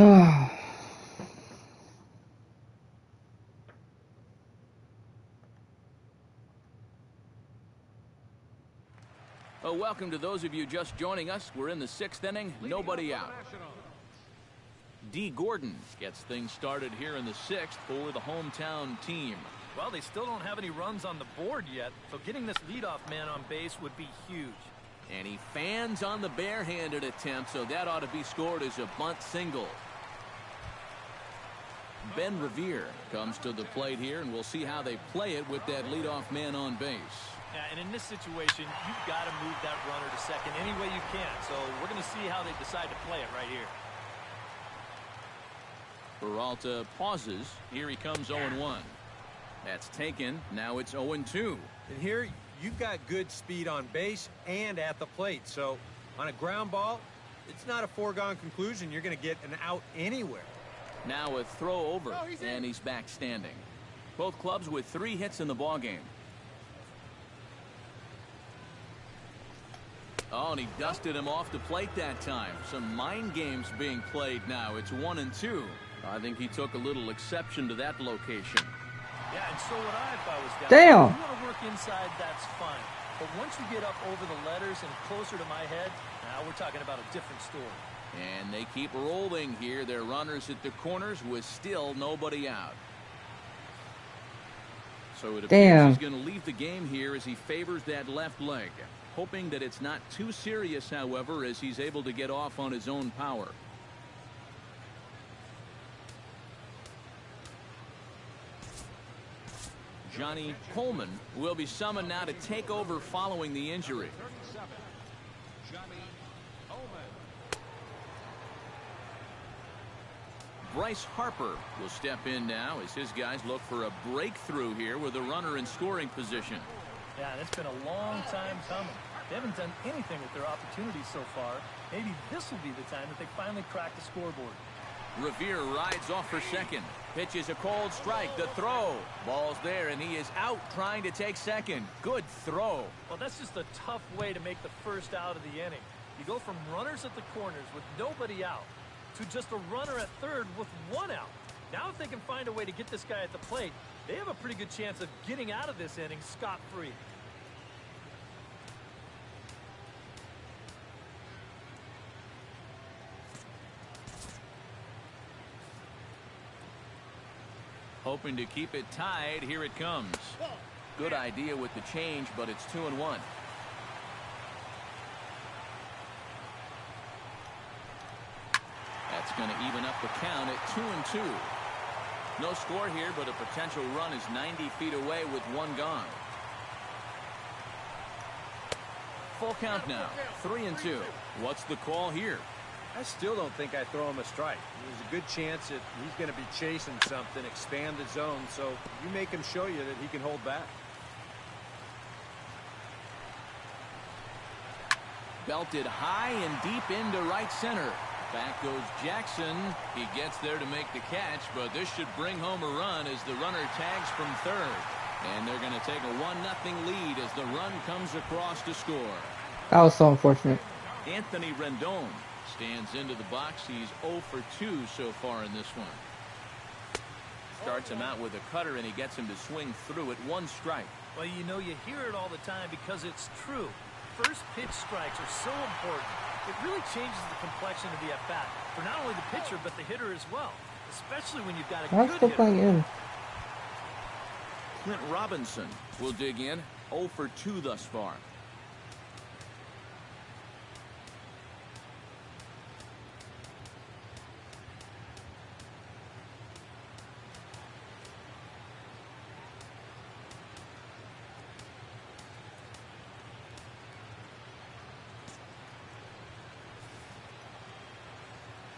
Oh, welcome to those of you just joining us. We're in the 6th inning, nobody out. D. Gordon gets things started here in the 6th for the hometown team. Well, they still don't have any runs on the board yet, so getting this leadoff man on base would be huge. And he fans on the barehanded attempt, so that ought to be scored as a bunt single. Ben Revere comes to the plate here, and we'll see how they play it with that leadoff man on base. Yeah, and in this situation, you've got to move that runner to second any way you can. So we're going to see how they decide to play it right here. Peralta pauses. Here he comes 0-1. That's taken. Now it's 0-2. And here you've got good speed on base and at the plate. So on a ground ball, it's not a foregone conclusion you're going to get an out anywhere. Now a throw over, and he's back standing. Both clubs with 3 hits in the ballgame. Oh, and he dusted him off the plate that time. Some mind games being played now. It's 1-2. I think he took a little exception to that location. Yeah, and so would I if I was down. Damn. If you want to work inside, that's fine. But once you get up over the letters and closer to my head, now we're talking about a different story. And they keep rolling here. They're runners at the corners with still nobody out. So it appears he's going to leave the game here as he favors that left leg. Hoping that it's not too serious, however, as he's able to get off on his own power. Johnny Coleman will be summoned now to take over following the injury. Bryce Harper will step in now as his guys look for a breakthrough here with a runner in scoring position. Yeah, it's been a long time coming. They haven't done anything with their opportunities so far. Maybe this will be the time that they finally crack the scoreboard. Revere rides off for second. Pitches a cold strike. The throw. Ball's there, and he is out trying to take second. Good throw. Well, that's just a tough way to make the first out of the inning. You go from runners at the corners with nobody out to just a runner at third with 1 out. Now if they can find a way to get this guy at the plate, they have a pretty good chance of getting out of this inning scot-free. Hoping to keep it tied. Here it comes. Good idea with the change, but it's 2-1. That's going to even up the count at 2-2. No score here, but a potential run is 90 feet away with 1 gone. Full count now. 3-2. What's the call here? I still don't think I throw him a strike. There's a good chance that he's going to be chasing something, expand the zone, so you make him show you that he can hold back. Belted high and deep into right center. Back goes Jackson. He gets there to make the catch, but this should bring home a run as the runner tags from third. And they're going to take a 1-0 lead as the run comes across to score. That was so unfortunate. Anthony Rendon stands into the box. He's 0 for 2 so far in this one. Starts him out with a cutter, and he gets him to swing through at 1 strike. Well, you know, you hear it all the time because it's true. First pitch strikes are so important. It really changes the complexion of the at-bat for not only the pitcher but the hitter as well, especially when you've got a good hitter. Playing in. Clint Robinson will dig in. 0 for 2 thus far.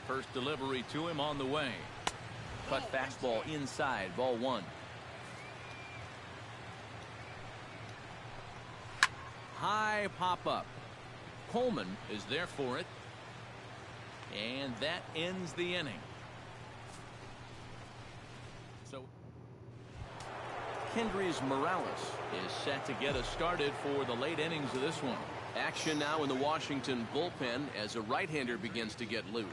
First delivery to him on the way. Cut fastball inside, ball 1. High pop up. Coleman is there for it. And that ends the inning. So Kendrys Morales is set to get us started for the late innings of this one. Action now in the Washington bullpen as a right-hander begins to get loose.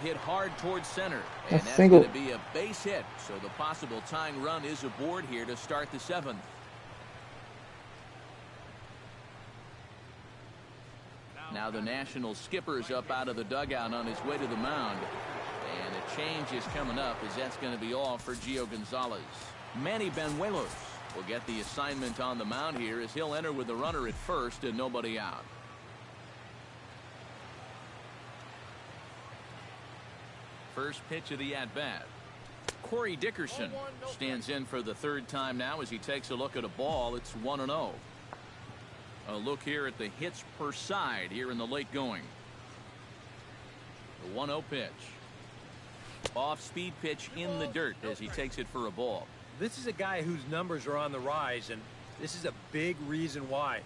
hit hard towards center. A And that's single. going to be a base hit. So the possible tying run is aboard here to start the 7th. Now the National skipper's up out of the dugout on his way to the mound. And a change is coming up as that's going to be all for Gio Gonzalez. Manny Banuelos will get the assignment on the mound here as he'll enter with the runner at first and nobody out. First pitch of the at-bat. Corey Dickerson stands in for the 3rd time now as he takes a look at a ball. It's 1-0. A look here at the hits per side here in the late going. The 1-0 pitch. Off-speed pitch in the dirt as he takes it for a ball. This is a guy whose numbers are on the rise, and this is a big reason why.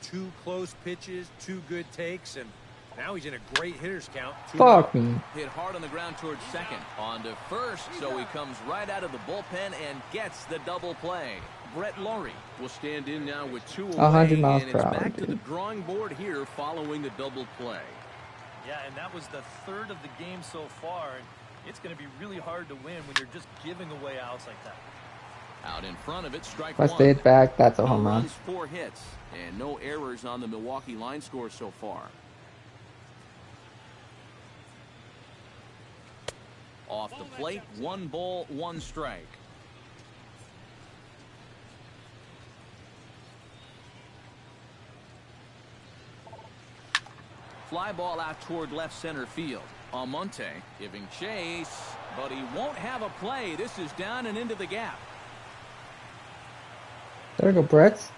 2 close pitches, 2 good takes, and now he's in a great hitter's count. Fuck me. Hit hard on the ground towards second. On to first, so he comes right out of the bullpen and gets the double play. Brett Laurie will stand in now with 2 away, 100 miles and per it's hour, back to the dude. drawing board here following the double play. Yeah, and that was the 3rd of the game so far, and it's going to be really hard to win when you're just giving away outs like that. Out in front of it, strike If I 1. stay it back, that's a No home run. runs, 4 hits, and no errors on the Milwaukee line score so far. Off the plate, 1 ball, 1 strike. Fly ball out toward left center field. Almonte giving chase, but he won't have a play. This is down and into the gap. There we go, Brett.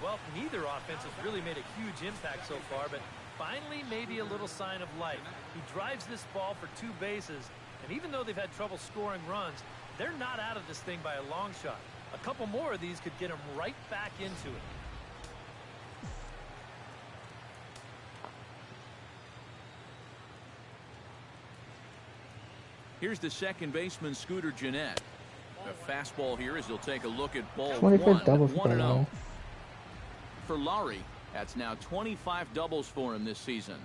Well, neither offense has really made a huge impact so far, but finally maybe a little sign of life. He drives this ball for 2 bases, and even though they've had trouble scoring runs, they're not out of this thing by a long shot. A couple more of these could get them right back into it. Here's the second baseman, Scooter Gennett. A fastball here as he'll take a look at ball 24 1. doubles 1-0. For Laurie, that's now 25 doubles for him this season.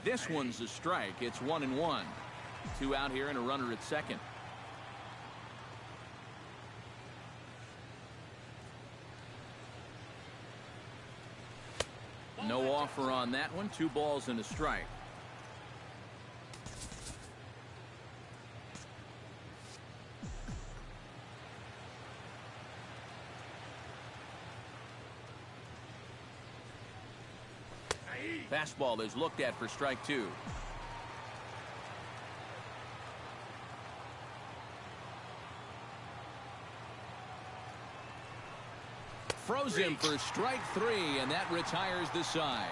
This one's a strike. It's 1-1. 2 out here and a runner at second. No offer on that one. 2 balls and a strike. Fastball is looked at for strike 2. Froze him for strike 3, and that retires the side.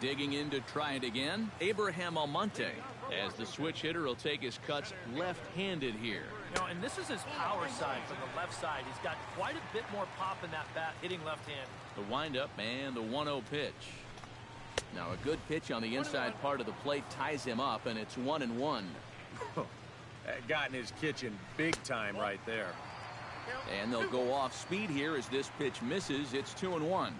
Digging in to try it again, Abraham Almonte, as the switch hitter will take his cuts left-handed here. You know, and this is his power side from the left side. He's got quite a bit more pop in that bat hitting left-handed. The windup and the 1-0 pitch. Now a good pitch on the inside part of the plate ties him up, and it's 1-1. That got in his kitchen big time right there. And they'll go off speed here as this pitch misses. It's 2-1.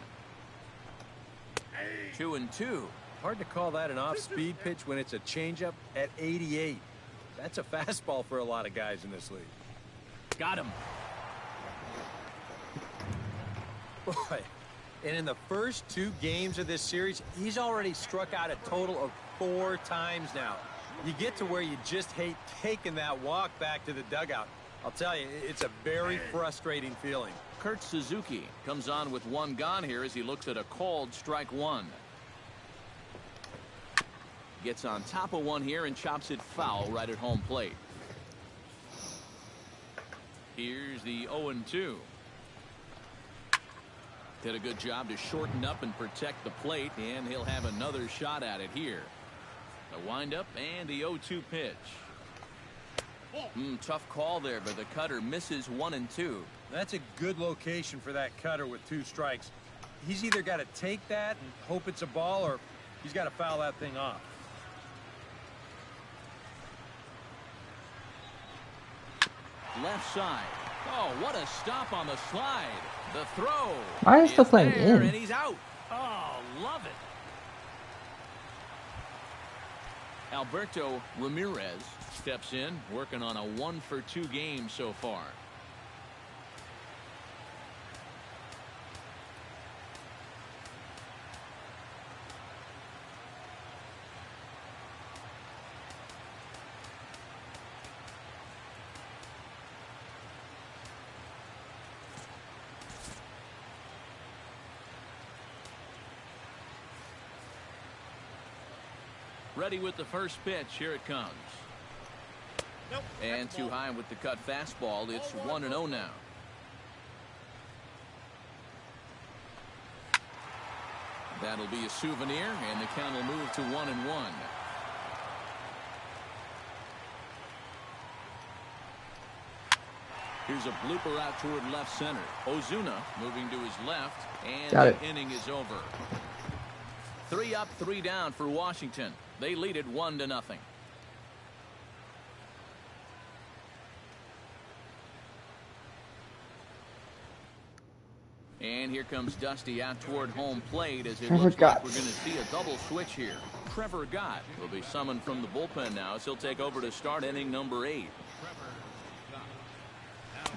2-2. Hard to call that an off-speed pitch when it's a changeup at 88. That's a fastball for a lot of guys in this league. Got him. Boy, and in the first 2 games of this series, he's already struck out a total of 4 times now. You get to where you just hate taking that walk back to the dugout. I'll tell you, it's a very frustrating feeling. Kurt Suzuki comes on with 1 gone here as he looks at a called strike 1. Gets on top of 1 here and chops it foul right at home plate. Here's the 0-2. Did a good job to shorten up and protect the plate, and he'll have another shot at it here. The windup and the 0-2 pitch. Tough call there, but the cutter misses 1-2. That's a good location for that cutter with 2 strikes. He's either got to take that and hope it's a ball, or he's got to foul that thing off. Left side. Oh, what a stop on the slide. The throw. Why is still It's playing there, in? and he's out. Oh, love it. Alberto Ramirez steps in, working on a 1-for-2 game so far. Ready with the first pitch. Here it comes. And too high with the cut fastball. It's 1-0 now. That'll be a souvenir, and the count will move to 1-1. Here's a blooper out toward left center. Ozuna moving to his left, and the inning is over. 3 up, 3 down for Washington. They lead it 1-0. And here comes Dusty out toward home plate as it looks like we're going to see a double switch here. Trevor Gott will be summoned from the bullpen now as he'll take over to start inning number 8.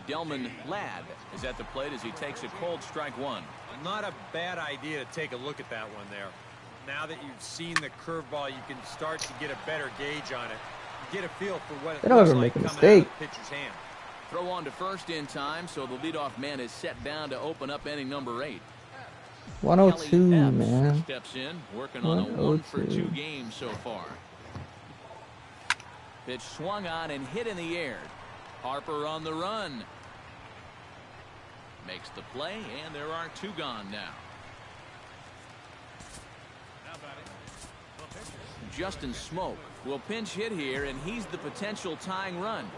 Delman Ladd is at the plate as he takes a cold strike 1. Not a bad idea to take a look at that one there. Now that you've seen the curveball, you can start to get a better gauge on it. You get a feel for what it looks like coming out of the pitcher's hand. Throw on to first in time, so the leadoff man is set down to open up inning number 8. 102, man. Steps in, working on a 1-for-2 game so far. Pitch swung on and hit in the air. Harper on the run. Makes the play, and there are 2 gone now. Justin Smoke will pinch hit here, and he's the potential tying run.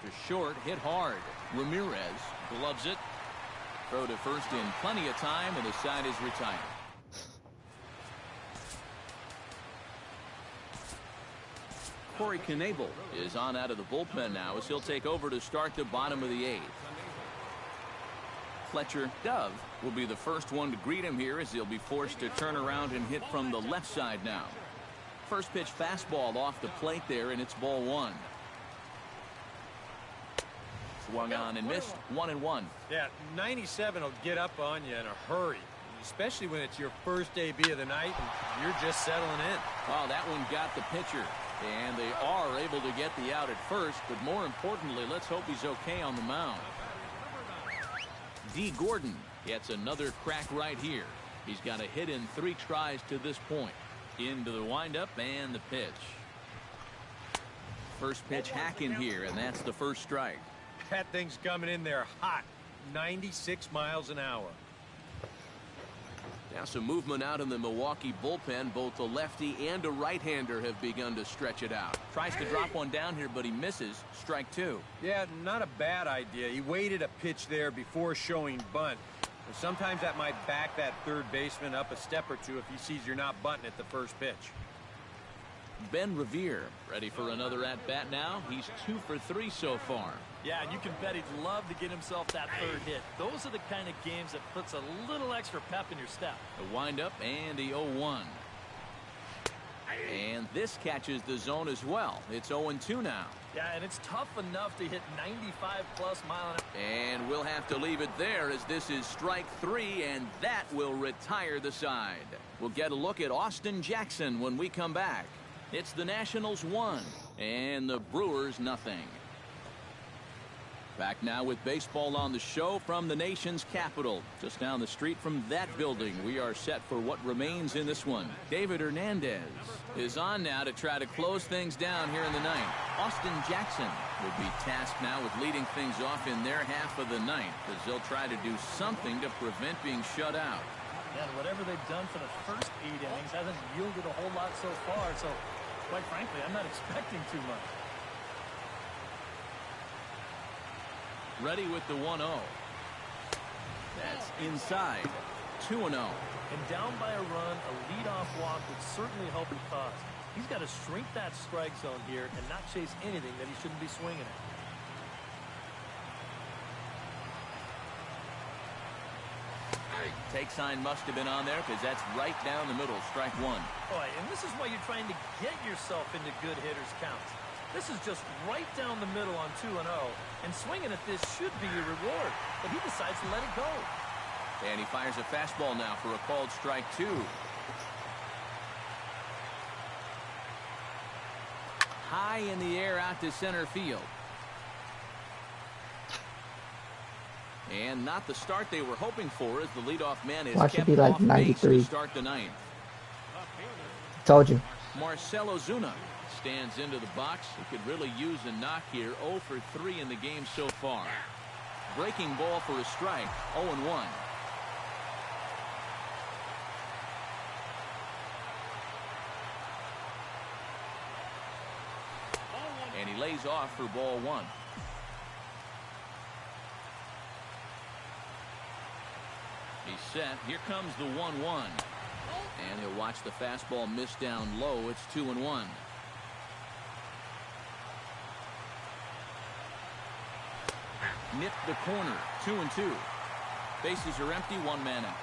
To short, hit hard. Ramirez gloves it. Throw to first in plenty of time, and the side is retired. Corey Knebel is on out of the bullpen now as he'll take over to start the bottom of the 8th. Fletcher Dove will be the first one to greet him here as he'll be forced to turn around and hit from the left side now. First pitch fastball off the plate there, and it's ball 1. Swung on and missed. 1-1. Yeah, 97 will get up on you in a hurry, especially when it's your first AB of the night and you're just settling in. Oh, that one got the pitcher, and they are able to get the out at first, but more importantly, let's hope he's okay on the mound. D. Gordon gets another crack right here. He's got a hit in 3 tries to this point. Into the windup and the pitch. First pitch hacking here, and that's the first strike. That thing's coming in there hot. 96 miles an hour. Now some movement out in the Milwaukee bullpen. Both a lefty and a right-hander have begun to stretch it out. Tries to drop one down here, but he misses. Strike 2. Yeah, not a bad idea. He waited a pitch there before showing bunt. Sometimes that might back that third baseman up a step or 2 if he sees you're not bunting at the first pitch. Ben Revere ready for another at-bat now. He's 2 for 3 so far. Yeah, and you can bet he'd love to get himself that third hit. Those are the kind of games that puts a little extra pep in your step. The windup and the 0-1. And this catches the zone as well. It's 0-2 now. Yeah, and it's tough enough to hit 95+ mile an hour. And we'll have to leave it there as this is strike 3, and that will retire the side. We'll get a look at Austin Jackson when we come back. It's the Nationals 1 and the Brewers nothing. Back now with baseball on the show from the nation's capital. Just down the street from that building, we are set for what remains in this one. David Hernandez is on now to try to close things down here in the ninth. Austin Jackson will be tasked now with leading things off in their half of the ninth as they'll try to do something to prevent being shut out. Yeah, and whatever they've done for the first 8 innings hasn't yielded a whole lot so far, so quite frankly, I'm not expecting too much. Ready with the 1-0. That's inside. 2-0. And down by a run, a leadoff walk would certainly help the cause. He's got to shrink that strike zone here and not chase anything that he shouldn't be swinging at. Take sign must have been on there because that's right down the middle. Strike one. Boy, and this is why you're trying to get yourself into good hitters' counts. This is just right down the middle on 2-0, and swinging at this should be your reward, but he decides to let it go. And he fires a fastball now for a called strike two. High in the air out to center field. And not the start they were hoping for as the leadoff man is Watch it kept be like off base 93. to start the ninth. Told you. Marcell Ozuna stands into the box. He could really use a knock here. 0 for 3 in the game so far. Breaking ball for a strike. 0-1. And he lays off for ball one. He's set. Here comes the 1-1. And he'll watch the fastball miss down low. It's 2-1. Nipped the corner. 2-2. Bases are empty. One man out.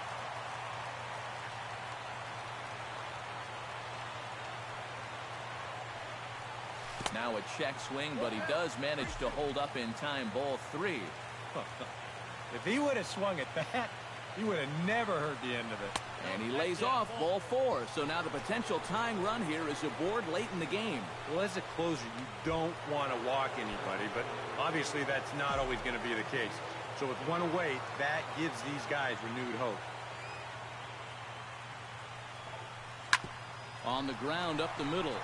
Now a check swing, but he does manage to hold up in time. Ball three. If he would have swung at that, he would have never heard the end of it. And he lays off. Ball four. So now the potential tying run here is aboard late in the game. Well, as a closer, you don't want to walk anybody, but obviously that's not always going to be the case. So with one away, that gives these guys renewed hope. On the ground up the middle.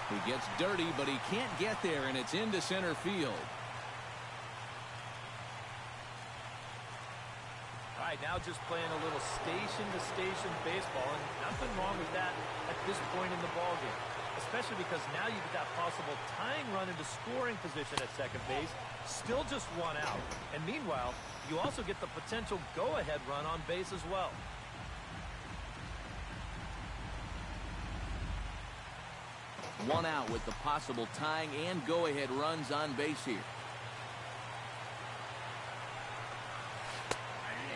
He gets dirty, but he can't get there, and it's into center field. All right, now just playing a little station-to-station baseball, and nothing wrong with that at this point in the ballgame, especially because now you've got possible tying run into scoring position at second base, still just one out. And meanwhile, you also get the potential go-ahead run on base as well. One out with the possible tying and go-ahead runs on base here.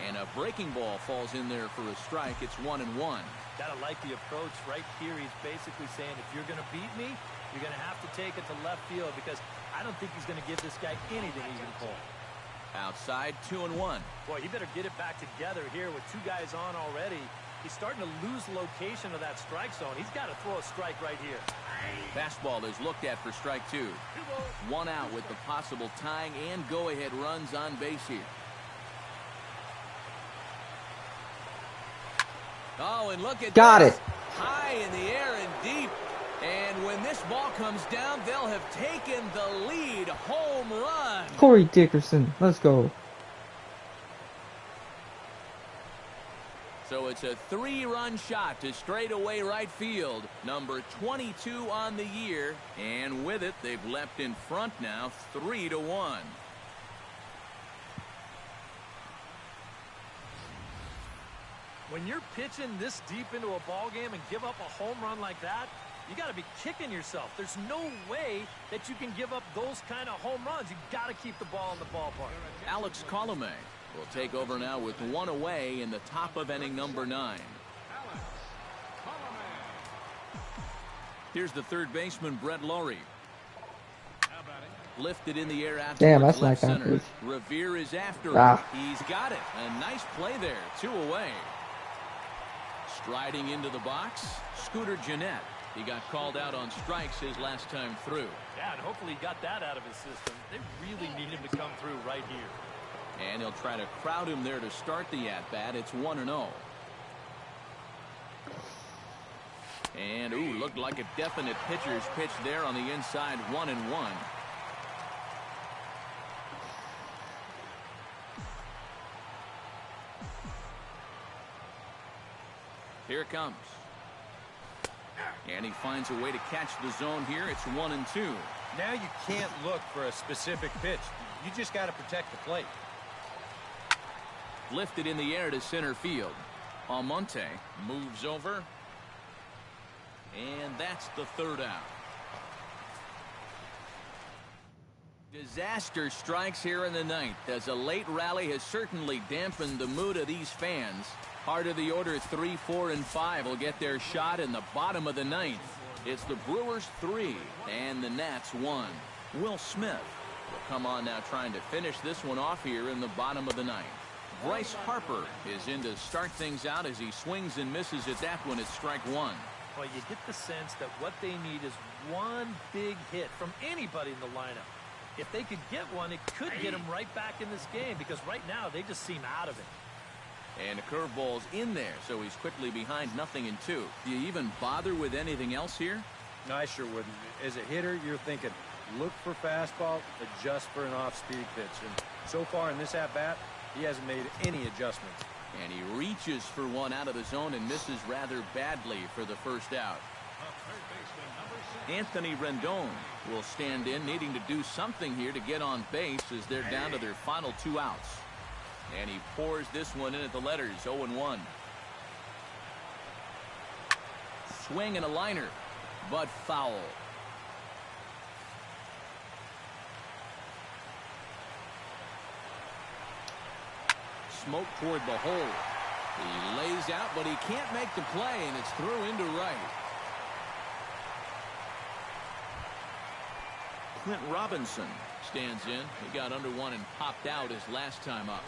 And a breaking ball falls in there for a strike. It's 1-1. Gotta like the approach right here. He's basically saying, if you're gonna beat me, you're gonna have to take it to left field, because I don't think he's gonna give this guy anything he can pull. Outside, 2-1. Boy, he better get it back together here with two guys on already. He's starting to lose location of that strike zone. He's got to throw a strike right here. Fastball is looked at for strike two. One out with the possible tying and go-ahead runs on base here. Oh, and look at Got this. it. High in the air and deep. And when this ball comes down, they'll have taken the lead. Home run. Corey Dickerson. Let's go. So it's a 3-run shot to straightaway right field. Number 22 on the year. And with it, they've leapt in front now, 3-1. When you're pitching this deep into a ball game and give up a home run like that, you got to be kicking yourself. There's no way that you can give up those kind of home runs. You got to keep the ball in the ballpark. Alex Colomé will take over now with one away in the top of inning number 9. Here's the third baseman, Brett Lawrie. Lifted in the air out Damn, towards that's left not center. good. Revere is after Ah. it. He's got it. A nice play there. 2 away. Striding into the box, Scooter Gennett. He got called out on strikes his last time through. Yeah, and hopefully he got that out of his system. They really need him to come through right here. And he'll try to crowd him there to start the at-bat. It's 1-0. And, ooh, looked like a definite pitcher's pitch there on the inside. 1-1. Here it comes. And he finds a way to catch the zone here. It's 1-2. Now you can't look for a specific pitch. You just got to protect the plate. Lifted in the air to center field. Almonte moves over. And that's the third out. Disaster strikes here in the ninth, as a late rally has certainly dampened the mood of these fans. Heart of the order 3, 4, and 5 will get their shot in the bottom of the ninth. It's the Brewers 3 and the Nats 1. Will Smith will come on now, trying to finish this one off here in the bottom of the ninth. Bryce Harper is in to start things out as he swings and misses at that one at strike one. Well, you get the sense that what they need is one big hit from anybody in the lineup. If they could get one, it could get them right back in this game, because right now they just seem out of it. And a curveball's in there, so he's quickly behind 0-2. Do you even bother with anything else here? No, I sure wouldn't. As a hitter, you're thinking, look for fastball, adjust for an off-speed pitch. And so far in this at-bat, he hasn't made any adjustments. And he reaches for one out of the zone and misses rather badly for the first out. Anthony Rendon will stand in, needing to do something here to get on base as they're down to their final 2 outs. And he pours this one in at the letters, 0-1. Swing and a liner, but foul. Smoke toward the hole. He lays out, but he can't make the play, and it's through into right. Clint Robinson stands in. He got under one and popped out his last time up.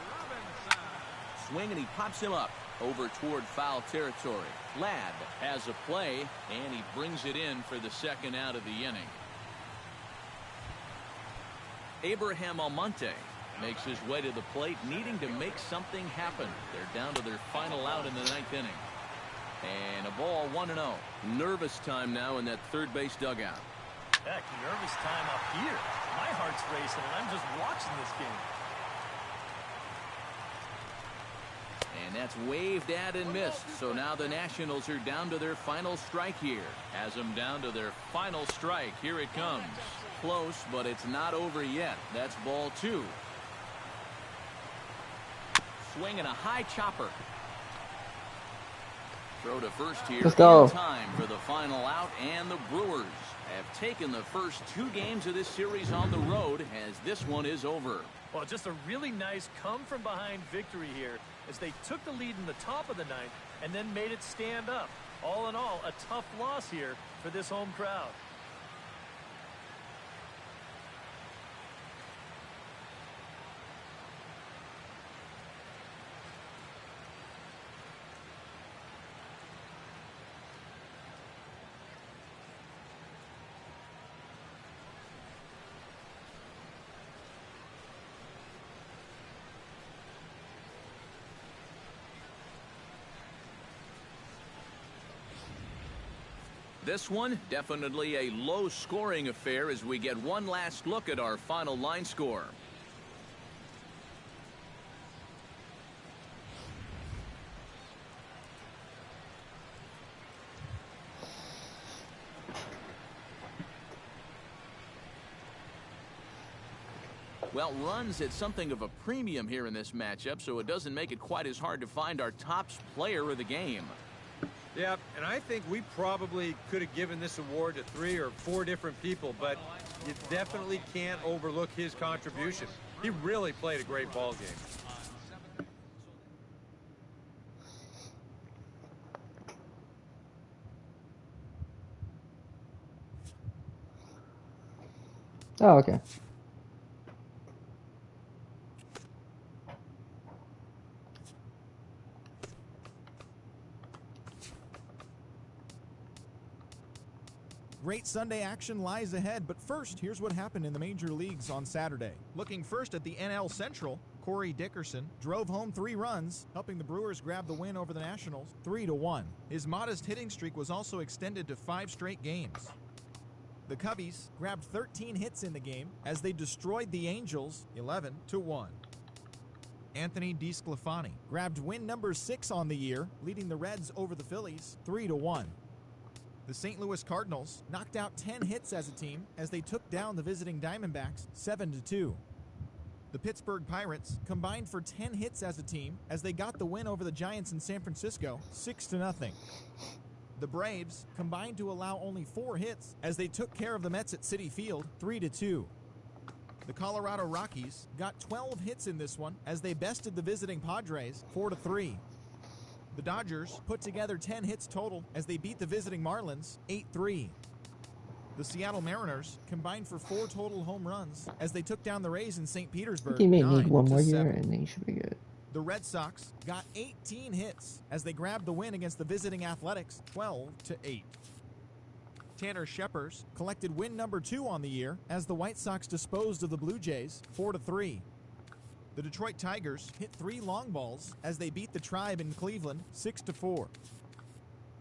Swing, and he pops him up over toward foul territory. Ladd has a play, and he brings it in for the second out of the inning. Abraham Almonte makes his way to the plate, needing to make something happen. They're down to their final out in the ninth inning. And a ball, 1-0. Nervous time now in that third base dugout. Heck, nervous time up here. My heart's racing, and I'm just watching this game. And that's waved at and missed. So now the Nationals are down to their final strike here. Has them down to their final strike. Here it comes. Close, but it's not over yet. That's ball 2. Swing and a high chopper. Throw to first here. Let's go. In time for the final out, and the Brewers have taken the first 2 games of this series on the road, as this one is over. Well, just a really nice come-from-behind victory here, as they took the lead in the top of the ninth and then made it stand up. All in all, a tough loss here for this home crowd. This one, definitely a low-scoring affair as we get one last look at our final line score. Well, runs at something of a premium here in this matchup, so it doesn't make it quite as hard to find our top player of the game. Yeah, and I think we probably could have given this award to 3 or 4 different people, but you definitely can't overlook his contribution. He really played a great ball game. Oh, okay. Great Sunday action lies ahead, but first, here's what happened in the major leagues on Saturday. Looking first at the NL Central, Corey Dickerson drove home 3 runs, helping the Brewers grab the win over the Nationals 3-1. His modest hitting streak was also extended to 5 straight games. The Cubbies grabbed 13 hits in the game as they destroyed the Angels 11-1. Anthony DeSclafani grabbed win number 6 on the year, leading the Reds over the Phillies 3-1. The St. Louis Cardinals knocked out 10 hits as a team as they took down the visiting Diamondbacks 7-2. The Pittsburgh Pirates combined for 10 hits as a team as they got the win over the Giants in San Francisco, 6-0. The Braves combined to allow only 4 hits as they took care of the Mets at Citi Field, 3-2. The Colorado Rockies got 12 hits in this one as they bested the visiting Padres, 4-3. The Dodgers put together 10 hits total as they beat the visiting Marlins, 8-3. The Seattle Mariners combined for 4 total home runs as they took down the Rays in St. Petersburg, He may need one more 9-7. year and then he should be good. The Red Sox got 18 hits as they grabbed the win against the visiting Athletics, 12-8. Tanner Scheppers collected win number 2 on the year as the White Sox disposed of the Blue Jays, 4-3. The Detroit Tigers hit 3 long balls as they beat the Tribe in Cleveland, 6-4.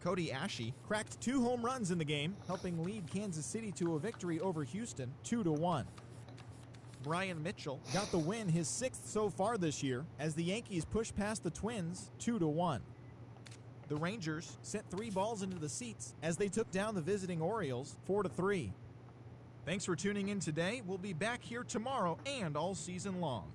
Cody Asche cracked 2 home runs in the game, helping lead Kansas City to a victory over Houston, 2-1. Brian Mitchell got the win, his 6th so far this year, as the Yankees pushed past the Twins, 2-1. The Rangers sent 3 balls into the seats as they took down the visiting Orioles, 4-3. Thanks for tuning in today. We'll be back here tomorrow and all season long.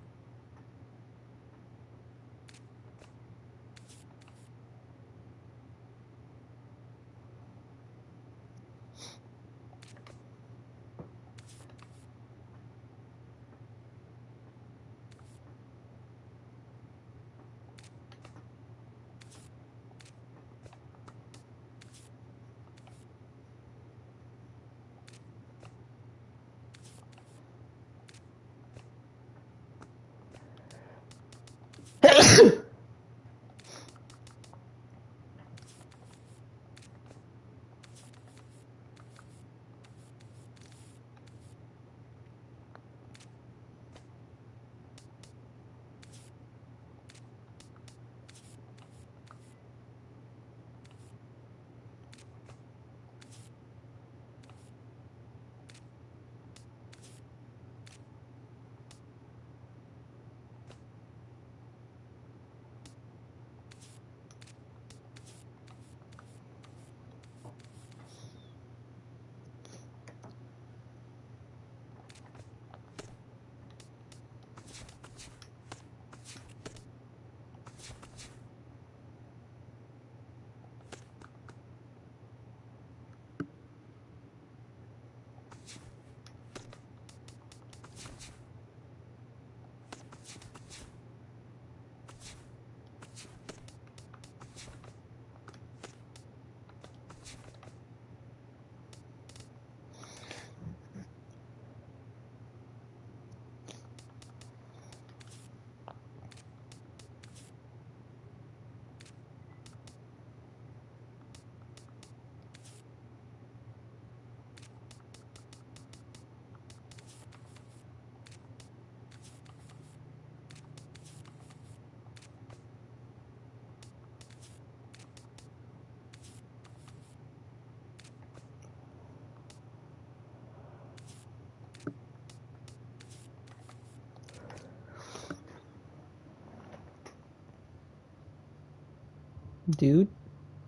Dude,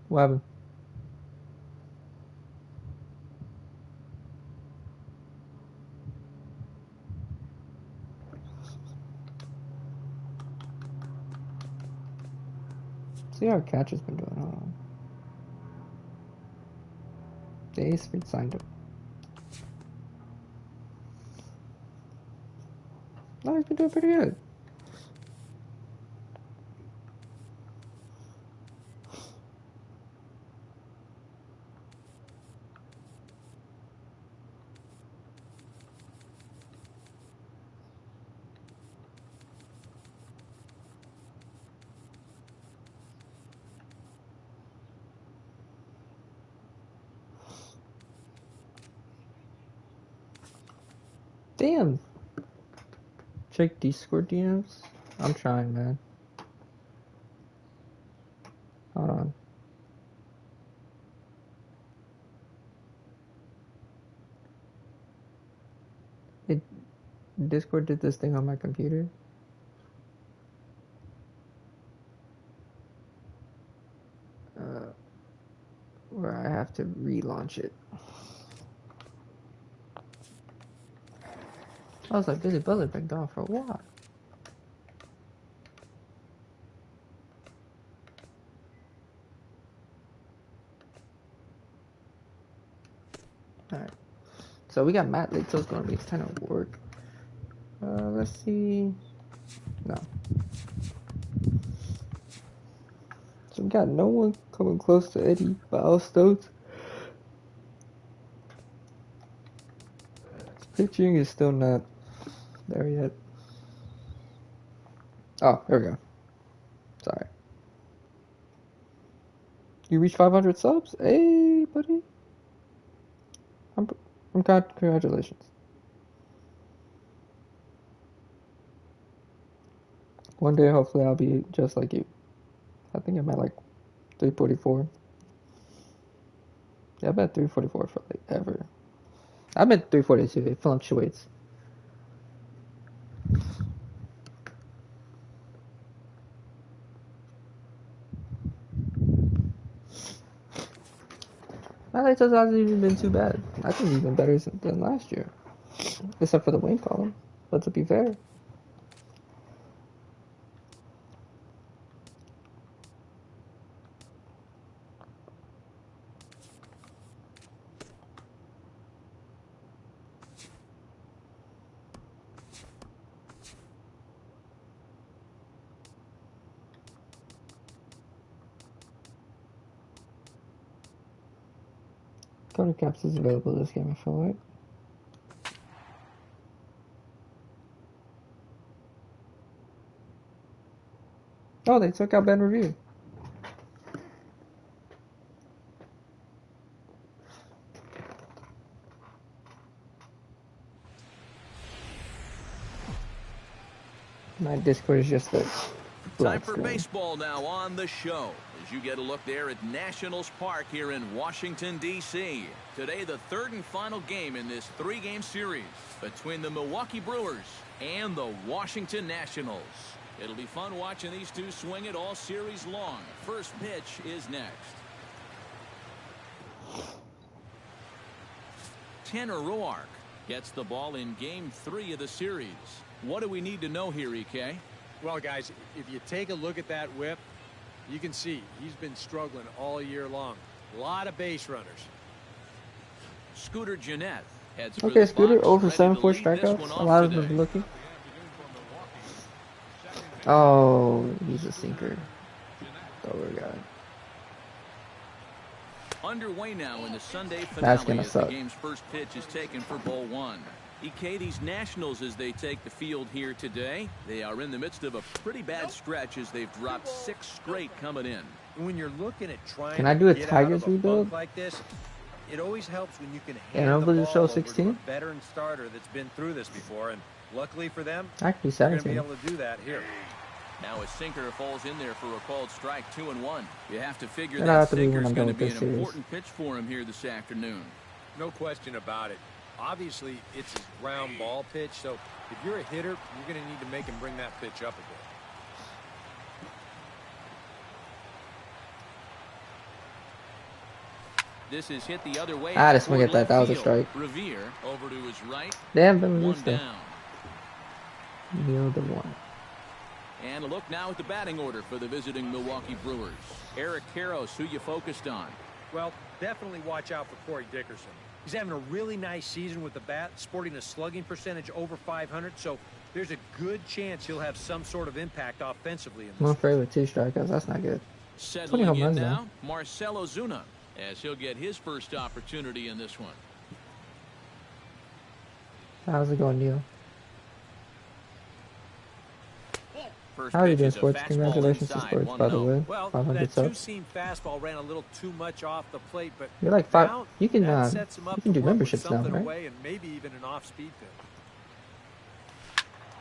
what happened? See how Catch has been doing. Hold on. The Ace signed him. No, he's been doing pretty good. Damn. Check Discord DMs. I'm trying, man. Hold on. Discord did this thing on my computer. Where I have to relaunch it. I was like, Busy Buzzer been gone for a while. So we got Matt Latos going to be 10 at work. Let's see. No. So we got no one coming close to Eddie Milestones. His pitching is still not there yet. Oh, here we go. Sorry. You reached 500 subs? Hey, buddy. Congratulations. One day, hopefully, I'll be just like you. I think I'm at like 344. Yeah, I've been at 344 for like ever. I've been at 342. It fluctuates. My Latos hasn't even been too bad. I think even better than last year. Except for the win column. But to be fair. Cody Caps is available this game, I feel like. Oh, they took out Ben Revere. My Discord is just a Time black for screen. baseball now on the show. As you get a look there at Nationals Park here in Washington, D.C. Today, the third and final game in this three-game series between the Milwaukee Brewers and the Washington Nationals. It'll be fun watching these two swing it all series long. First pitch is next. Tanner Roark gets the ball in game 3 of the series. What do we need to know here, EK? Well, guys, if you take a look at that whip, you can see he's been struggling all year long. A lot of base runners. Scooter Gennett heads for Okay, the Scooter, box, over ready 7 to 4 lead this one strikeouts. A off lot of today. them looking. Oh, he's a sinker. Over guy. Underway now in the Sunday That's finale gonna as the suck. game's first pitch is taken for ball 1. EK, these Nationals, as they take the field here today, they are in the midst of a pretty bad stretch as they've dropped 6 straight coming in. When you're looking at trying Can I do a to get Tigers out of a rebuild? funk like this, it always helps when you can And hand the over the ball show over to 16? a veteran starter that's been through this before. And luckily for them, Actually, they're going to be 17. able to do that here. Now a sinker falls in there for a called strike, 2-1. You have to figure That'll that have to be when sinker's I'm going done to with be this an series. important pitch for him here this afternoon. No question about it. Obviously, it's his ground ball pitch, so if you're a hitter, you're going to need to make him bring that pitch up a bit. This is hit the other way. I just swing toward at that. left That was a field. strike. Revere over to his right. They haven't been One released though. down. Neil the one. And a look now at the batting order for the visiting Milwaukee Brewers. Eric Karros, who you focused on. Well, definitely watch out for Corey Dickerson. He's having a really nice season with the bat, sporting a slugging percentage over 500, so there's a good chance he'll have some sort of impact offensively in this. I'm afraid with 2 strikeouts. That's not good. 20 Settling home in runs now, Marcell Ozuna, as he'll get his first opportunity in this one. How's it going, Neil? First How are you pitch doing, is a Sports? fastball Congratulations to inside, Sports, by the 1-0. way. Well, 500 that subs. two-seam fastball ran a little too much off the plate, but You're like 5. now You can that sets him up you can to do work with memberships now, something right? away and maybe even an off-speed pitch.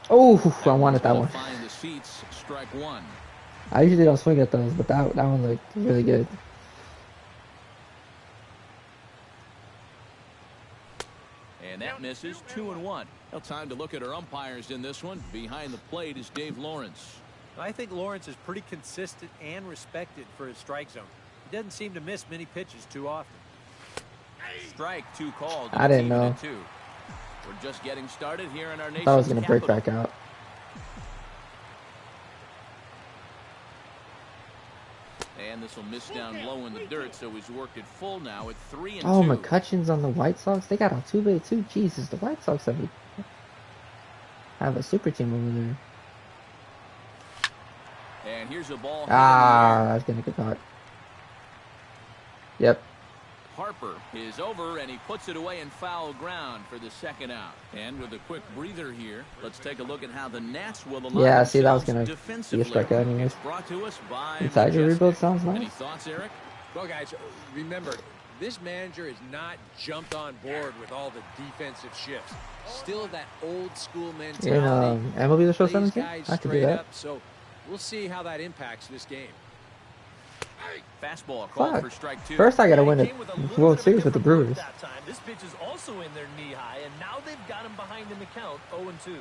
Oh, I wanted that Gonna one. Find the seats, strike 1. I usually don't swing at those, but that one looked really good. And that misses, 2-1. Well, time to look at our umpires in this one. Behind the plate is Dave Lawrence. I think Lawrence is pretty consistent and respected for his strike zone. He doesn't seem to miss many pitches too often. Strike 2 called. I didn't It's even know. at 2. We're just getting started here in our I nation's thought I was gonna break capital. back out. And the this will miss down low in the dirt, so he's worked it full now at 3-2. Oh, McCutcheon's on the White Sox. They got Altuve too. Jesus, the White Sox have a super team over there. And here's a ball. That's gonna get caught. Yep. Harper is over, and he puts it away in foul ground for the second out. And with a quick breather here, let's take a look at how the Nats will align. Yeah, see, that was gonna be a defensively. strikeout anyways. It's brought to us by The Tiger rebuild sounds Any nice. thoughts, Eric? Well, guys, remember, this manager has not jumped on board with all the defensive shifts. Still that old school mentality. In MLB The Show Plays 17? guys I could do straight that. up, so we'll see how that impacts this game. Fastball called Fuck. for strike 2. First, I gotta win He a came with a little World bit of a Series with the different look Brewers. that time. This pitch is also in their knee high, and now they've got him behind in the count, 0-2.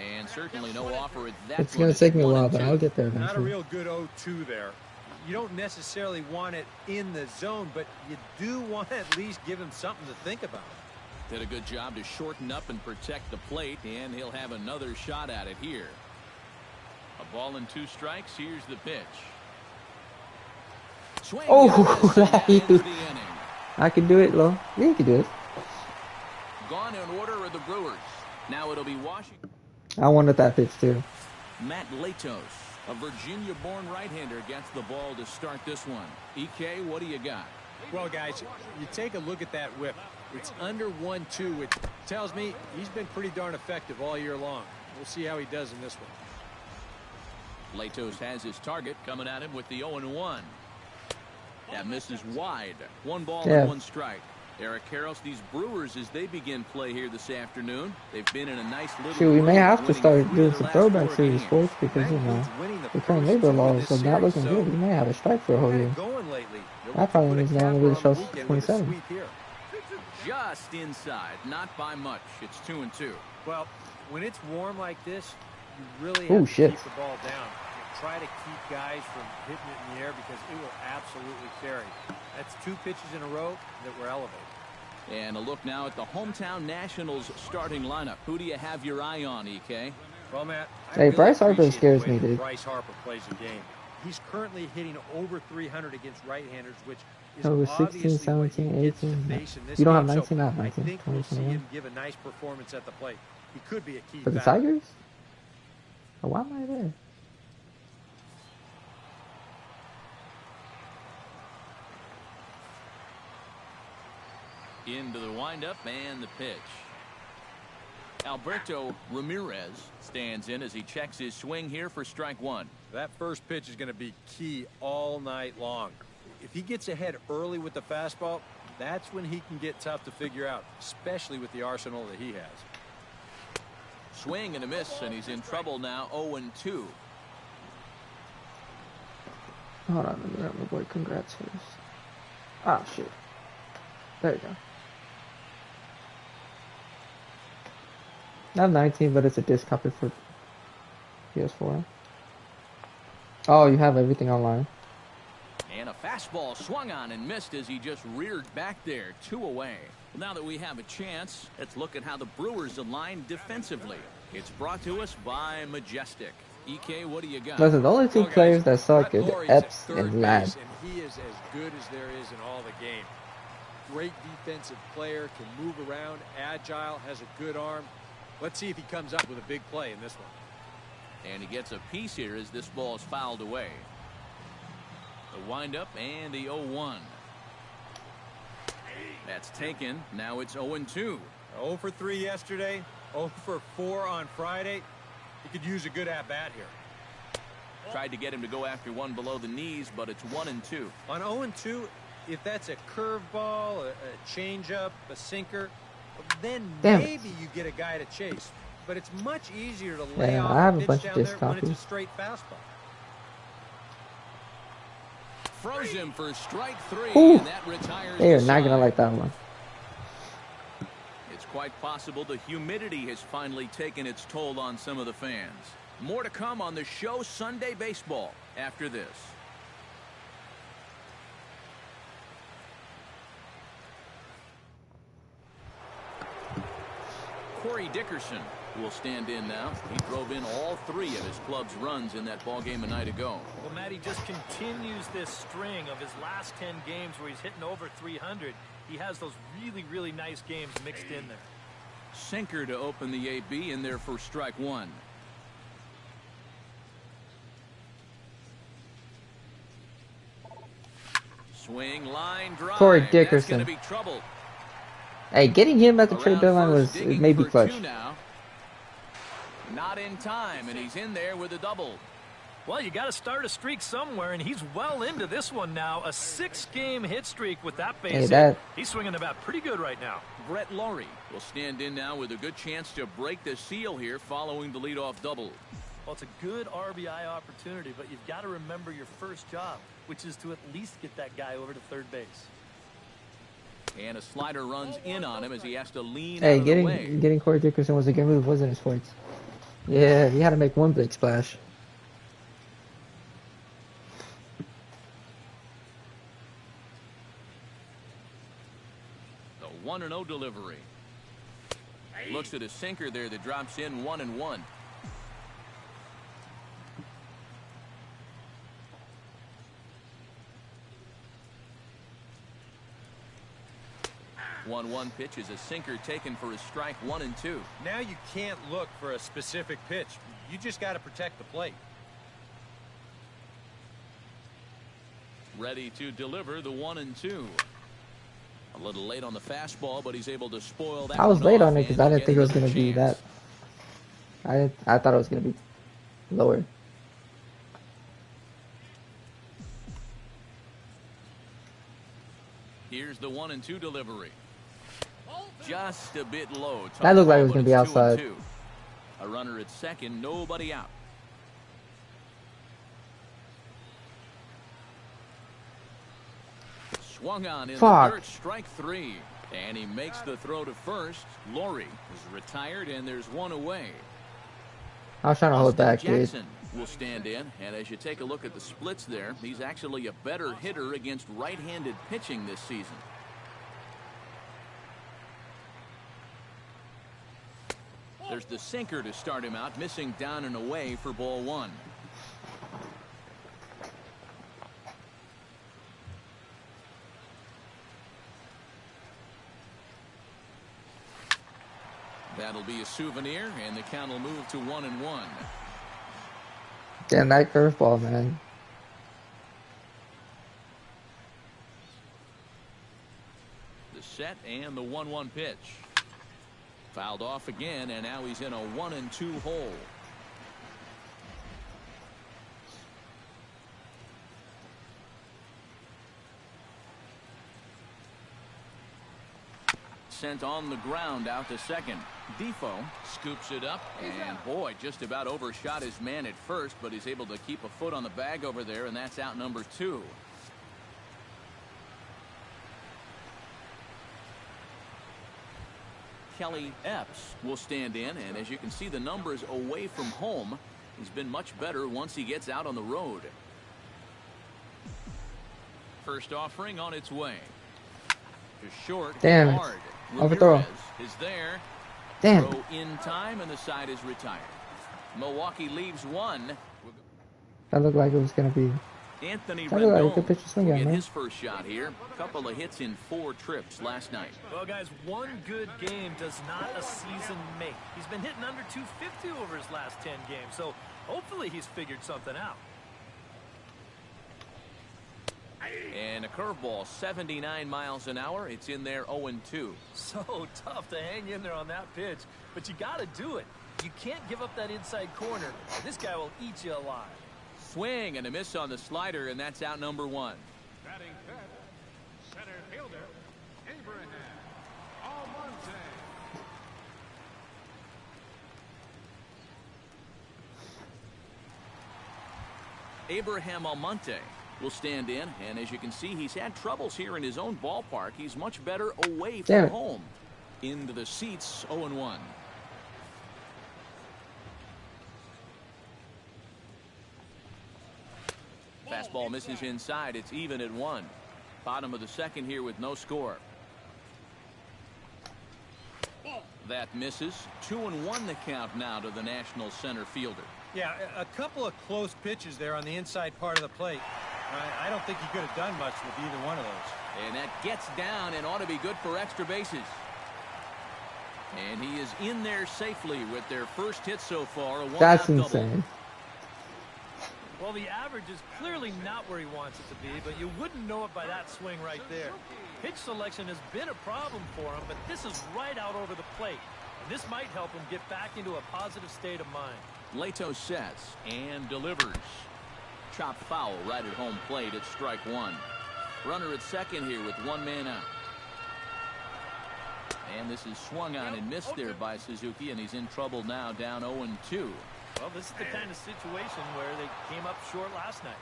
And certainly no offer at that It's point. gonna take me a while, 1-2. but I'll get there Not a eventually. real good 0-2 there. You don't necessarily want it in the zone, but you do want to at least give him something to think about. Did a good job to shorten up and protect the plate, and he'll have another shot at it here. A ball and 2 strikes. Here's the pitch. Swing Oh, and a miss, and that ends the inning. I can do it, Lo. Yeah, you can do it. Gone in order are the Brewers. Now it'll be Washington. I wanted that pitch too. Matt Latos, a Virginia-born right-hander, gets the ball to start this one. EK, what do you got? Well, guys, you take a look at that whip. It's under 1-2, which tells me he's been pretty darn effective all year long. We'll see how he does in this one. Latos has his target coming at him with the 0-1. That misses wide. 1 ball Yeah. and 1 strike. Eric Karros, these Brewers, as they begin play here this afternoon, they've been in a nice little. Shoot, we may run, have to winning start 3 doing of the some last throwback 4 series games. sports because, you know, Winning the current labor first laws two are in not this looking series, good. We may have a strike for a so whole year. going lately. That probably means now MLB The Show 27. Sweep here. Just inside, not by much. It's 2-2. Well, when it's warm like this, you really Oh, have to shit. keep the ball down. Try to keep guys from hitting it in the air because it will absolutely carry. That's 2 pitches in a row that were elevated. And a look now at the hometown Nationals starting lineup. Who do you have your eye on, EK? Well, Matt, I Hey, really Bryce Harper appreciate scares the way me, that dude. Bryce Harper plays the game. He's currently hitting over 300 against right-handers, which is Oh, it was 16, obviously what 17, he gets to 18. face in this You don't have game. 19 So now, 19, I think 20, we'll see 21. him give a nice performance at the plate. He could be a key For the factor. Tigers? Oh, why am I there? Into the windup and the pitch. Alberto Ramirez stands in as he checks his swing here for strike 1. That first pitch is going to be key all night long. If he gets ahead early with the fastball, that's when he can get tough to figure out, especially with the arsenal that he has. Swing and a miss, and he's in trouble now. 0-2. Hold on, let me grab my boy. Congrats first. Ah, shit. There you go. I have 19, but it's a disc copy for PS4. Oh, you have everything online. And a fastball swung on and missed as he just reared back there. 2 away. Now that we have a chance, let's look at how the Brewers align defensively. It's brought to us by Majestic. EK, what do you got? Listen, the only 2 Well, guys, players that suck is Brett Lawrie's at Epps third and Ladd. base, and he is as good as there is in all the game. Great defensive player, can move around, agile, has a good arm. Let's see if he comes up with a big play in this one. And he gets a piece here as this ball is fouled away. The windup and the 0-1. That's taken. Now it's 0-2. 0 for 3 yesterday, 0 for 4 on Friday. He could use a good at-bat here. Tried to get him to go after one below the knees, but it's 1-2. On 0-2, if that's a curveball, a changeup, a sinker, then Damn it. maybe you get a guy to chase. But it's much easier to Yeah, lay off I have a pitch bunch of down disc there when it's a copies. straight fastball. Froze him for strike 3, Ooh. and that retires They are the not going to side. like that one. It's quite possible the humidity has finally taken its toll on some of the fans. More to come on the show Sunday Baseball after this. Corey Dickerson will stand in now. He drove in all 3 of his club's runs in that ball game a night ago. Well, Matt, he just continues this string of his last 10 games where he's hitting over 300. He has those really, really nice games mixed in there. Sinker to open the AB in there for strike 1. Swing, line, drive. Corey That's Dickerson. going to be trouble. Hey, getting him at the trade Around deadline first, was digging maybe for clutch. 2 now. Not in time, and he's in there with a double. Well, you got to start a streak somewhere, and he's well into this one now. A 6-game hit streak with that base hit. He's swinging the bat pretty good right now. Brett Laurie will stand in now with a good chance to break the seal here following the leadoff double. Well, it's a good RBI opportunity, but you've got to remember your first job, which is to at least get that guy over to third base. And a slider runs in on him as he has to lean Hey, out of the way. getting Corey Dickerson was a good move, wasn't it, Sports? Yeah, he had to make one big splash. The 1-0 delivery. Looks at a sinker there that drops in 1-1. 1-1 pitch is a sinker taken for a strike 1 and 2. Now you can't look for a specific pitch. You just got to protect the plate. Ready to deliver the 1 and 2. A little late on the fastball, but he's able to spoil that. I was late on it because because I didn't think it was going to be that. I thought it was going to be lower. Here's the 1 and 2 delivery. Just a bit low. That looked like it was going to be outside. A runner at second, nobody out. Swung on in the dirt, strike 3. And he makes the throw to first. Laurie is retired, and there's one away. I was trying to hold back, dude. Jackson will stand in, and as you take a look at the splits there, he's actually a better hitter against right-handed pitching this season. There's the sinker to start him out, missing down and away for ball 1. That'll be a souvenir, and the count will move to 1-1. Damn, that curveball, man. The set and the 1-1 pitch. Fouled off again, and now he's in a 1 and 2 hole. Sent on the ground out to second. Defoe scoops it up, and boy, just about overshot his man at first, but he's able to keep a foot on the bag over there, and that's out number 2. Kelly Epps will stand in, and as you can see the numbers away from home, he's been much better once he gets out on the road. First offering on its way. To short. Damn. Hard. Overthrow. Ramirez is there. Damn. Throw in time, and the side is retired. Milwaukee leaves 1. That looked like it was going to be. Anthony That looked like a Rendon good pitch to swing will at, get man. his first shot here. Couple of hits in 4 trips last night. Well, guys, one good game does not a season make. He's been hitting under 250 over his last 10 games, so hopefully he's figured something out. And a curveball, 79 miles an hour. It's in there 0-2. So tough to hang in there on that pitch, but you got to do it. You can't give up that inside corner. This guy will eat you alive. Swing and a miss on the slider, and that's out number 1. Batting fifth, center fielder, Abraham Almonte. Abraham Almonte will stand in, and as you can see, he's had troubles here in his own ballpark. He's much better away from home. Into the seats, 0-1. Fastball misses inside. It's even at 1. Bottom of the second here with no score. That misses. 2-1 the count now to the National center fielder. Yeah, a couple of close pitches there on the inside part of the plate. I don't think he could have done much with either one of those. And that gets down and ought to be good for extra bases. And he is in there safely with their first hit so far. That's insane. Well, the average is clearly not where he wants it to be, but you wouldn't know it by that swing right there. Pitch selection has been a problem for him, but this is right out over the plate. And this might help him get back into a positive state of mind. Leto sets and delivers. Chop foul right at home plate at strike one. Runner at second here with one man out. And this is swung on and missed there by Suzuki, and he's in trouble now, down 0-2. Well, this is the kind of situation where they came up short last night.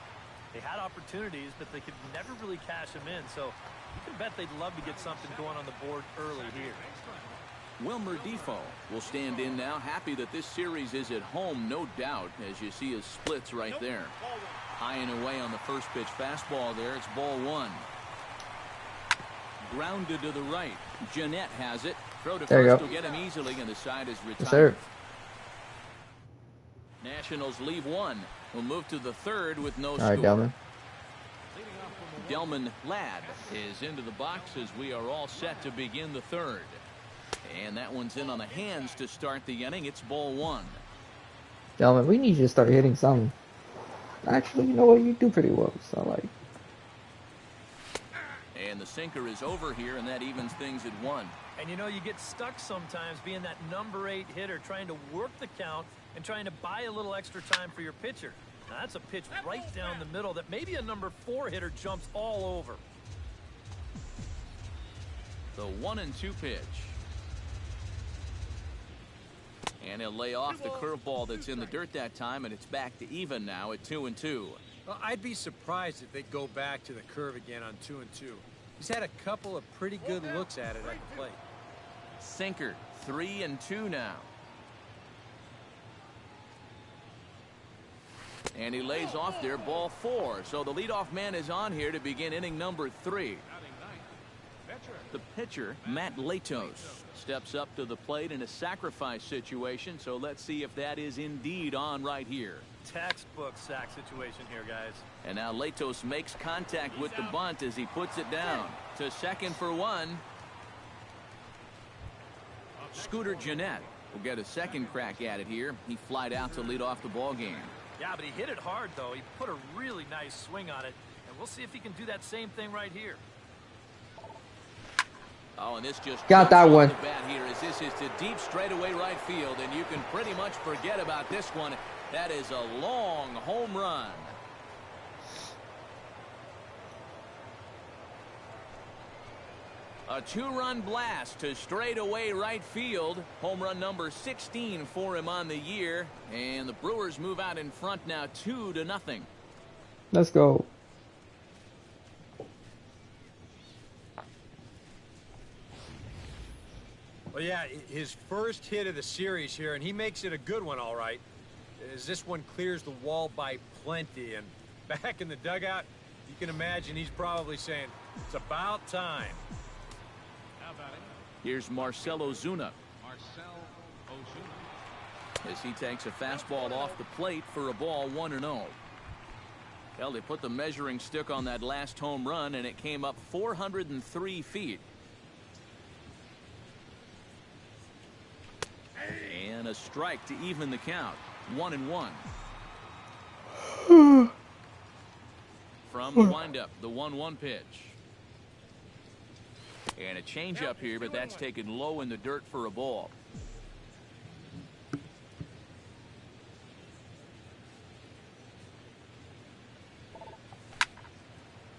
They had opportunities, but they could never really cash them in. So you can bet they'd love to get something going on the board early here. Wilmer Defoe will stand in now, happy that this series is at home, no doubt, as you see his splits right there. High and away on the first pitch fastball there. It's ball one. Grounded to the right. Jeanette has it. Throw to first will get him easily, and the side is retired. Nationals leave one. We'll move to the third with no score. All right, Delman. Delman Ladd is into the box as we are all set to begin the third. And that one's in on the hands to start the inning. It's ball one. Delman, we need you to start hitting something. Actually, you know what? You do pretty well. So, like. And the sinker is over here, and that evens things at one. And you know, you get stuck sometimes being that number 8 hitter, trying to work the count and trying to buy a little extra time for your pitcher. Now, that's a pitch right down the middle that maybe a number 4 hitter jumps all over. The 1-2 pitch. And he'll lay off the curveball that's in the dirt that time, and it's back to even now at 2-2. Well, I'd be surprised if they go back to the curve again on 2-2. He's had a couple of pretty good looks at it at the plate. Sinker, 3-2 now. And he lays off there, ball 4. So the leadoff man is on here to begin inning number 3. The pitcher, Matt Latos, steps up to the plate in a sacrifice situation. So let's see if that is indeed on right here. Textbook sack situation here, guys. And now Latos makes contact with the bunt as he puts it down to second for one. Scooter Jeanette will get a second crack at it here. He flied out to lead off the ball game. Yeah, but he hit it hard, though. He put a really nice swing on it, and we'll see if he can do that same thing right here. Oh, and this just got that one. The bat here as this is to deep straightaway right field, and you can pretty much forget about this one. That is a long home run. A 2-run blast to straightaway right field. Home run number 16 for him on the year. And the Brewers move out in front now 2-0. Let's go. Well, yeah, his first hit of the series here, and he makes it a good one, all right. As this one clears the wall by plenty. And back in the dugout, you can imagine he's probably saying, it's about time. Here's Marcell Ozuna. Marcell Ozuna. As he takes a fastball off the plate for a ball 1-0. Well, they put the measuring stick on that last home run, and it came up 403 feet. And a strike to even the count. 1-1. From the windup, the 1-1 pitch. And a changeup here, but that's taken low in the dirt for a ball.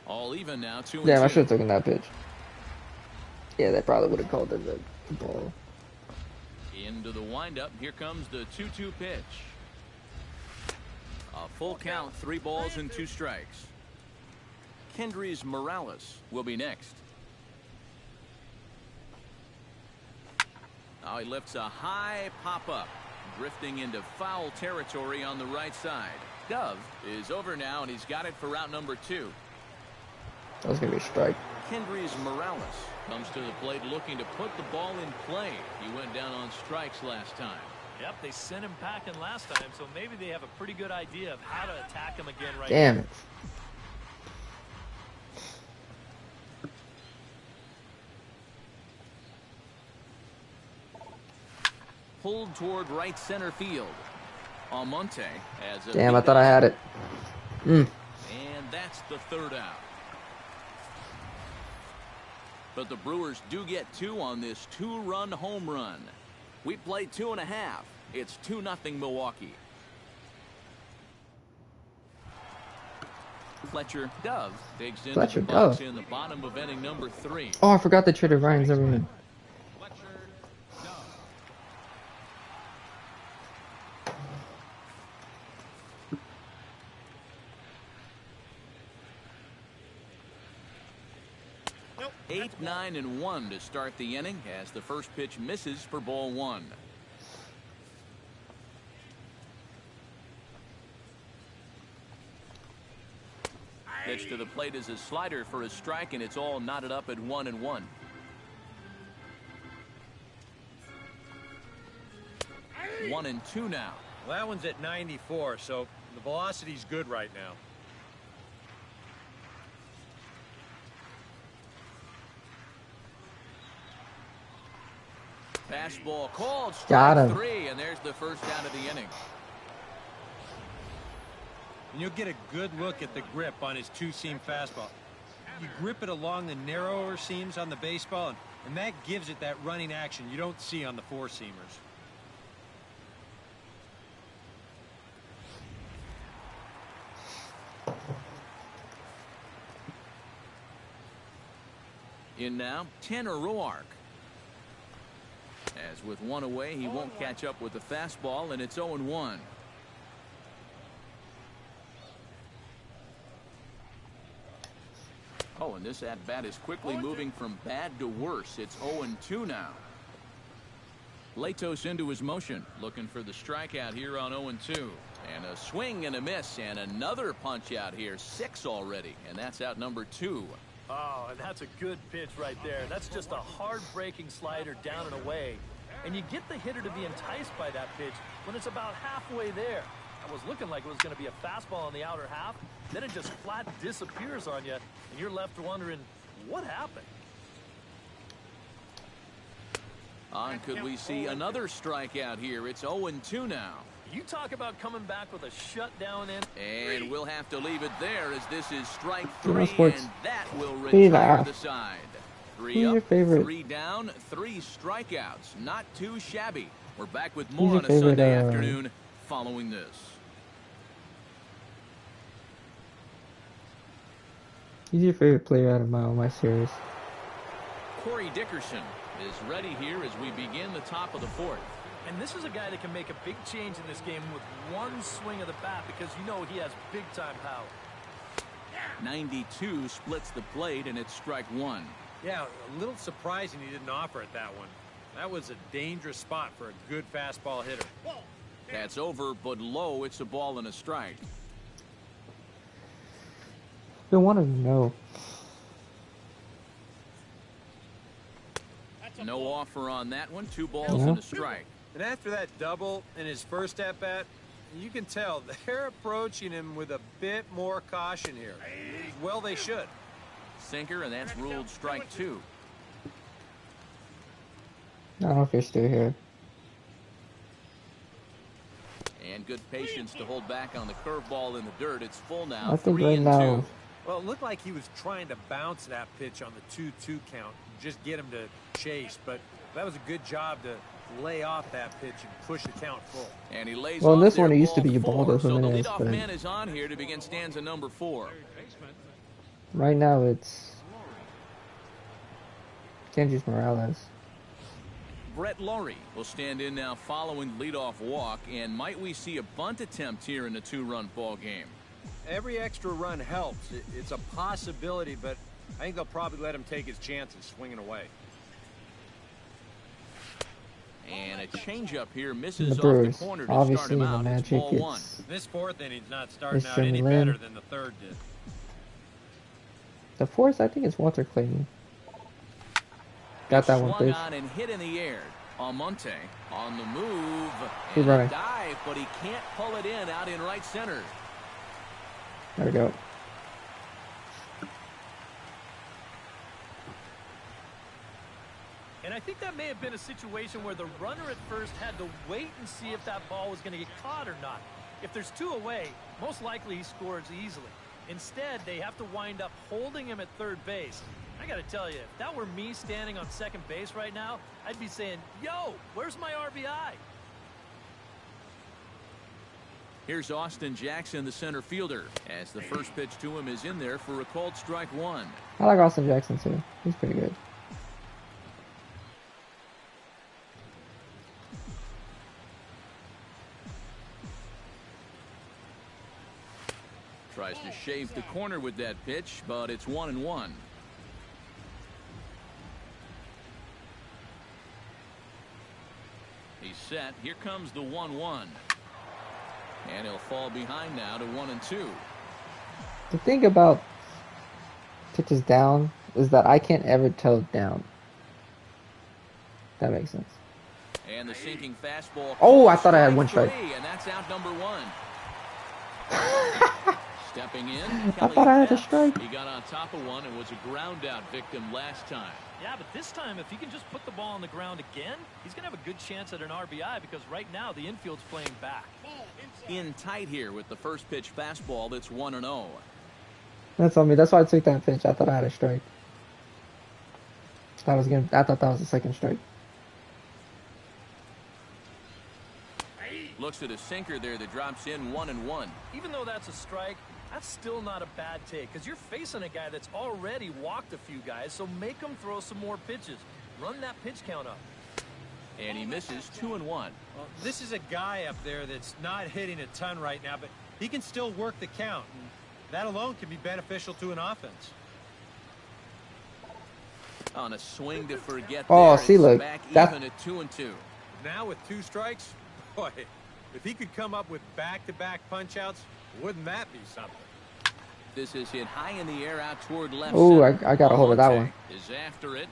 All even now, 2-2. Damn, I should have taken that pitch. Yeah, they probably would have called it the ball. Into the windup. Here comes the 2-2 pitch. A full count, 3 balls and 2 strikes. Kendrys Morales will be next. Now he lifts a high pop-up, drifting into foul territory on the right side. Dove is over now, and he's got it for route number 2. That was going to be a strike. Morales comes to the plate looking to put the ball in play. He went down on strikes last time. Yep, they sent him packing last time, so maybe they have a pretty good idea of how to attack him again right Damn now. it. Pulled toward right center field. Almonte has a Damn, I thought I had it. And that's the third out. But the Brewers do get 2 on this 2-run home run. We play 2.5. It's 2-0 Milwaukee. Fletcher Dove digs into Fletcher the box Dove. in the bottom of inning number 3. Oh, I forgot they traded Ryan Zimmerman. Fletcher Dove. 8, 9, and 1 to start the inning as the first pitch misses for ball 1. Pitch to the plate is a slider for a strike, and it's all knotted up at 1-1. One and 2 now. Well, that one's at 94, so the velocity's good right now. Fastball called, Got strike him. 3, and there's the first out of the inning. And you'll get a good look at the grip on his two-seam fastball. You grip it along the narrower seams on the baseball, and that gives it that running action you don't see on the four-seamers. In now, Tanner Roark. As with one away, he won't catch up with the fastball, and it's 0-1. Oh, and this at-bat is quickly moving from bad to worse. It's 0-2 now. Latos into his motion, looking for the strikeout here on 0-2. And a swing and a miss, and another punch out here, 6 already, and that's out number 2. Oh, and that's a good pitch right there. That's just a hard-breaking slider down and away. And you get the hitter to be enticed by that pitch when it's about halfway there. That was looking like it was going to be a fastball on the outer half. Then it just flat disappears on you, and you're left wondering, what happened? Could we see another strikeout here? It's 0-2 now. You talk about coming back with a shutdown in. And we'll have to leave it there as this is strike Bruno 3, Sports. and that will Please, retire the side. 3 Who's up, your favorite? 3 down, 3 strikeouts. Not too shabby. We're back with Who's more your on a favorite, Sunday afternoon following this. He's your favorite player out of my series. Corey Dickerson is ready here as we begin the top of the 4th. And this is a guy that can make a big change in this game with one swing of the bat because you know he has big-time power. 92 splits the plate, and it's strike 1. Yeah, a little surprising he didn't offer it that one. That was a dangerous spot for a good fastball hitter. That's over, but low. It's a ball and a strike. They want to know. No offer on that one. 2 balls Yeah. and a strike. And after that double in his first at-bat, you can tell they're approaching him with a bit more caution here. Well, they should. Sinker, and that's ruled strike 2. I don't know if you're still here. And good patience to hold back on the curveball in the dirt. It's full now. I think 3 right and now- 2. Well, it looked like he was trying to bounce that pitch on the 2-2 count, just get him to chase, but that was a good job to lay off that pitch and push the count full. And he lays Well, off this there, one, it used to ball be 4. Ubaldo So the Jimenez, leadoff but- man is on here to begin stanza number 4. Right now it's Kendrys Morales. Brett Laurie will stand in now following the leadoff walk. And might we see a bunt attempt here in a 2-run ball game? Every extra run helps. It's a possibility, but I think they'll probably let him take his chances swinging away. And a changeup here The misses off the Brewers, corner to start obviously, him in the out. It's Magic, ball 1. This fourth inning's not starting It's out any Sherman Lynn. better than the third did. The fourth, I think, is Walter Clayton. Got that one Swung pitch. on and hit in the air. Almonte on the move. Keep And a running. dive, but he can't pull it in out in right center. There we go. And I think that may have been a situation where the runner at first had to wait and see if that ball was going to get caught or not. If there's two away, most likely he scores easily. Instead, they have to wind up holding him at third base. I got to tell you, if that were me standing on second base right now, I'd be saying, yo, where's my RBI? Here's Austin Jackson, the center fielder, as the first pitch to him is in there for a called strike one. I like Austin Jackson too. He's pretty good. Tries to shave the corner with that pitch, but it's 1-1. He's set. Here comes the 1-1. And he'll fall behind now to 1-2. The thing about pitches down is that I can't ever tell it down. That makes sense. And the sinking fastball. Oh, I thought I had one strike. And that's out number one. Stepping in, I thought I had a strike. He got on top of one and was a ground out victim last time. Yeah, but this time, if he can just put the ball on the ground again, he's going to have a good chance at an RBI because right now the infield's playing back. In tight here with the first pitch fastball that's 1-0. That's on me. That's why I took that pitch. I thought I had a strike. I thought that was the second strike. Looks at a sinker there that drops in 1-1. Even though that's a strike, that's still not a bad take because you're facing a guy that's already walked a few guys, so make him throw some more pitches. Run that pitch count up. And he misses 2-1. Well, this is a guy up there that's not hitting a ton right now, but he can still work the count. And that alone can be beneficial to an offense. On a swing to forget. Oh, there, see, it's look, back that's- even at 2-2. Now with 2 strikes, boy, if he could come up with back-to-back punch-outs, wouldn't that be something? This is hit high in the air out toward left Ooh, center. I got a hold of that one. Is after it.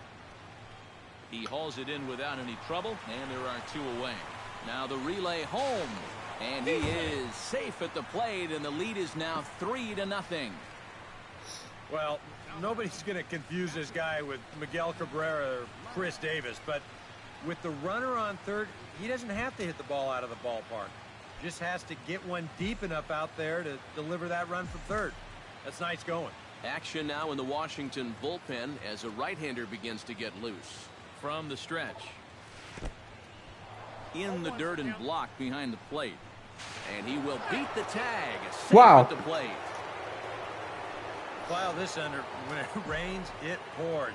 He hauls it in without any trouble, and there are 2 away. Now the relay home, and he is safe at the plate, and the lead is now 3-0. Well, nobody's going to confuse this guy with Miguel Cabrera or Chris Davis, but with the runner on third, he doesn't have to hit the ball out of the ballpark. Just has to get one deep enough out there to deliver that run from third. That's nice going. Action now in the Washington bullpen as a right-hander begins to get loose. From the stretch. In the dirt and blocked behind the plate. And he will beat the tag. Safe Wow. at the plate. File this under. When it rains, it pours.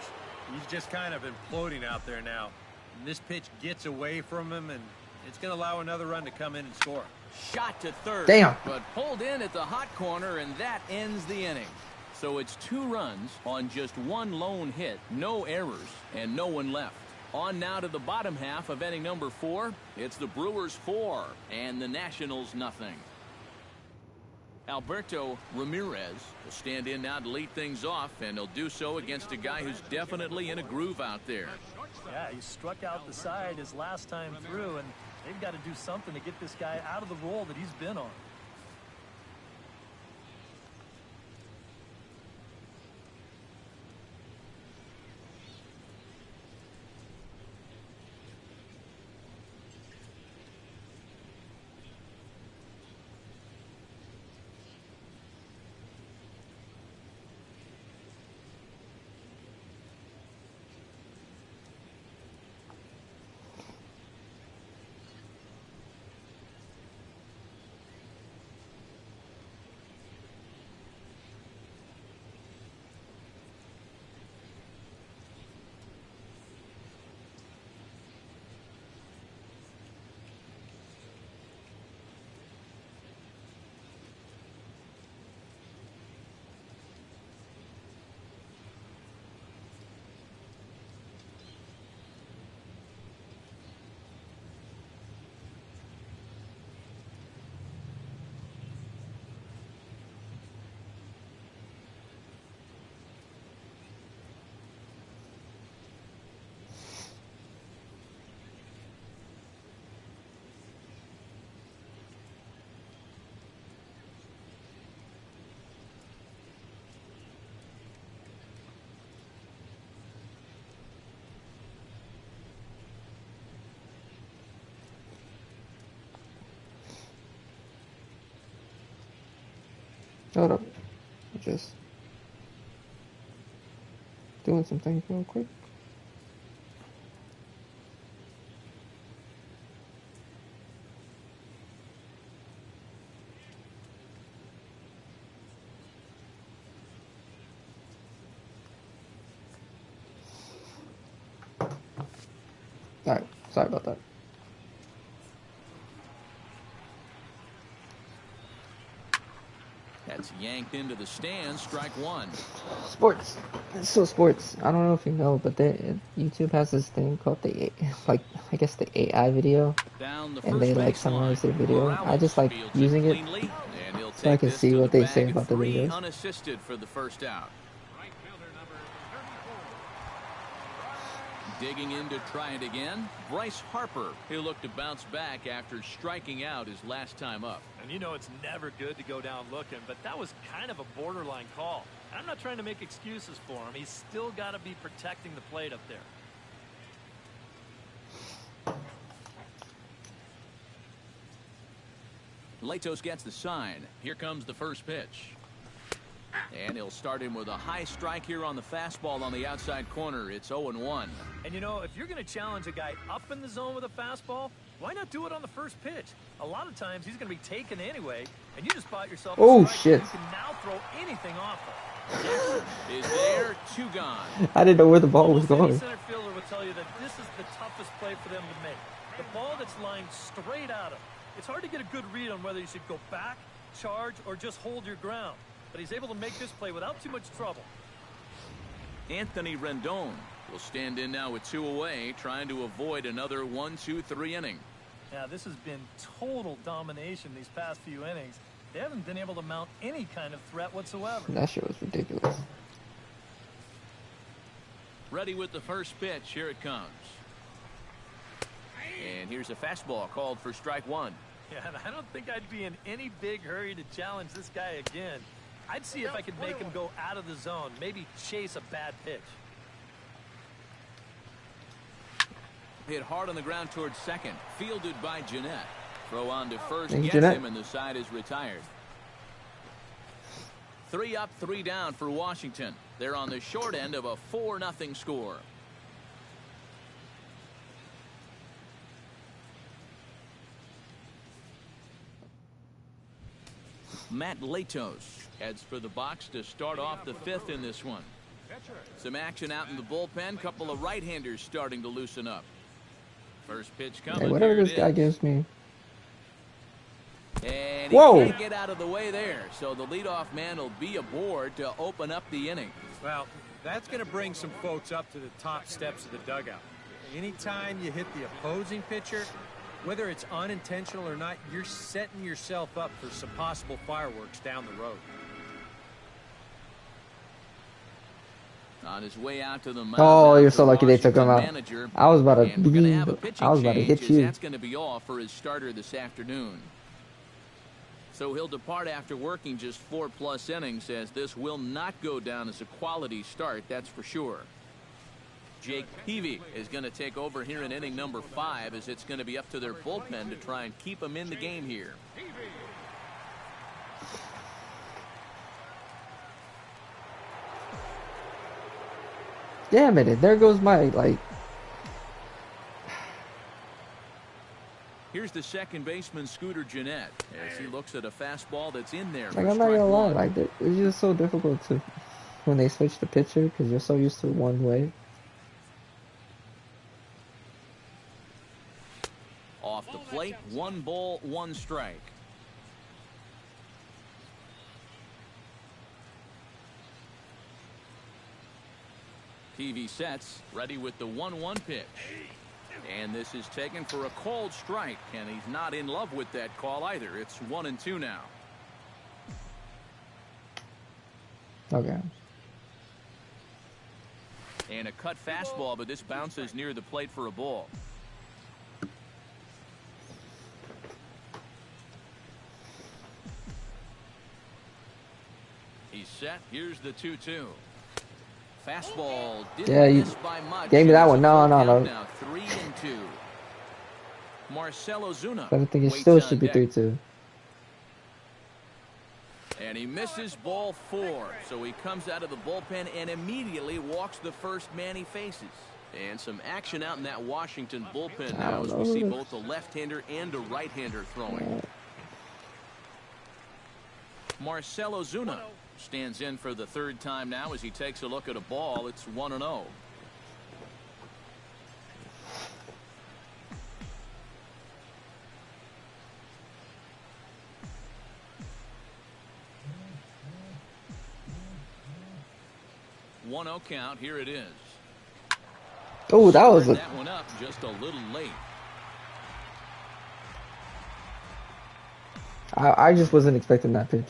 He's just kind of imploding out there now. And this pitch gets away from him, and it's going to allow another run to come in and score. Shot to third. Damn. But pulled in at the hot corner, and that ends the inning. So it's 2 runs on just 1 lone hit, no errors, and no one left. On now to the bottom half of inning number 4. It's the Brewers 4 and the Nationals nothing. Alberto Ramirez will stand in now to lead things off, and he'll do so against a guy who's definitely in a groove out there. Yeah, he struck out the side his last time through, and they've got to do something to get this guy out of the role that he's been on. Hold up. Just doing some things real quick. Alright, sorry about that. That's yanked into the stands. Strike one. Sports. It's still sports. I don't know if you know, but YouTube has this thing called the I guess the AI video, Down the and first they like baseline. summarize their video. I Morales just like fields using it cleanly, and he'll so I take can this see to what the they say bag. about the 3 videos. unassisted for the first out. Right fielder number 34. Digging in to try it again. Bryce Harper. He'll look to bounce back after striking out his last time up. And you know it's never good to go down looking, but that was kind of a borderline call. I'm not trying to make excuses for him. He's still got to be protecting the plate up there. Latos gets the sign. Here comes the first pitch. And he'll start him with a high strike here on the fastball on the outside corner. It's 0-1. And you know, if you're going to challenge a guy up in the zone with a fastball, why not do it on the first pitch? A lot of times he's going to be taken anyway, and you just bought yourself a Oh, strike. shit. You can now throw anything off him. Is there, 2 gone. I didn't know where the ball was Almost any going. center fielder would tell you that this is the toughest play for them to make. The ball that's lined straight at him. It's hard to get a good read on whether you should go back, charge, or just hold your ground. But he's able to make this play without too much trouble. Anthony Rendon will stand in now with 2 away, trying to avoid another 1-2-3 inning. Now, this has been total domination these past few innings. They haven't been able to mount any kind of threat whatsoever. That shit was ridiculous. Ready with the first pitch. Here it comes. And here's a fastball called for strike one. Yeah, and I don't think I'd be in any big hurry to challenge this guy again. I'd see if I could make him go out of the zone, maybe chase a bad pitch. Hit hard on the ground towards second. Fielded by Jeanette. Throw on to first. Thanks, Gets Jeanette. him, and the side is retired. 3 up, 3 down for Washington. They're on the short end of a 4-0 score. Matt Latos heads for the box to start off the 5th in this one. Some action out in the bullpen. Couple of right-handers starting to loosen up. First pitch coming. Hey, whatever Here it this guy is. gives me. And he Whoa. can't get out of the way there. So the leadoff man will be aboard to open up the inning. Well, that's going to bring some folks up to the top steps of the dugout. Anytime you hit the opposing pitcher, whether it's unintentional or not, you're setting yourself up for some possible fireworks down the road. On his way out to the mound. Oh, now you're the so lucky they took him Washington out. manager. I was about to And we're gonna have a pitching I was about to hit change, as you. That's going to be all for his starter this afternoon. So he'll depart after working just 4+ innings, as this will not go down as a quality start, that's for sure. Jake Peavy is going to take over here in inning number 5, as it's going to be up to their bullpen to try and keep him in the game here. Damn it! There goes my like. Here's the second baseman, Scooter Jeanette, as he looks at a fastball that's in there. Like for I'm not strike gonna lie, one. like it's just so difficult to when they switch the pitcher because you're so used to one way. Off the plate, 1 ball, 1 strike. TV sets, ready with the 1-1 pitch. And this is taken for a called strike, and he's not in love with that call either. It's 1-2 now. Okay. And a cut fastball, but this bounces near the plate for a ball. He's set. Here's the 2-2. Fastball didn't Yeah, you miss by much. gave me that It's one. a No, full no, count no. Now 3-2. Marcelo Zuna. But I think it waits still on should be deck. 3-2. And he misses ball 4. So he comes out of the bullpen and immediately walks the first man he faces. And some action out in that Washington bullpen now as we see both a left-hander and a right-hander throwing. Marcell Ozuna stands in for the 3rd time now as he takes a look at a ball. It's 1-0. One 0 count. Here it is. Oh, that was that one up just a little late. I just wasn't expecting that pitch.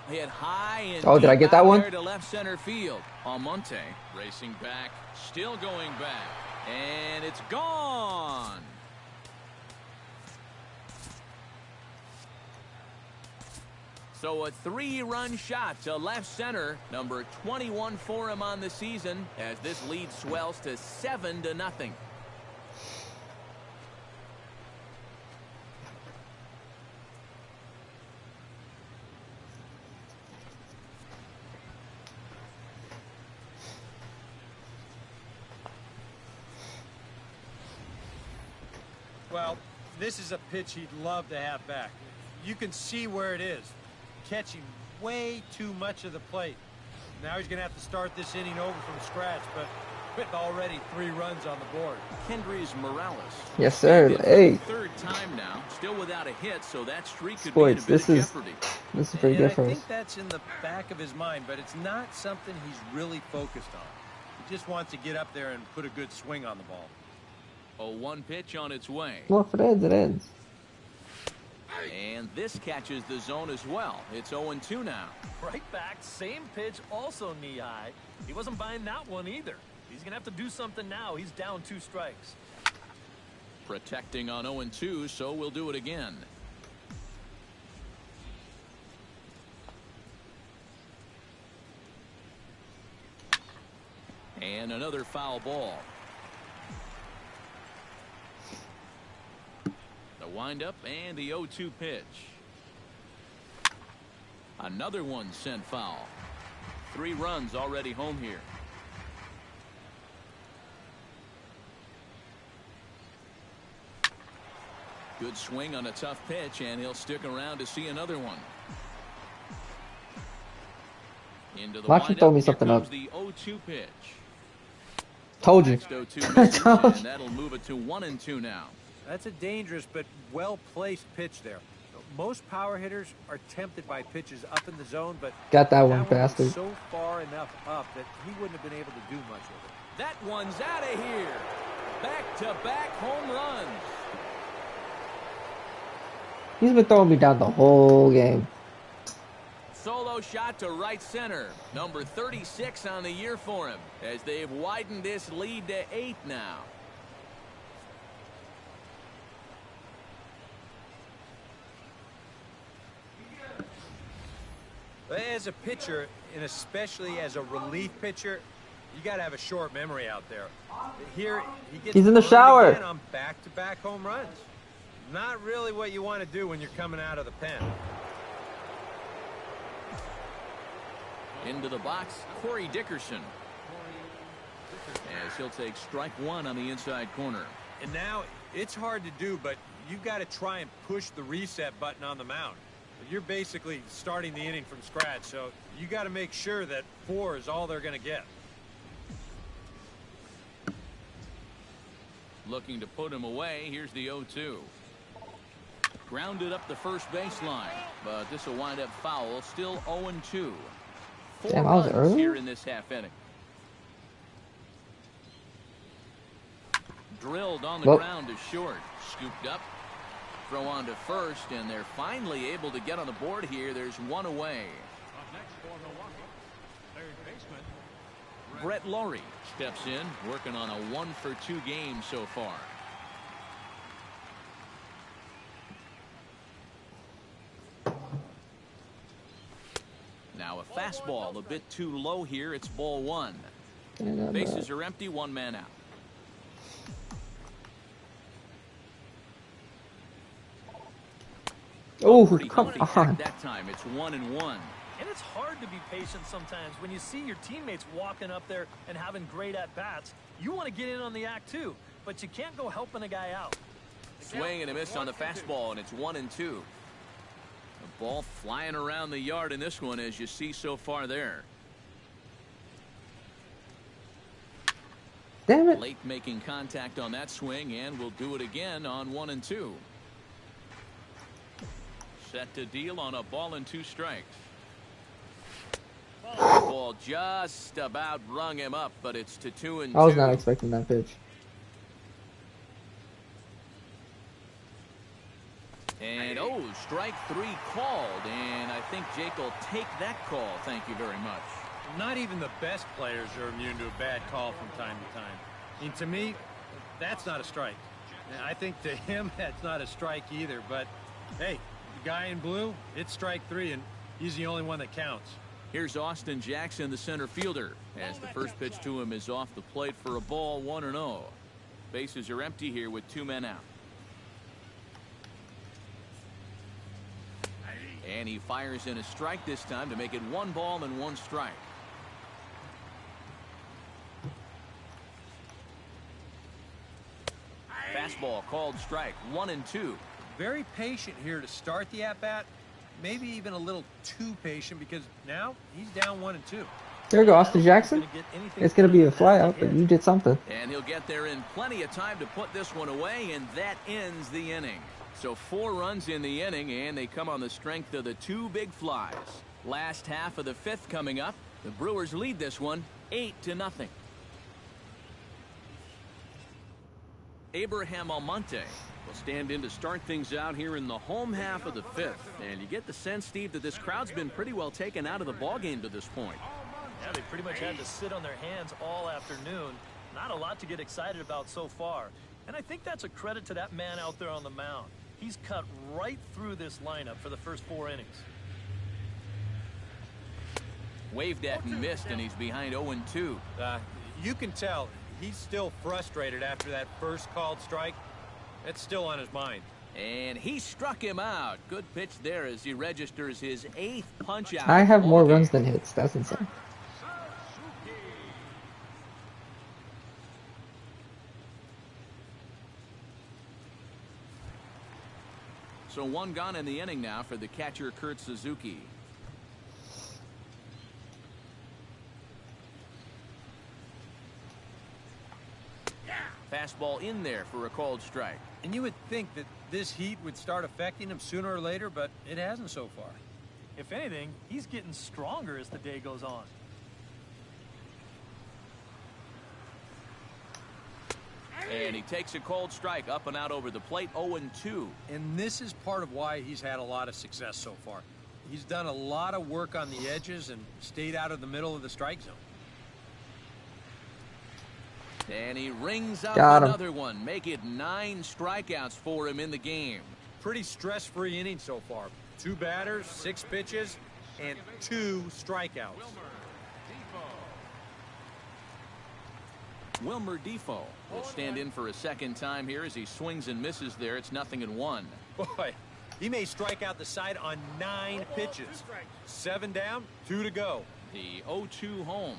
Hit high and oh, did I get that one? To left center field. Almonte racing back, still going back, and it's gone. So a 3-run shot to left center, number 21 for him on the season, as this lead swells to 7-0. Well, this is a pitch he'd love to have back. You can see where it is. Catching way too much of the plate. Now he's going to have to start this inning over from scratch, but with already 3 runs on the board. Kendrys Morales. Yes, sir. Hey. 3rd time now, still without a hit, so that streak could Sports, be in a bit of jeopardy. This is pretty good for us. I think that's in the back of his mind, but it's not something he's really focused on. He just wants to get up there and put a good swing on the ball. A 1 pitch on its way. Well, if it ends, it ends. And this catches the zone as well. It's 0-2 now. Right back, same pitch, also knee high. He wasn't buying that one either. He's going to have to do something now. He's down 2 strikes. Protecting on 0-2, so we'll do it again. And another foul ball. The windup and the 0-2 pitch. Another one sent foul. 3 runs already home here. Good swing on a tough pitch, and he'll stick around to see another one. Into the Why don't you throw me something up? The 0-2 pitch. Told you. Next 0-2 misses, and that'll move it to 1-2 now. That's a dangerous but well-placed pitch there. Most power hitters are tempted by pitches up in the zone, but got that one, was bastard. So far enough up that he wouldn't have been able to do much with it. That one's out of here. Back-to-back home runs. He's been throwing me down the whole game. Solo shot to right center. Number 36 on the year for him, as they've widened this lead to 8 now. As a pitcher, and especially as a relief pitcher, you got to have a short memory out there. Here, he's in the shower. Again on back-to-back home runs. Not really what you want to do when you're coming out of the pen. Into the box, Corey Dickerson. As he'll take strike 1 on the inside corner. And now, it's hard to do, but you've got to try and push the reset button on the mound. You're basically starting the inning from scratch, so you got to make sure that 4 is all they're going to get. Looking to put him away. Here's the 0-2. Grounded up the first baseline, but this will wind up foul. Still 0-2. 4 Damn, I was runs early here in this half inning. Drilled on the ground to short. Scooped up. Throw on to first, and they're finally able to get on the board here. There's 1 away. Up next for Milwaukee, third baseman Brett Laurie steps in, working on a 1-for-2 game so far. Now a fastball a bit too low here. It's ball 1. Bases are empty, 1 man out. Oh, Pretty come healthy on. act that time. It's 1-1. And it's hard to be patient sometimes when you see your teammates walking up there and having great at-bats. You want to get in on the act too, but you can't go helping a guy out. Swing and a miss on the fastball, and it's 1-2. The ball flying around the yard in this one, as you see so far there. Damn it. Late making contact on that swing, and will do it again on 1-2. Set to deal on a ball and 2 strikes. Ball just about rung him up, but it's to 2-2. I was not expecting that pitch. And strike 3 called, and I think Jake will take that call. Thank you very much. Not even the best players are immune to a bad call from time to time. I mean, to me, that's not a strike. And I think to him, that's not a strike either. But, hey, the guy in blue, it's strike 3, and he's the only one that counts. Here's Austin Jackson, the center fielder, as the first pitch to him is off the plate for a ball, 1-0. Bases are empty here with 2 men out. And he fires in a strike this time to make it 1 ball and 1 strike. Fastball called strike, 1-2. Very patient here to start the at-bat. Maybe even a little too patient because now he's down 1-2. There you go, Austin Jackson. It's going to be a flyout, but you did something. And he'll get there in plenty of time to put this one away, and that ends the inning. So 4 runs in the inning, and they come on the strength of the 2 big flies. Last half of the 5th coming up. The Brewers lead this one 8-0. Abraham Almonte will stand in to start things out here in the home half of the 5th. And you get the sense, Steve, that this crowd's been pretty well taken out of the ballgame to this point. Yeah, they pretty much had to sit on their hands all afternoon. Not a lot to get excited about so far. And I think that's a credit to that man out there on the mound. He's cut right through this lineup for the first 4 innings. Waved at and missed, and he's behind 0-2. You can tell he's still frustrated after that first called strike. It's still on his mind. And he struck him out. Good pitch there as he registers his 8th punch out. I have more runs than hits. That's insane. So 1 gone in the inning now for the catcher, Kurt Suzuki. Fastball in there for a called strike. And you would think that this heat would start affecting him sooner or later, but it hasn't so far. If anything, he's getting stronger as the day goes on. And he takes a cold strike up and out over the plate, 0-2. And this is part of why he's had a lot of success so far. He's done a lot of work on the edges and stayed out of the middle of the strike zone. And he rings up Got him. another one. Make it 9 strikeouts for him in the game. Pretty stress-free inning so far. 2 batters, 6 pitches, and 2 strikeouts. Wilmer Defoe will stand in for a second time here as he swings and misses there. It's 0-1. Boy, he may strike out the side on 9 pitches. 7 down, 2 to go. The 0-2 home.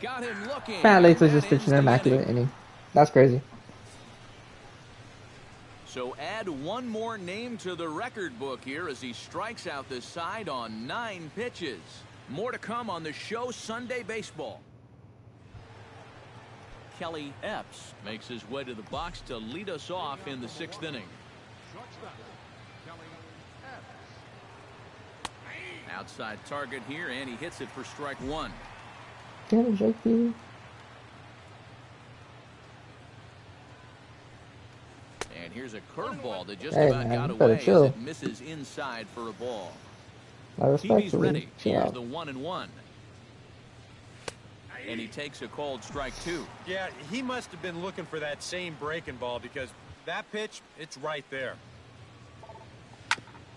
Got him looking. Man, Lates was That just ends pitching an the immaculate inning. inning. That's crazy. So add 1 more name to the record book here as he strikes out this side on 9 pitches. More to come on the show Sunday Baseball. Kelly Epps makes his way to the box to lead us off in the 6th inning. Outside target here, and he hits it for strike 1. Damn it, JP. And here's a curveball that just Hey, about man, got you better away as chill. it misses inside for a ball. I respect TV's you. ready. Chill Here's out. the 1-1. And he takes a called strike 2. Yeah, he must have been looking for that same breaking ball because that pitch, it's right there.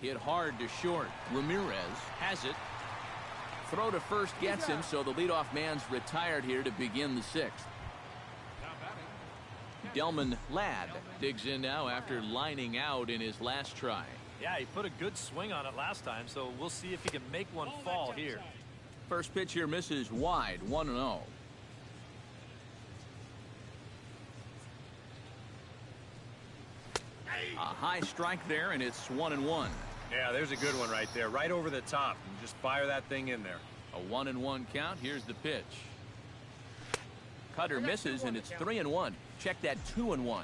Hit hard to short. Ramirez has it. Throw to first gets him, so the leadoff man's retired here to begin the 6th. Delman Ladd digs in now after lining out in his last try. Yeah, he put a good swing on it last time, so we'll see if he can make one fall here. First pitch here misses wide, 1-0. A high strike there, and it's 1-1. Yeah, there's a good one right there, right over the top. And just fire that thing in there. A 1-1 count. Here's the pitch. Cutter misses, and it's 3-1. Check that 2-1.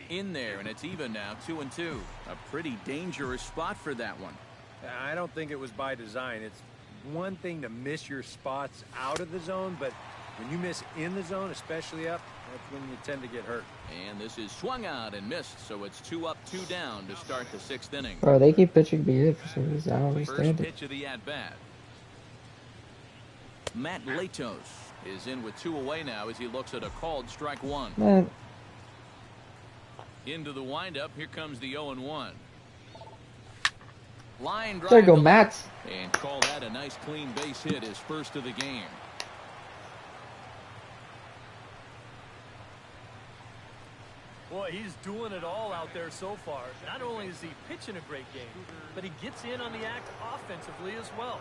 In there, and it's even now, 2-2. A pretty dangerous spot for that one. I don't think it was by design. It's one thing to miss your spots out of the zone, but when you miss in the zone, especially up, that's when you tend to get hurt. And this is swung out and missed, so it's 2 up, 2 down to start the 6th inning. Bro, they keep pitching me in for some reason. I don't understand First it. pitch of the at-bat. Matt Latos is in with 2 away now as he looks at a called strike 1. Man, Into the windup, here comes the 0-1. Line drive. there you go, to Matt. left, and call that a nice clean base hit, his first of the game. Boy, he's doing it all out there so far. Not only is he pitching a great game, but he gets in on the act offensively as well.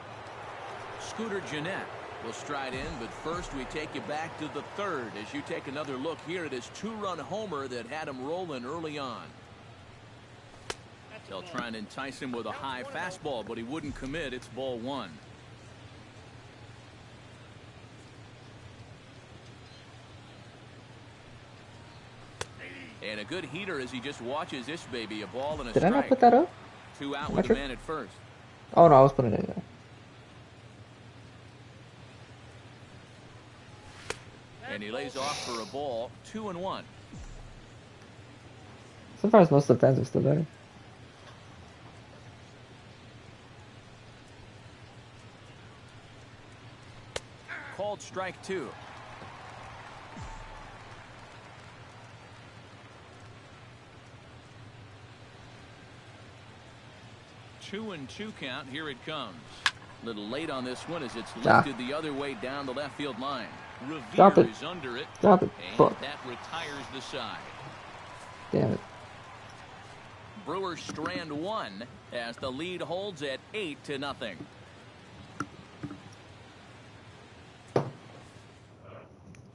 Scooter Gennett will stride in, but first we take you back to the 3rd as you take another look here at his 2-run homer that had him rolling early on. They'll try and entice him with a high fastball, but he wouldn't commit. It's ball 1. And a good heater as he just watches this baby. A ball and a Did strike. I not put that up? 2 out Am I with a sure? man at first. Oh, no, I was putting it in there. And he lays off for a ball. 2-1. Sometimes most of the fans are still there. Called strike 2. Two and 2 count. Here it comes. A little late on this one as it's lifted the other way down the left field line. Stop Revere it. is under it. Stop it. And Fuck. that retires the side. Damn it. Brewers strand 1 as the lead holds at 8-0.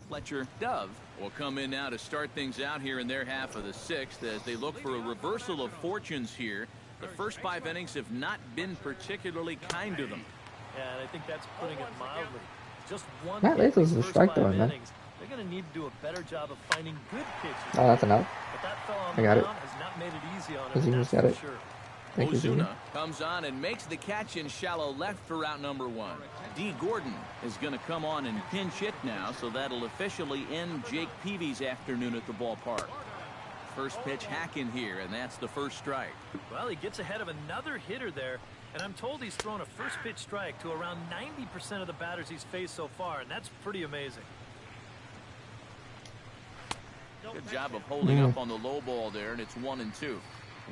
Fletcher Dove will come in now to start things out here in their half of the 6th as they look for a reversal of fortunes here. The first 5 innings have not been particularly kind to them. Yeah, and I think that's putting it mildly. Just one Matt hit Latos is in a the first strike 5 thrower, man. innings. They're going to need to do a better job of finding good pitches. Oh, that's enough. But that fellow on I the got it. mound has not made it easy on Because he him, just that's got for it. sure. Thank you, Junior. Ozuna comes on and makes the catch in shallow left for out number 1. D. Gordon is going to come on and pinch hit now, so that'll officially end Jake Peavy's afternoon at the ballpark. First pitch hack in here, and that's the first strike. Well, he gets ahead of another hitter there, and I'm told he's thrown a first pitch strike to around 90% of the batters he's faced so far, and that's pretty amazing. Good job of holding up on the low ball there, and it's 1-2.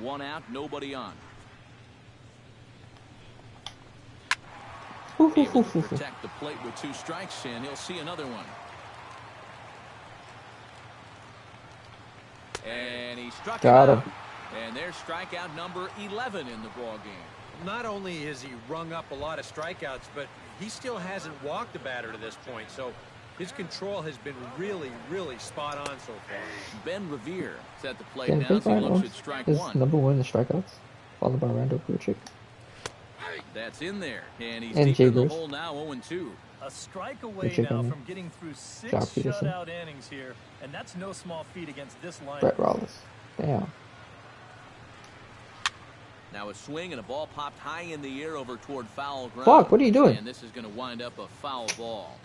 1 out, nobody on. Able to protect the plate with 2 strikes, and he'll see another one. And he struck Got him him. out. And there's strikeout number 11 in the ball game. Not only has he rung up a lot of strikeouts, but he still hasn't walked a batter to this point. So his control has been really, really spot on so far. Ben Revere is at the plate Damn, now Big as he Brian looks Owens at strike is 1. number 1 in the strikeouts, followed by Randall Grichuk. That's in there. And he's And deep Jay in the Bruce. hole now, 0-2. A strike away Chicken now Man. from getting through 6 Jock Peterson. shutout innings here, and that's no small feat against this lineup. Brett Rollins. Damn. Now a swing and a ball popped high in the air over toward foul ground. Fuck, what are you doing? And this is going to wind up a foul ball.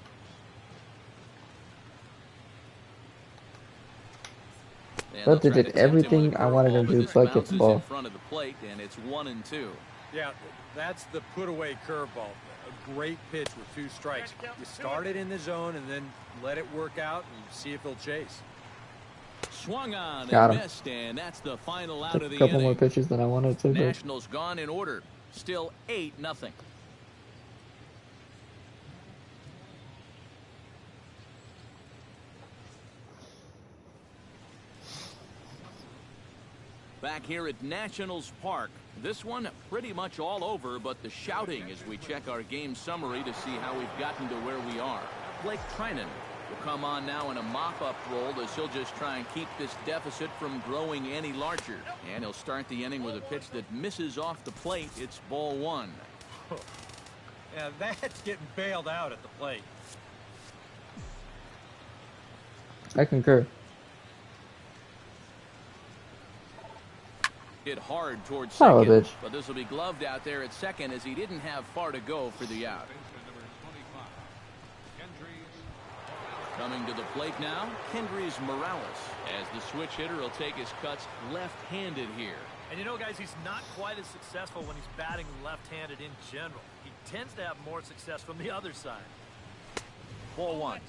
And But they they'll try did to tempt him everything with a I wanted curveball, them to but do this but get the bounces ball. in front of the plate, and it's 1-2. Yeah, that's the put-away curveball. A great pitch with 2 strikes. You start it in the zone and then let it work out and see if he'll chase. Swung on Got and him. missed, and that's the final out Took of a the couple inning. more pitches than I wanted to, but Nationals gone in order. Still 8-0. Back here at Nationals Park. This one pretty much all over, but the shouting as we check our game summary to see how we've gotten to where we are. Blake Trinan will come on now in a mop-up role as he'll just try and keep this deficit from growing any larger. And he'll start the inning with a pitch that misses off the plate. It's ball one. Yeah, that's getting bailed out at the plate. I concur. Hit hard towards Son of a second, bitch. but this will be gloved out there at second as he didn't have far to go for the out. Coming to the plate now, Kendrys Morales, as the switch hitter will take his cuts left-handed here. And you know, guys, he's not quite as successful when he's batting left-handed in general. He tends to have more success from the other side. Ball one.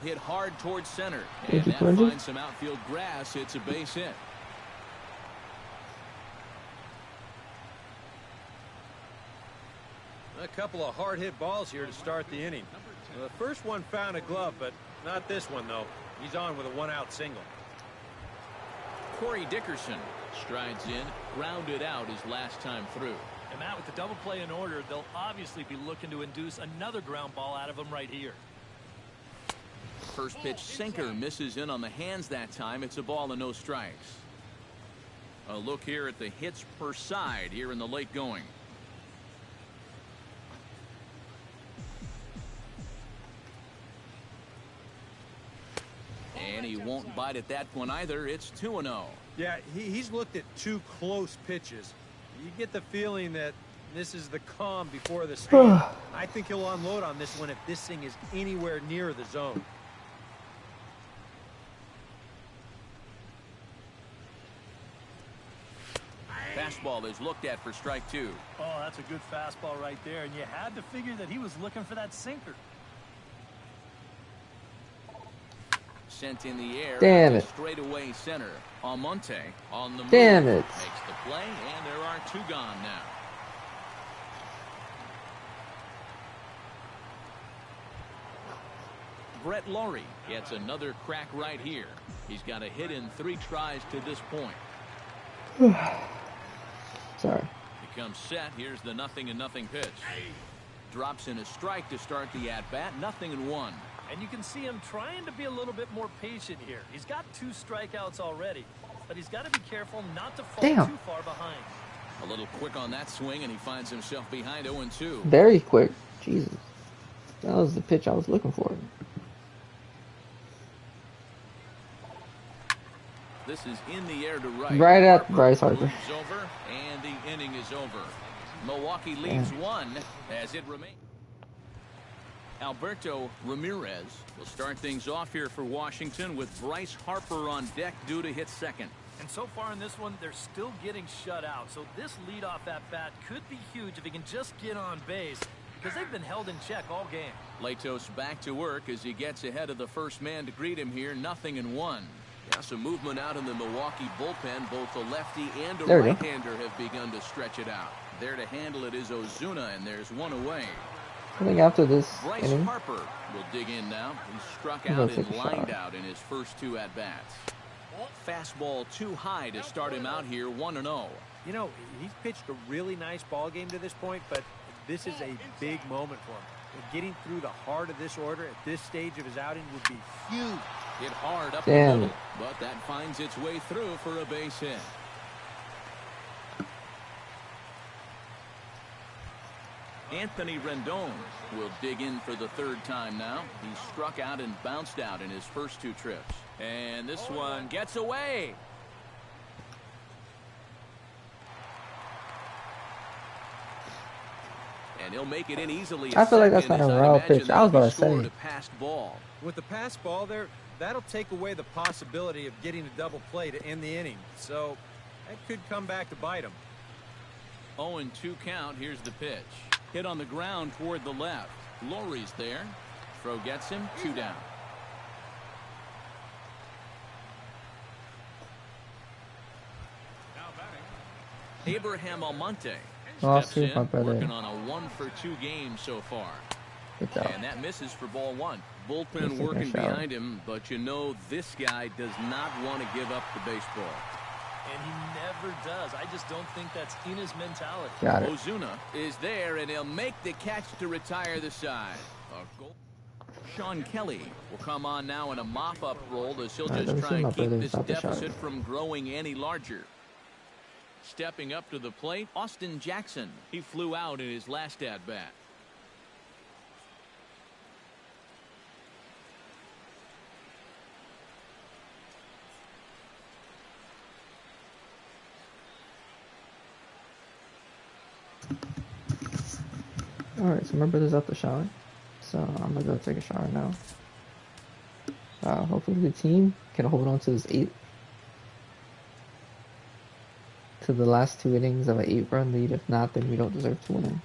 Hit hard towards center, and that finds some outfield grass. It's a base hit. A couple of hard-hit balls here to start the inning. The first one found a glove, but not this one, though. He's on with a one-out single. Corey Dickerson strides in, grounded out his last time through. And Matt, with the double play in order, they'll obviously be looking to induce another ground ball out of him right here. First pitch sinker misses in on the hands that time. It's a ball and no strikes. A look here at the hits per side here in the late going. And he won't bite at that one either. It's 2-0. Yeah, he's looked at two close pitches. You get the feeling that this is the calm before the storm. I think he'll unload on this one if this thing is anywhere near the zone. Fastball is looked at for strike two. Oh, that's a good fastball right there, and you had to figure that he was looking for that sinker. Sent in the air. Damn it. Straightaway center. Almonte on the move. Damn it. Makes the play, and there are two gone now. Brett Laurie gets another crack right here. He's got a hit in 3 tries to this point. Sorry. Becomes set. Here's the 0-0 pitch. Drops in a strike to start the at-bat. 0-1. And you can see him trying to be a little bit more patient here. He's got 2 strikeouts already, but he's got to be careful not to fall too far behind. A little quick on that swing, and he finds himself behind 0-2. Very quick. Jesus. That was the pitch I was looking for. This is in the air to right. Right at Bryce Harper. Moves over, and the inning is over. Milwaukee leads 1 as it remains. Alberto Ramirez will start things off here for Washington with Bryce Harper on deck due to hit second. And so far in this one, they're still getting shut out. So this leadoff at bat could be huge if he can just get on base, because they've been held in check all game. Latos back to work as he gets ahead of the first man to greet him here. 0-1. Yeah, some movement out in the Milwaukee bullpen. Both a lefty and a right-hander have begun to stretch it out. There to handle it is Ozuna, and there's one away. I think after this Bryce inning, Harper will dig in now. He struck out and lined out in his first 2 at-bats. Fastball too high to start him out here. 1-0. You know, he's pitched a really nice ball game to this point, but this is a big moment for him. Getting through the heart of this order at this stage of his outing would be huge. Hit hard up the middle, but that finds its way through for a base hit. Anthony Rendon will dig in for the 3rd time now. He struck out and bounced out in his first 2 trips. And this one gets away. And he'll make it in easily. I feel like that's not a raw pitch. I was about to say. Passed ball. With the pass ball there, that'll take away the possibility of getting a double play to end the inning. So that could come back to bite him. 0-2 count. Here's the pitch. Hit on the ground toward the left. Laurie's there. Throw gets him. 2 down. Abraham Almonte steps in, working on a 1-for-2 game so far. Good job. And that misses for ball one. Bullpen Taking a working shower. behind him, but you know this guy does not want to give up the baseball. And he never does. I just don't think that's in his mentality. Got it. Ozuna is there, and he'll make the catch to retire the side. A goal. Sean Kelly will come on now in a mop-up role as he'll Alright, just let me try see and my keep brother this stop the shot. deficit from growing any larger. Stepping up to the plate, Austin Jackson. He flew out in his last at-bat. Alright, so my brother's out the shower. So I'm gonna go take a shower now. Hopefully the team can hold on to this 8 to the last 2 innings of an 8-run lead. If not, then we don't deserve to win.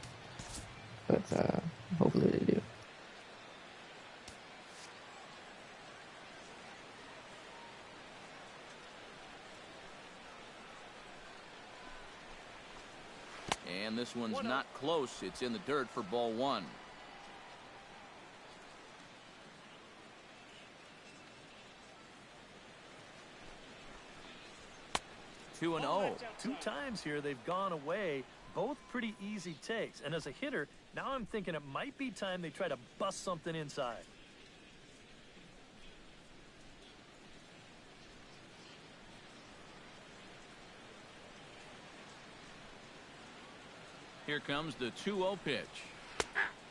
But hopefully they do. And this one's not close. It's in the dirt for ball one. Two and 0. 2 times here they've gone away. Both pretty easy takes. And as a hitter, now I'm thinking it might be time they try to bust something inside. Here comes the 2-0 pitch.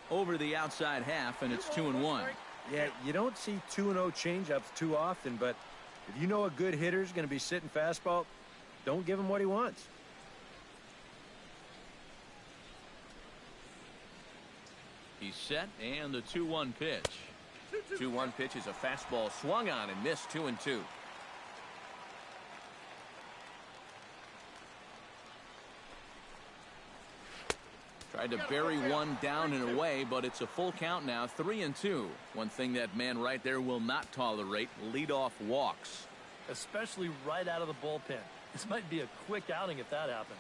Over the outside half, and it's 2-1. Yeah, you don't see 2-0 changeups too often, but if you know a good hitter's going to be sitting fastball, don't give him what he wants. He's set, and the 2-1 pitch. 2-1 pitch is a fastball swung on and missed. 2-2. Tried to bury one down and away, but it's a full count now. 3-2. One thing that man right there will not tolerate: leadoff walks. Especially right out of the bullpen. This might be a quick outing if that happens.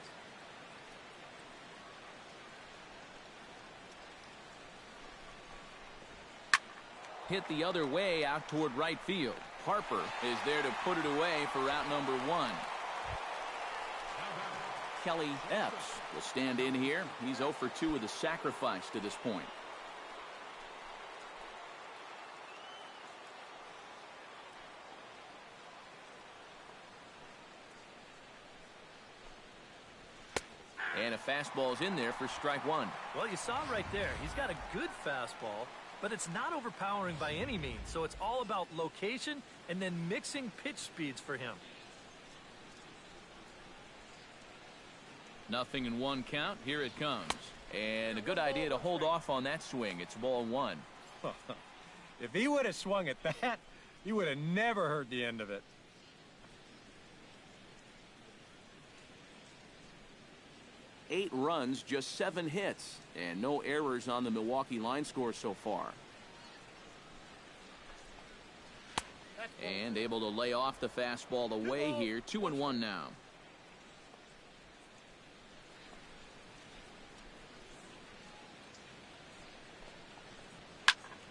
Hit the other way out toward right field. Harper is there to put it away for out number 1. Kelly Epps will stand in here. He's 0 for 2 with a sacrifice to this point. And a fastball's in there for strike 1. Well, you saw right there. He's got a good fastball, but it's not overpowering by any means. So it's all about location and then mixing pitch speeds for him. 0-1 count. Here it comes. And a good idea to hold off on that swing. It's ball 1. If he would have swung at that, he would have never heard the end of it. Eight runs, just 7 hits, and no errors on the Milwaukee line score so far. And able to lay off the fastball away here. 2-1 now.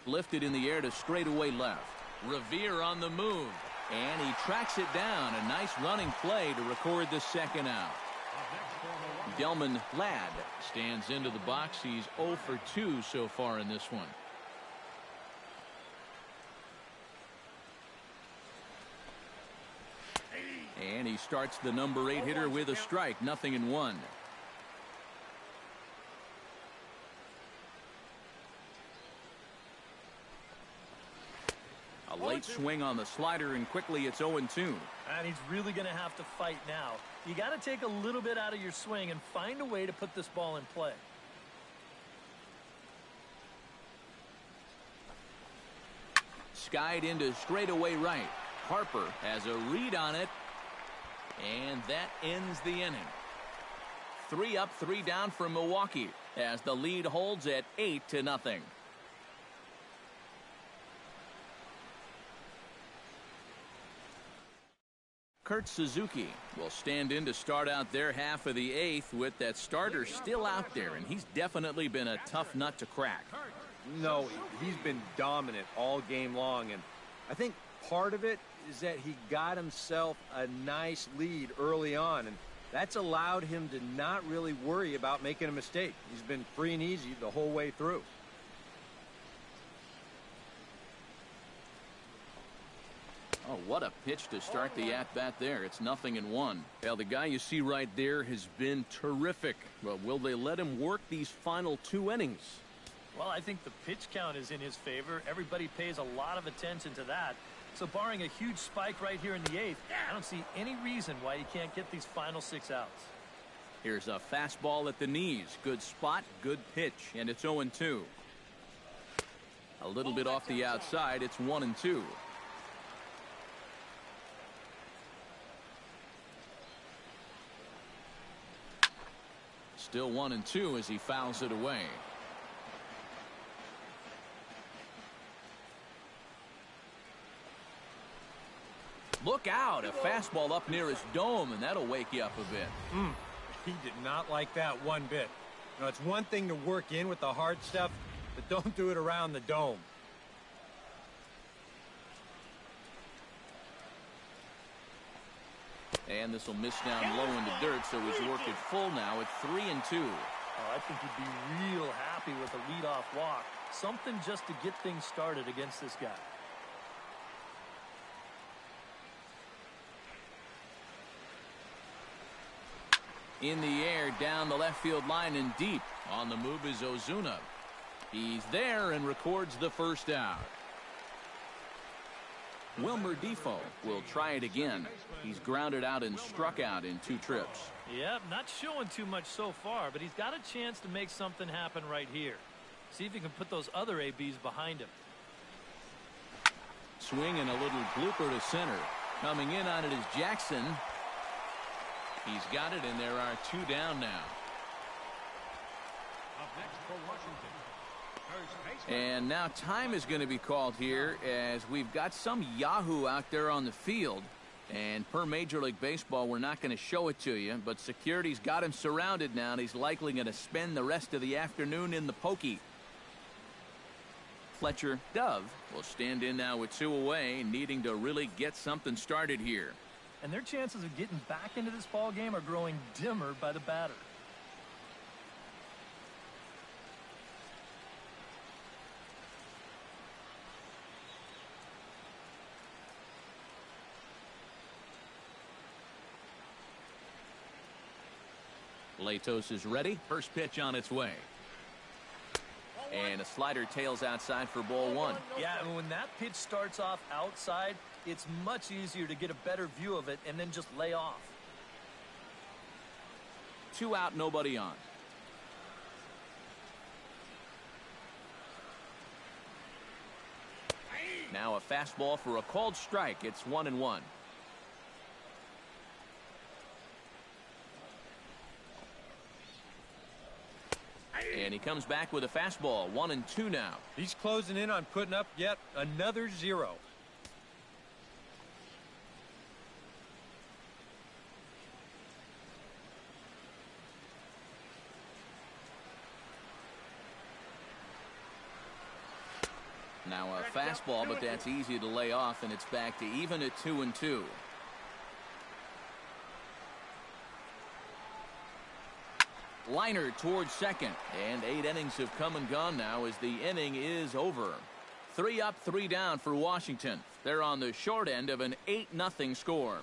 Lifted in the air to straightaway left. Revere on the move, and he tracks it down. A nice running play to record the second out. Delman Ladd stands into the box. He's 0 for 2 so far in this one. And he starts the number 8 hitter with a strike. 0-1. A late swing on the slider, and quickly it's 0-2. And he's really going to have to fight now. You got to take a little bit out of your swing and find a way to put this ball in play. Skied into straightaway right. Harper has a read on it, and that ends the inning. 3 up, 3 down for Milwaukee as the lead holds at 8-0. Kurt Suzuki will stand in to start out their half of the 8th with that starter still out there, and he's definitely been a tough nut to crack. No, he's been dominant all game long, and I think part of it is that he got himself a nice lead early on, and that's allowed him to not really worry about making a mistake. He's been free and easy the whole way through. Oh, what a pitch to start the at-bat there. It's 0-1. Well, the guy you see right there has been terrific. But will they let him work these final 2 innings? Well, I think the pitch count is in his favor. Everybody pays a lot of attention to that. So barring a huge spike right here in the 8th, I don't see any reason why he can't get these final 6 outs. Here's a fastball at the knees. Good spot, good pitch, and it's 0-2. A little bit off the outside. It's 1-2. Still 1-2 as he fouls it away. Look out, a fastball up near his dome, and that'll wake you up a bit. He did not like that one bit. You know, it's one thing to work in with the hard stuff, but don't do it around the dome. And this will miss down low in the dirt, so he's worked it full now at 3-2. Oh, I think he'd be real happy with a leadoff walk. Something just to get things started against this guy. In the air, down the left field line and deep. On the move is Ozuna. He's there and records the first out. Wilmer Defoe will try it again. He's grounded out and struck out in 2 trips. Yep, not showing too much so far, but he's got a chance to make something happen right here. See if he can put those other ABs behind him. Swing and a little blooper to center. Coming in on it is Jackson. He's got it, and there are 2 down now. Up next for Washington, first baseman. And now time is going to be called here as we've got some Yahoo out there on the field. And per Major League Baseball, we're not going to show it to you, but security's got him surrounded now, and he's likely going to spend the rest of the afternoon in the pokey. Fletcher Dove will stand in now with 2 away, needing to really get something started here. And their chances of getting back into this ball game are growing dimmer by the batter. Latos is ready. First pitch on its way. And a slider tails outside for ball 1. Yeah, and when that pitch starts off outside, it's much easier to get a better view of it and then just lay off. 2 out, nobody on. Now a fastball for a called strike. It's 1-1. And he comes back with a fastball. 1-2 now. He's closing in on putting up yet another 0. Now a fastball, but that's easy to lay off, and it's back to even at 2-2. Liner towards second, and 8 innings have come and gone now as the inning is over. 3 up, 3 down for Washington. They're on the short end of an 8-0 score.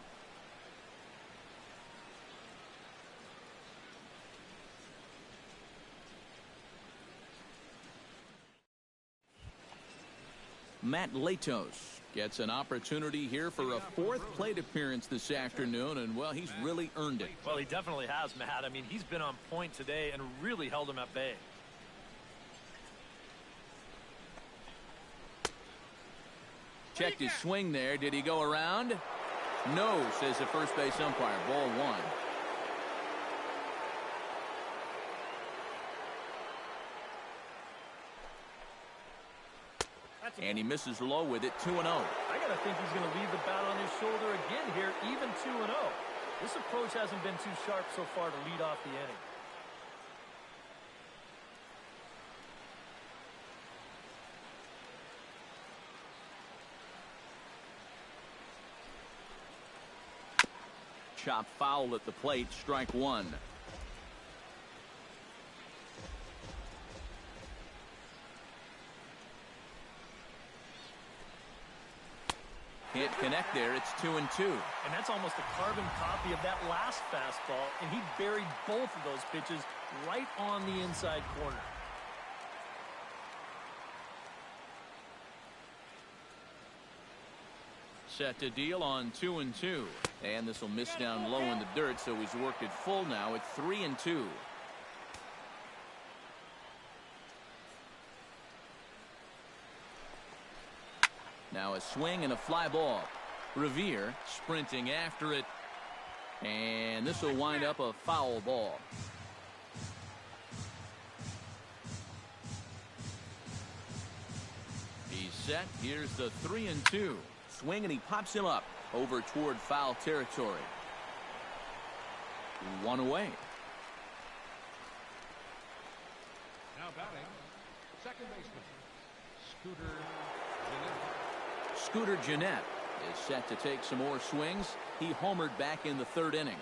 Matt Latos gets an opportunity here for a 4th plate appearance this afternoon, and, well, he's really earned it. Well, he definitely has, Matt. I mean, he's been on point today and really held him at bay. Checked his swing there. Did he go around? No, says the first base umpire. Ball 1. And he misses low with it. 2-0. I gotta think he's gonna leave the bat on his shoulder again here, even 2-0. This approach hasn't been too sharp so far to lead off the inning. chop foul at the plate, strike one. Can't connect there. It's 2-2. And that's almost a carbon copy of that last fastball, and he buried both of those pitches right on the inside corner. Set to deal on 2-2. And this will miss down low in the dirt, so he's worked it full now at 3-2. Now a swing and a fly ball. Revere sprinting after it. And this will wind up a foul ball. He's set. Here's the 3-2. Swing, and he pops him up over toward foul territory. One away. Now batting, second baseman, Scooter Gennett is set to take some more swings. He homered back in the third inning.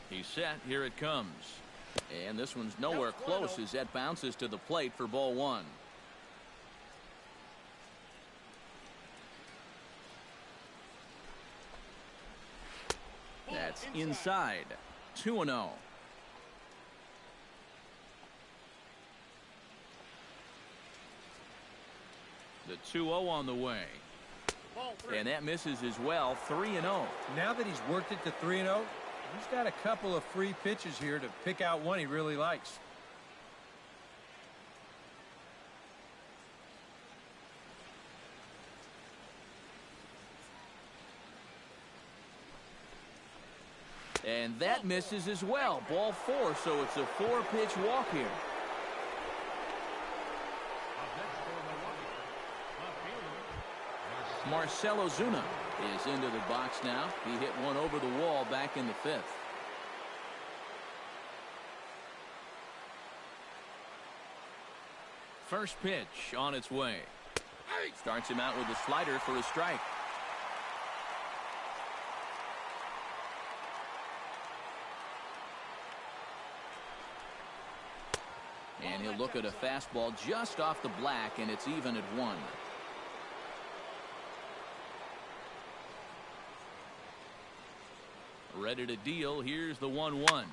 He's set. Here it comes. And this one's nowhere close as that bounces to the plate for ball one. That's inside. 2-0. The 2-0 on the way. And that misses as well. 3-0. Now that he's worked it to 3-0, he's got a couple of free pitches here to pick out one he really likes. And that misses as well. Ball four, so it's a 4-pitch walk here. Marcell Ozuna is into the box now. He hit one over the wall back in the fifth. First pitch on its way. Starts him out with a slider for a strike. And he'll look at a fastball just off the black, and it's even at 1. Ready to deal. Here's the 1-1.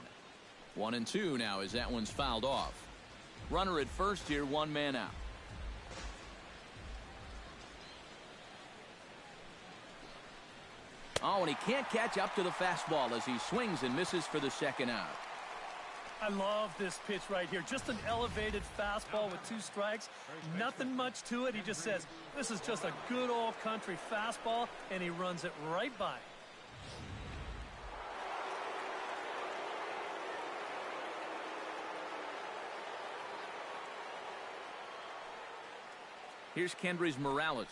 1-2 now as that one's fouled off. Runner at first here, one man out. Oh, and he can't catch up to the fastball as he swings and misses for the second out. I love this pitch right here. Just an elevated fastball with 2 strikes. Nothing much to it. He just says, this is just a good old country fastball, and he runs it right by. Here's Kendrys Morales.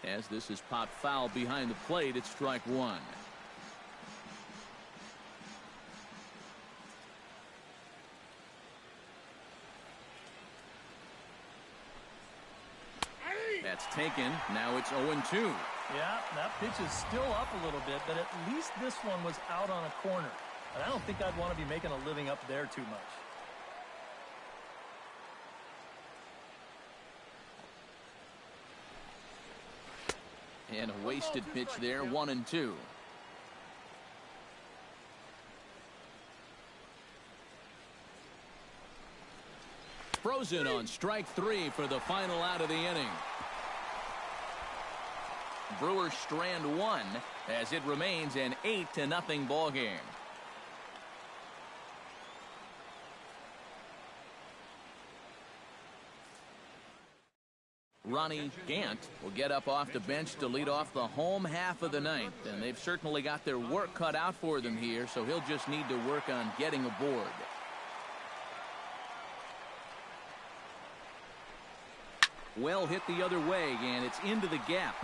As this is popped foul behind the plate, it's strike 1. That's taken. Now it's 0-2. Yeah, that pitch is still up a little bit, but at least this one was out on a corner. And I don't think I'd want to be making a living up there too much. And a wasted pitch there, 1-2. Frozen on strike 3 for the final out of the inning. Brewers strand 1 as it remains an 8-0 ball game. Ronnie Gant will get up off the bench to lead off the home half of the ninth, and they've certainly got their work cut out for them here, so he'll just need to work on getting aboard. Well hit the other way, and it's into the gap.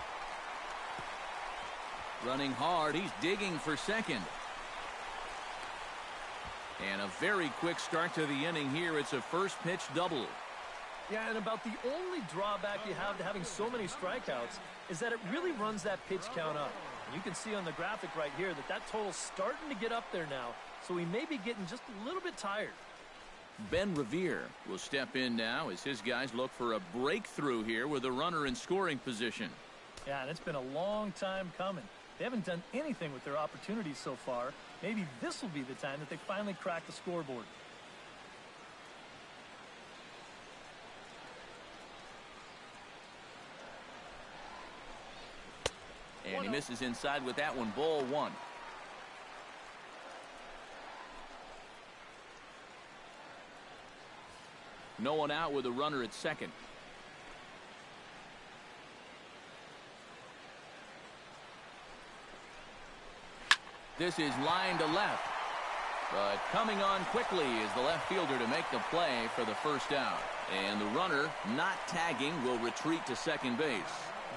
Running hard, he's digging for second. And a very quick start to the inning here. It's a first pitch double. Yeah, and about the only drawback you have to having so many strikeouts is that it really runs that pitch count up. And you can see on the graphic right here that that total's starting to get up there now, so he may be getting just a little bit tired. Ben Revere will step in now as his guys look for a breakthrough here with a runner in scoring position. Yeah, and it's been a long time coming. They haven't done anything with their opportunities so far. Maybe this will be the time that they finally crack the scoreboard. And he misses inside with that one. Ball one. No one out with a runner at second. This is line to left. But coming on quickly is the left fielder to make the play for the first out. And the runner, not tagging, will retreat to second base.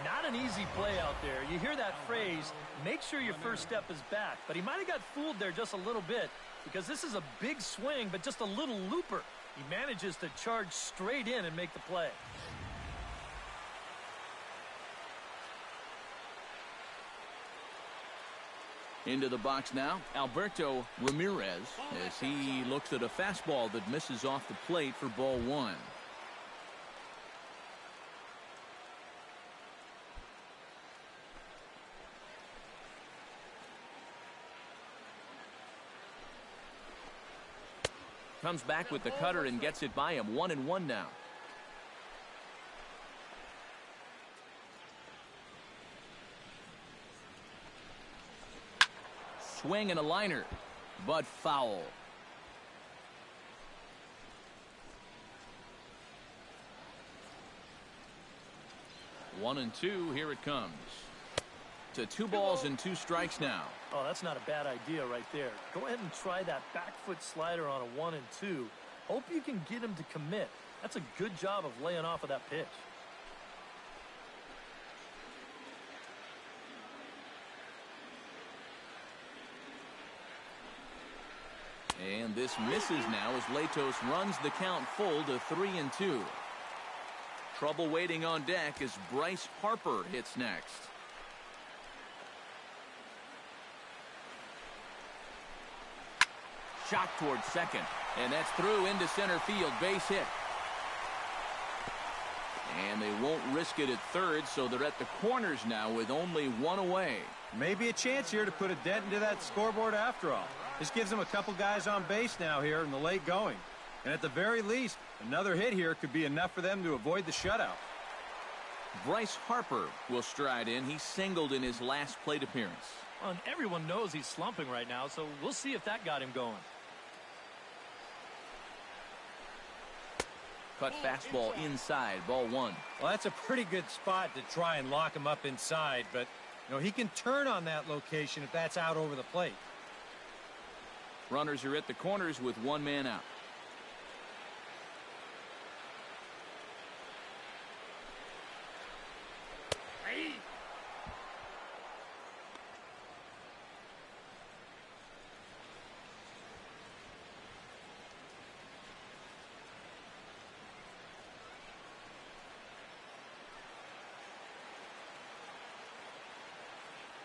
Not an easy play out there. You hear that phrase, make sure your first step is back. But he might have got fooled there just a little bit because this is a big swing, but just a little looper. He manages to charge straight in and make the play. Into the box now, Alberto Ramirez, as he looks at a fastball that misses off the plate for ball one. Comes back with the cutter and gets it by him. 1-1 now. Swing and a liner, but foul. 1-2. Here it comes. To 2 balls and 2 strikes now. Oh, that's not a bad idea right there. Go ahead and try that back foot slider on a 1-2. Hope you can get him to commit. That's a good job of laying off of that pitch. And this misses now as Latos runs the count full to 3-2. Trouble waiting on deck as Bryce Harper hits next. Shot towards second, and that's through into center field. Base hit. And they won't risk it at third, so they're at the corners now with only 1 away. Maybe a chance here to put a dent into that scoreboard after all. This gives them a couple guys on base now here in the late going. And at the very least, another hit here could be enough for them to avoid the shutout. Bryce Harper will stride in. He singled in his last plate appearance. Well, and everyone knows he's slumping right now, so we'll see if that got him going. Cut fastball inside, ball one. Well, that's a pretty good spot to try and lock him up inside, but you know, he can turn on that location if that's out over the plate. Runners are at the corners with 1 man out.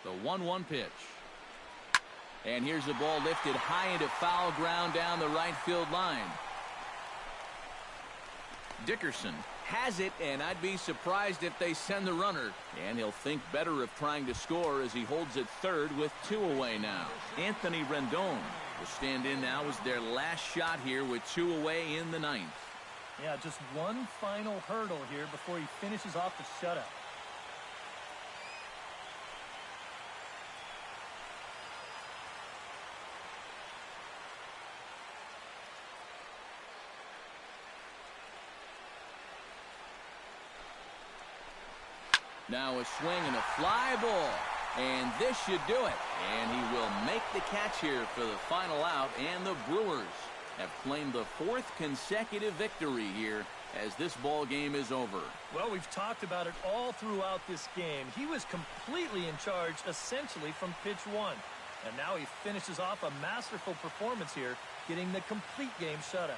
The 1-1 pitch. And here's the ball lifted high into foul ground down the right field line. Dickerson has it, and I'd be surprised if they send the runner. And he'll think better of trying to score as he holds it third with 2 away now. Anthony Rendon will stand in now as their last shot here with 2 away in the 9th. Yeah, just one final hurdle here before he finishes off the shutout. Now a swing and a fly ball. And this should do it. And he will make the catch here for the final out. And the Brewers have claimed the 4th consecutive victory here as this ball game is over. Well, we've talked about it all throughout this game. He was completely in charge essentially from pitch 1. And now he finishes off a masterful performance here, getting the complete game shutout.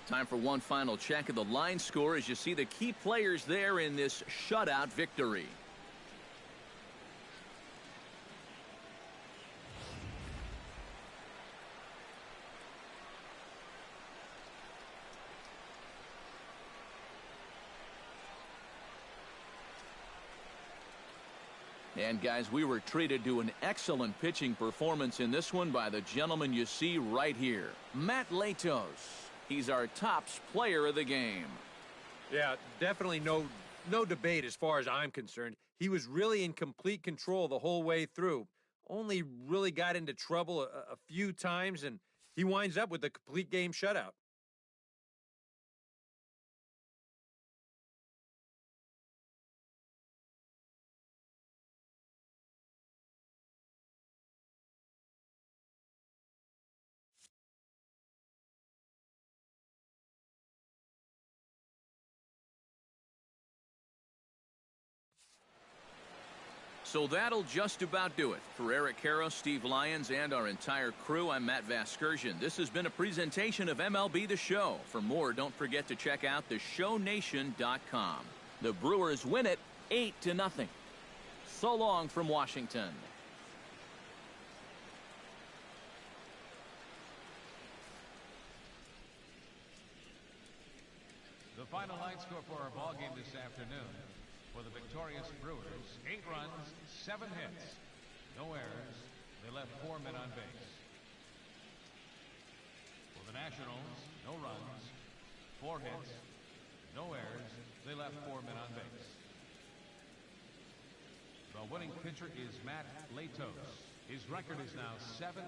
Time for one final check of the line score as you see the key players there in this shutout victory. And guys, we were treated to an excellent pitching performance in this one by the gentleman you see right here, Matt Latos. He's our tops player of the game. Yeah, definitely no debate as far as I'm concerned. He was really in complete control the whole way through. Only really got into trouble a few times, and he winds up with a complete game shutout. So that'll just about do it. For Eric Karros, Steve Lyons, and our entire crew, I'm Matt Vasgersian. This has been a presentation of MLB The Show. For more, don't forget to check out theshownation.com. The Brewers win it 8-0. So long from Washington. The final line score for our ball game this afternoon. For the victorious Brewers, 8 runs, 7 hits. No errors. They left 4 men on base. For the Nationals, no runs, 4 hits. No errors. They left 4 men on base. The winning pitcher is Matt Latos. His record is now 7-9.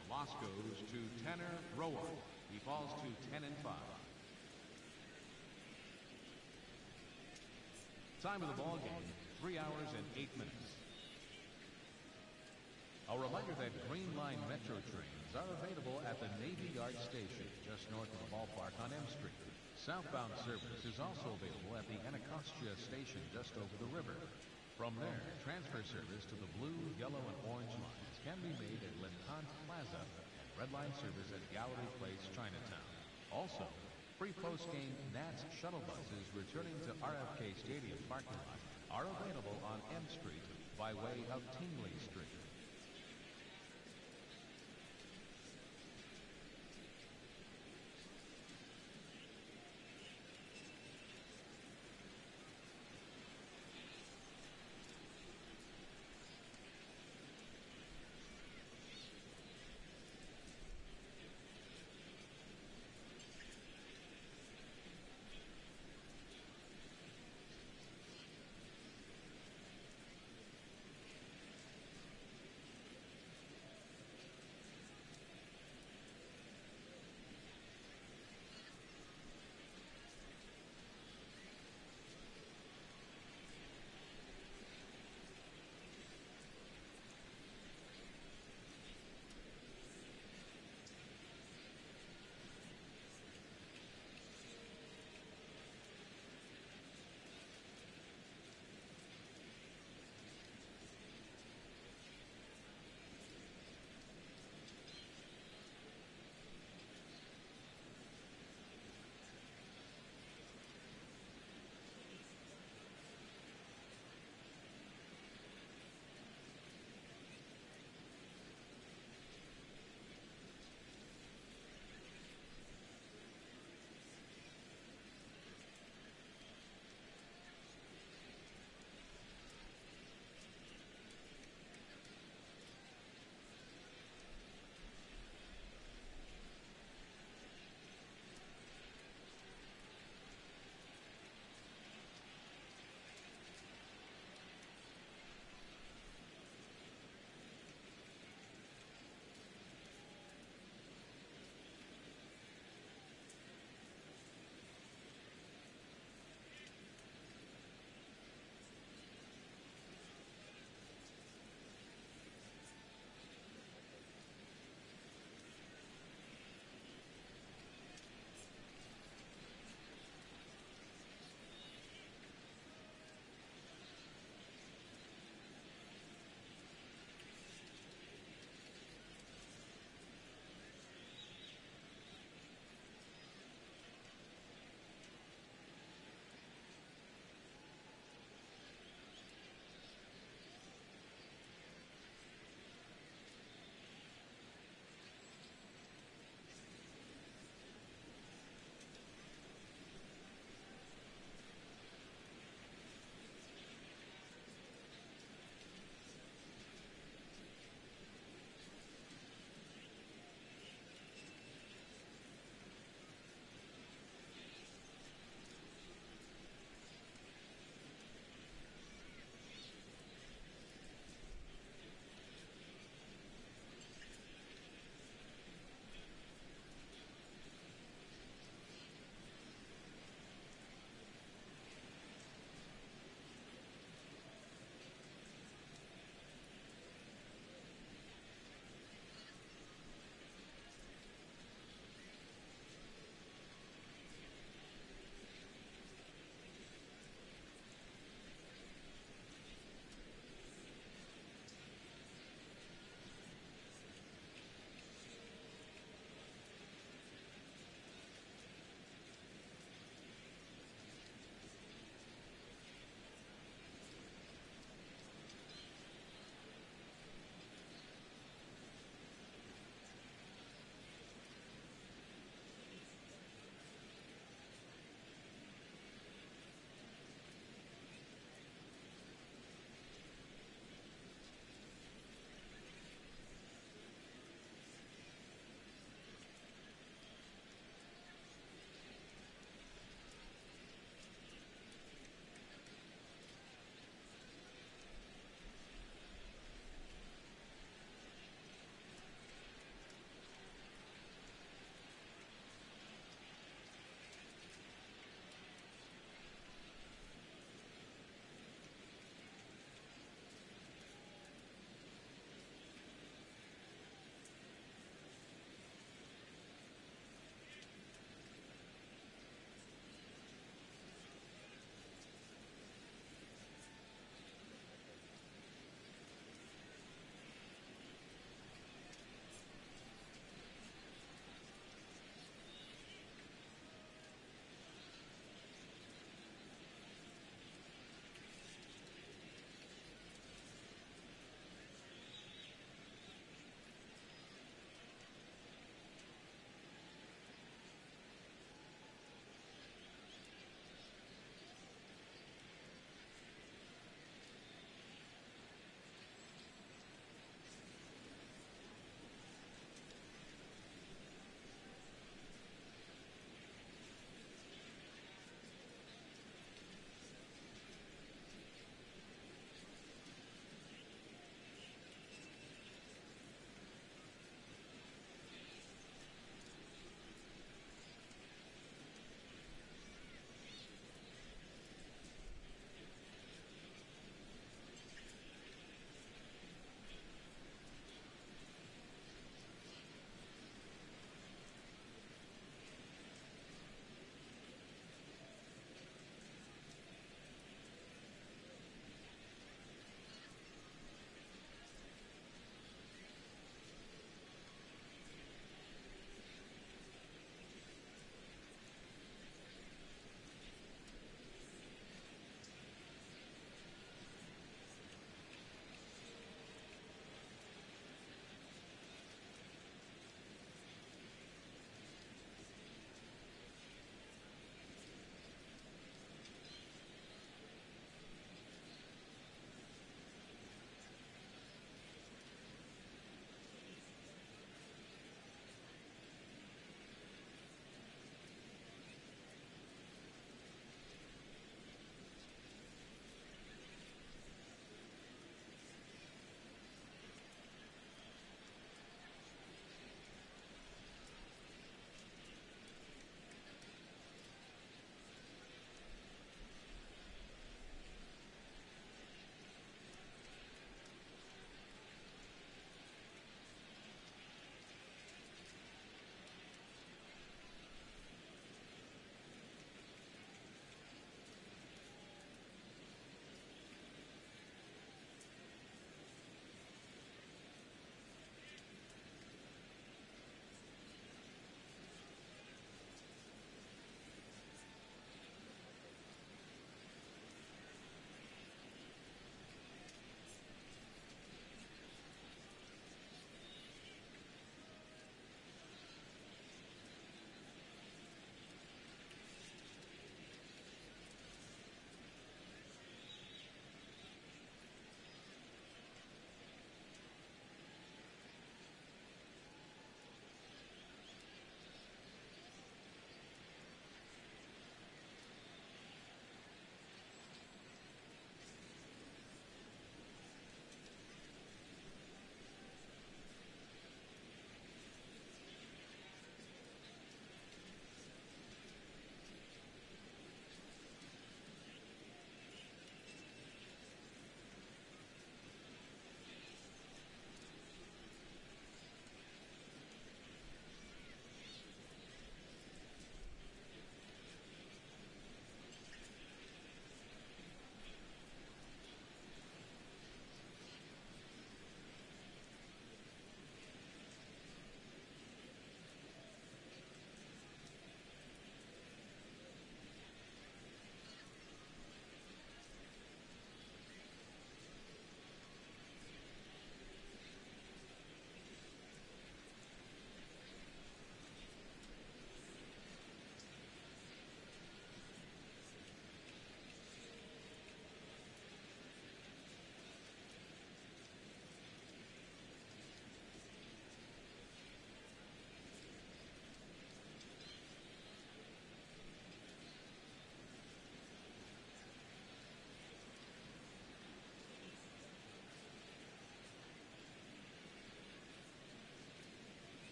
The loss goes to Tanner Roark. He falls to 10-5. Time of the ball game, 3 hours and 8 minutes. A reminder that Green Line Metro trains are available at the Navy Yard Station just north of the ballpark on M Street. Southbound service is also available at the Anacostia Station just over the river. From there, transfer service to the blue, yellow, and orange lines can be made at LeConte Plaza and Red Line service at Gallery Place, Chinatown. Also, free post-game Nats shuttle buses returning to RFK Stadium parking lot are available on M Street by way of Tingley Street.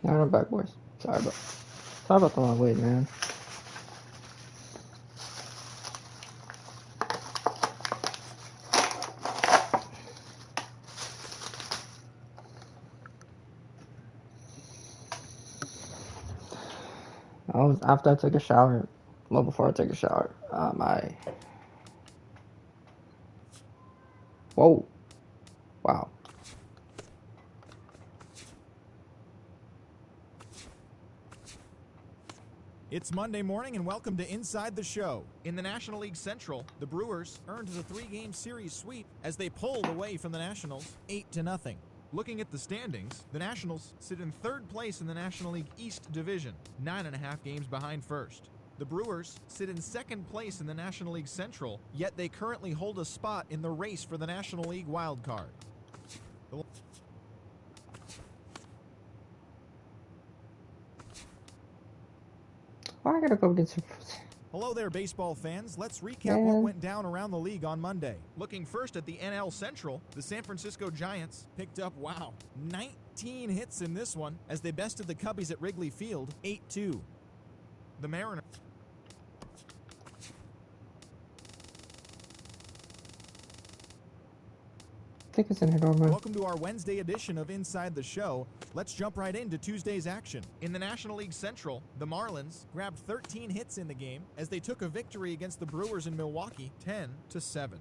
Now I'm back, boys. Sorry about the long wait, man. After I took a shower, well, before I took a shower, whoa, wow. It's Monday morning and welcome to Inside the Show. In the National League Central, the Brewers earned the 3-game series sweep as they pulled away from the Nationals 8-0. Looking at the standings, the Nationals sit in 3rd place in the National League East Division, 9.5 games behind first. The Brewers sit in 2nd place in the National League Central, yet they currently hold a spot in the race for the National League wild card. Why I gotta go against? Hello there, baseball fans. Let's recap Man. what went down around the league on Monday. Looking first at the NL Central, the San Francisco Giants picked up, 19 hits in this one as they bested the Cubbies at Wrigley Field 8-2. The Mariners. I think it's in here, Norman. Welcome to our Wednesday edition of Inside the Show. Let's jump right into Tuesday's action. In the National League Central, the Marlins grabbed 13 hits in the game as they took a victory against the Brewers in Milwaukee 10-7.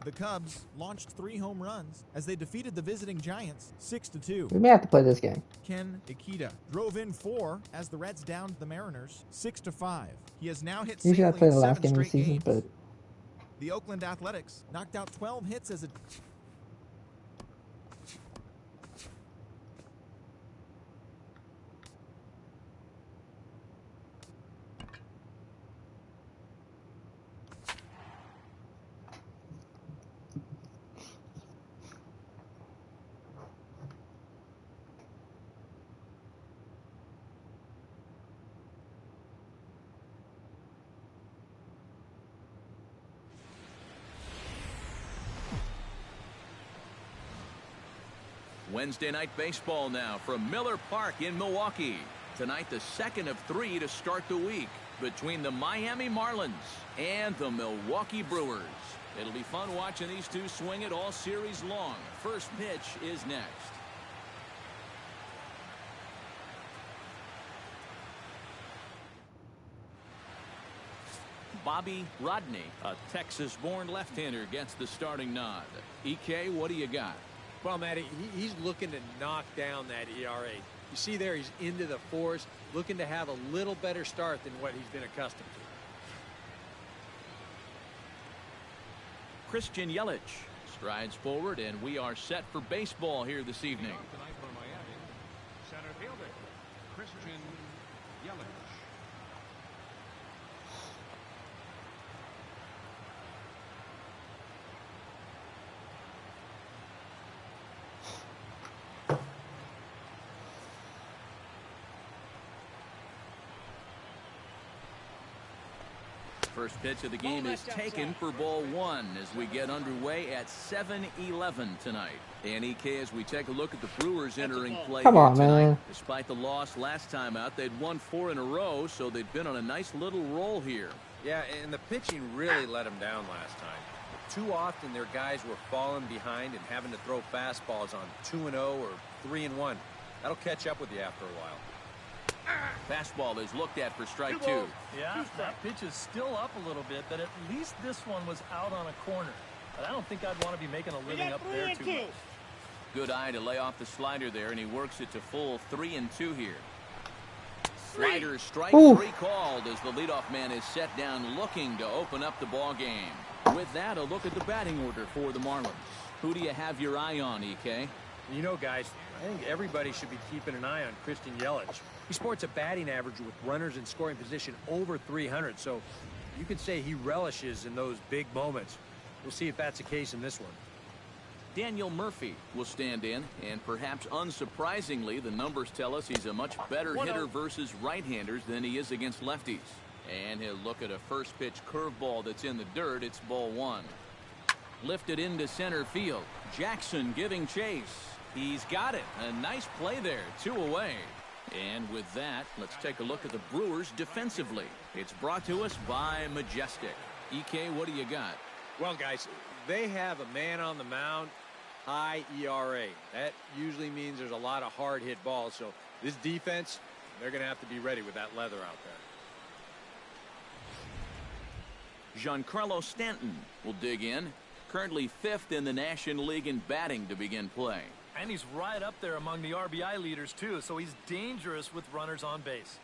The Cubs launched 3 home runs as they defeated the visiting Giants 6-2. We may have to play this game. Ken Ikeda drove in 4 as the Reds downed the Mariners 6-5. He has now hit Usually I safely play in the last 7 game of the straight season, games. but The Oakland Athletics knocked out 12 hits as a Wednesday night baseball now from Miller Park in Milwaukee. Tonight, the 2nd of 3 to start the week between the Miami Marlins and the Milwaukee Brewers. It'll be fun watching these two swing it all series long. First pitch is next. Bobby Rodney, a Texas-born left-hander, gets the starting nod. EK, what do you got? Well, Matty, he's looking to knock down that ERA. You see there, he's into the 4s, looking to have a little better start than what he's been accustomed to. Christian Yelich strides forward, and we are set for baseball here this evening. Tonight for Miami, center fielder Christian Yelich. First pitch of the game is taken for ball 1 as we get underway at 7-11 tonight. And EK, as we take a look at the Brewers entering play Come here on, tonight. man. Despite the loss last time out, they'd won 4 in a row, so they'd been on a nice little roll here. Yeah, and the pitching really let them down last time. Too often their guys were falling behind and having to throw fastballs on 2-0 or 3-1. That'll catch up with you after a while. Fastball is looked at for strike 2. Yeah, that pitch is still up a little bit, but at least this one was out on a corner. But I don't think I'd want to be making a living up there too much. Good eye to lay off the slider there, and he works it to full 3-2 here. Slider strike 3 called as the leadoff man is set down looking to open up the ball game. With that, a look at the batting order for the Marlins. Who do you have your eye on, EK? You know, guys, I think everybody should be keeping an eye on Christian Yelich. He sports a batting average with runners in scoring position over 300, so you could say he relishes in those big moments. We'll see if that's the case in this one. Daniel Murphy will stand in, and perhaps unsurprisingly, the numbers tell us he's a much better hitter versus right-handers than he is against lefties. And he'll look at a first pitch curveball that's in the dirt. It's ball 1. Lifted into center field. Jackson giving chase. He's got it. A nice play there. 2 away. And with that, let's take a look at the Brewers defensively. It's brought to us by Majestic. EK, what do you got? Well, guys, they have a man on the mound, high ERA. That usually means there's a lot of hard hit balls. So this defense, they're going to have to be ready with that leather out there. Giancarlo Stanton will dig in. Currently 5th in the National League in batting to begin play. And he's right up there among the RBI leaders, too, so he's dangerous with runners on base.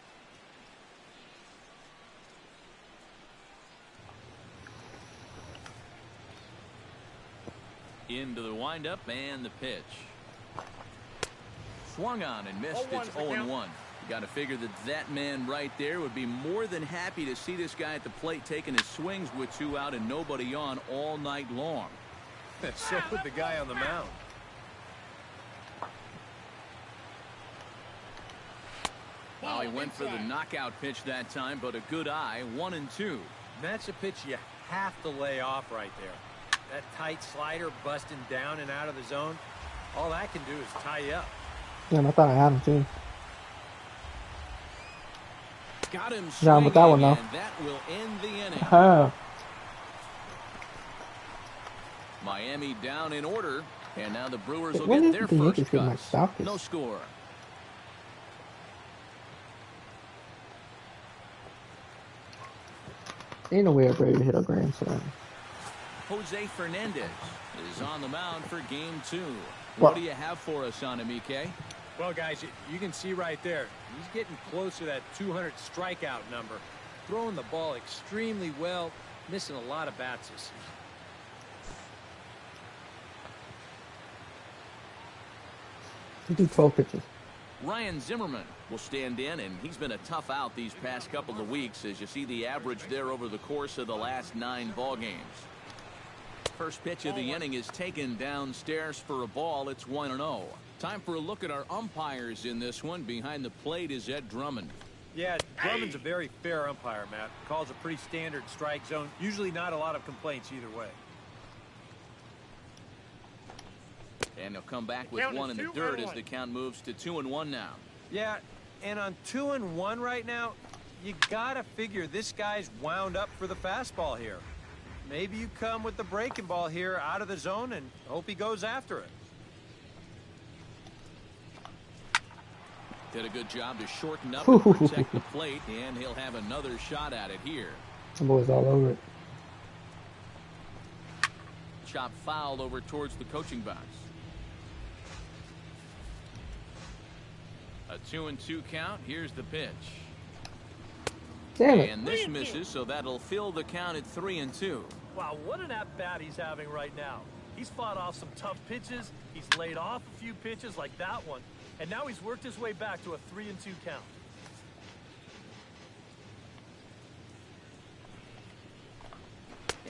Into the windup and the pitch. Swung on and missed. It's 0-1. You got to figure that man right there would be more than happy to see this guy at the plate taking his swings with 2 out and nobody on all night long. So would the guy on the mound. Well, he went for the knockout pitch that time, but a good eye. 1-2. That's a pitch you have to lay off right there. That tight slider busting down and out of the zone. All that can do is tie you up. Damn, I thought I had him too. Got him Yeah, but that one though. And that will end the inning. Oh. Miami down in order, and now the Brewers will When get did their the first Yankees get my cuts. Falcons? No score. Ain't no way I'm ready to hit a grand slam. Jose Fernandez is on the mound for game 2. What? What do you have for us on him, EK? Well, guys, you can see right there. He's getting close to that 200 strikeout number. Throwing the ball extremely well. Missing a lot of bats this season. He did 12 pitches. Ryan Zimmerman will stand in, and he's been a tough out these past couple of weeks as you see the average there over the course of the last 9 ball games. First pitch of the inning is taken downstairs for a ball. It's 1-0. Time for a look at our umpires in this one. Behind the plate is Ed Drummond. Yeah, Drummond's a very fair umpire, Matt. Calls a pretty standard strike zone. Usually not a lot of complaints either way. And he'll come back with 1 in the dirt as the count moves to 2-1 now. Yeah, and on 2-1 right now, you gotta figure this guy's wound up for the fastball here. Maybe you come with the breaking ball here out of the zone and hope he goes after it. Did a good job to shorten up and protect the plate, and he'll have another shot at it here. The boy's all over it. Chop fouled over towards the coaching box. A 2-2 count. Here's the pitch. Damn it. And this misses, so that'll fill the count at 3-2. Wow, what an at-bat he's having right now. He's fought off some tough pitches. He's laid off a few pitches like that one. And now he's worked his way back to a 3-2 count.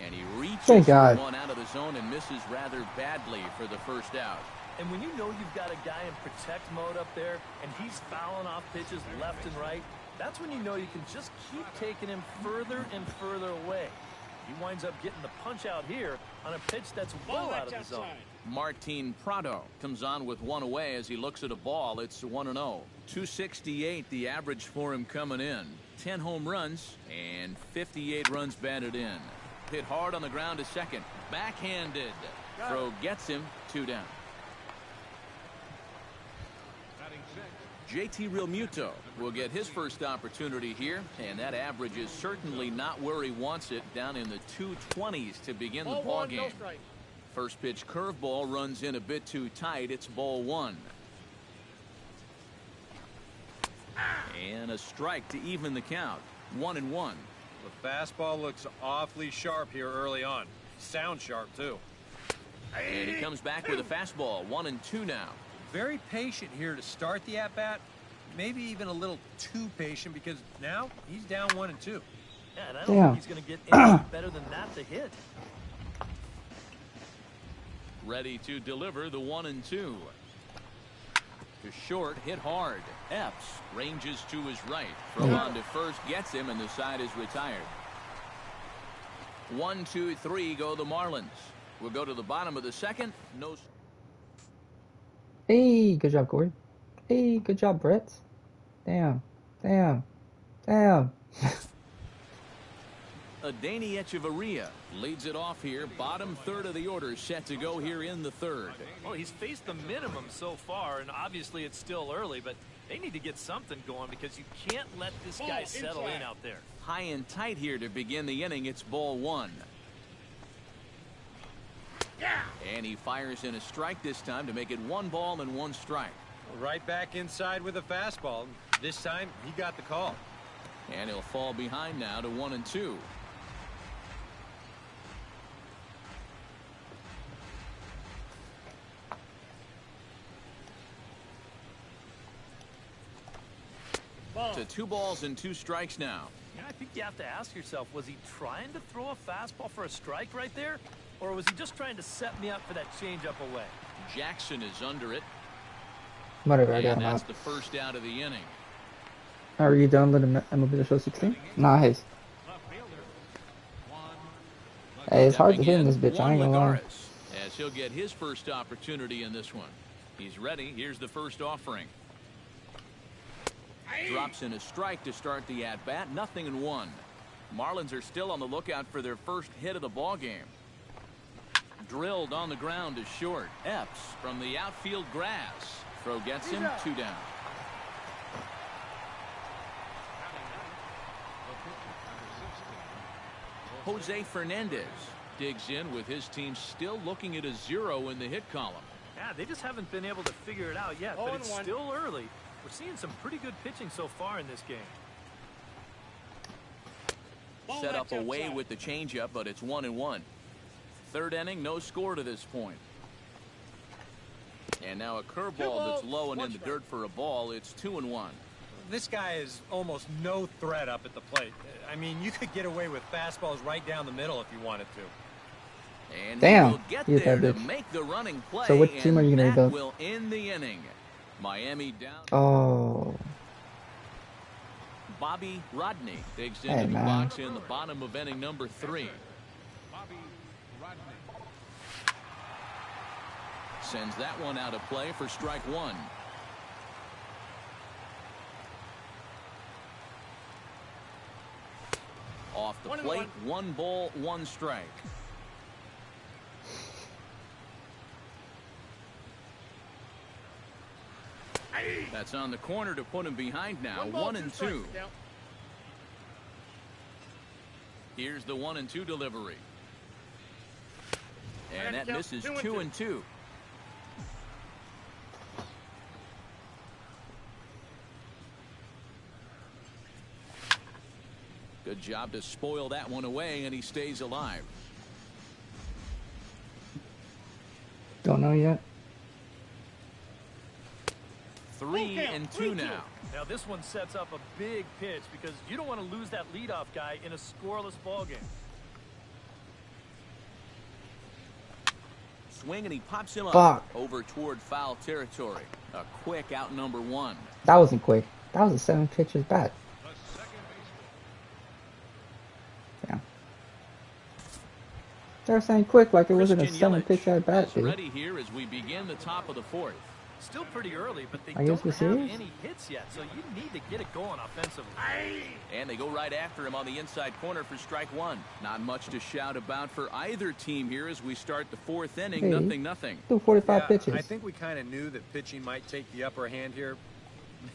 And he reaches Thank God. for one out of the zone and misses rather badly for the first out. And when you know you've got a guy in protect mode up there and he's fouling off pitches left and right, that's when you know you can just keep taking him further and further away. He winds up getting the punch out here on a pitch that's well out of the zone. Martin Prado comes on with 1 away as he looks at a ball. It's 1-0. 268 the average for him coming in. 10 home runs and 58 runs batted in. Hit hard on the ground to second. Backhanded. Throw gets him. 2 down. JT Realmuto will get his first opportunity here, and that average is certainly not where he wants it, down in the 220s to begin the ball game. First pitch curveball runs in a bit too tight. It's ball 1. And a strike to even the count. 1-1. The fastball looks awfully sharp here early on. Sound sharp, too. And he comes back with a fastball. 1-2 now. Very patient here to start the at-bat. Maybe even a little too patient because now he's down 1-2. Yeah, and I don't think he's going to get anything better than that to hit. Ready to deliver the 1-2. To short, hit hard. Epps ranges to his right. Throw on to first gets him, and the side is retired. 1, 2, 3 go the Marlins. We'll go to the bottom of the second. No. Hey, good job, Corey. Hey, good job, Brett. Damn. Damn. Damn. Adani Echeverria leads it off here. Bottom third of the order set to go here in the third. Well, he's faced the minimum so far, and obviously it's still early, but they need to get something going because you can't let this guy settle in out there. High and tight here to begin the inning. It's ball one. And he fires in a strike this time to make it 1 ball and 1 strike. Right back inside with a fastball. This time, he got the call. And he'll fall behind now to 1-2. To 2 balls and 2 strikes now. Yeah, I think you have to ask yourself, was he trying to throw a fastball for a strike right there? Or was he just trying to set me up for that changeup away? Jackson is under it. Whatever, I got And him that's out. the first out of the inning. Are you downloading MLB The Show 16? Nice. Hey, it's hard to hit in this bitch, I ain't gonna lie. As he'll get his first opportunity in this one. He's ready. Here's the first offering. Drops in a strike to start the at-bat. 0-1. Marlins are still on the lookout for their first hit of the ball game. Drilled on the ground to short. Epps from the outfield grass. Throw gets him. 2 down. Jose Fernandez digs in with his team still looking at a 0 in the hit column. Yeah, they just haven't been able to figure it out yet, but it's still early. We're seeing some pretty good pitching so far in this game. Set up away with the changeup, but it's 1-1. Third inning, no score to this point. And now a curveball that's low and in the dirt for a ball. It's 2-1. This guy is almost no threat up at the plate. I mean, you could get away with fastballs right down the middle if you wanted to. And damn, he'll get hit there that to bitch. make the running play. So what team are you gonna that be? will end the inning. Miami down. Oh. Bobby Rodney digs Hey, into the man. box in the bottom of inning number 3. Sends that one out of play for strike 1. Off the plate, 1 ball, 1 strike. That's on the corner to put him behind now. 1-2. Here's the 1-2 delivery. And that misses 2-2. Good job to spoil that one away, and he stays alive. Don't know yet. 3-2 now. Now this one sets up a big pitch because you don't want to lose that leadoff guy in a scoreless ball game. Swing, and he pops him up. Fuck. Over toward foul territory. A quick out number 1. That wasn't quick. That was a 7 pitches bat. Yeah. They're saying quick like it wasn't a Christian 7 pitch at bat, is dude. ready here as we begin the top of the 4th. Still pretty early, but they Are you don't guys have serious? any hits yet, so you need to get it going offensively. And they go right after him on the inside corner for strike 1. Not much to shout about for either team here as we start the 4th inning. Hey. 0-0. Do 45 Yeah, pitches. I think we kind of knew that pitching might take the upper hand here.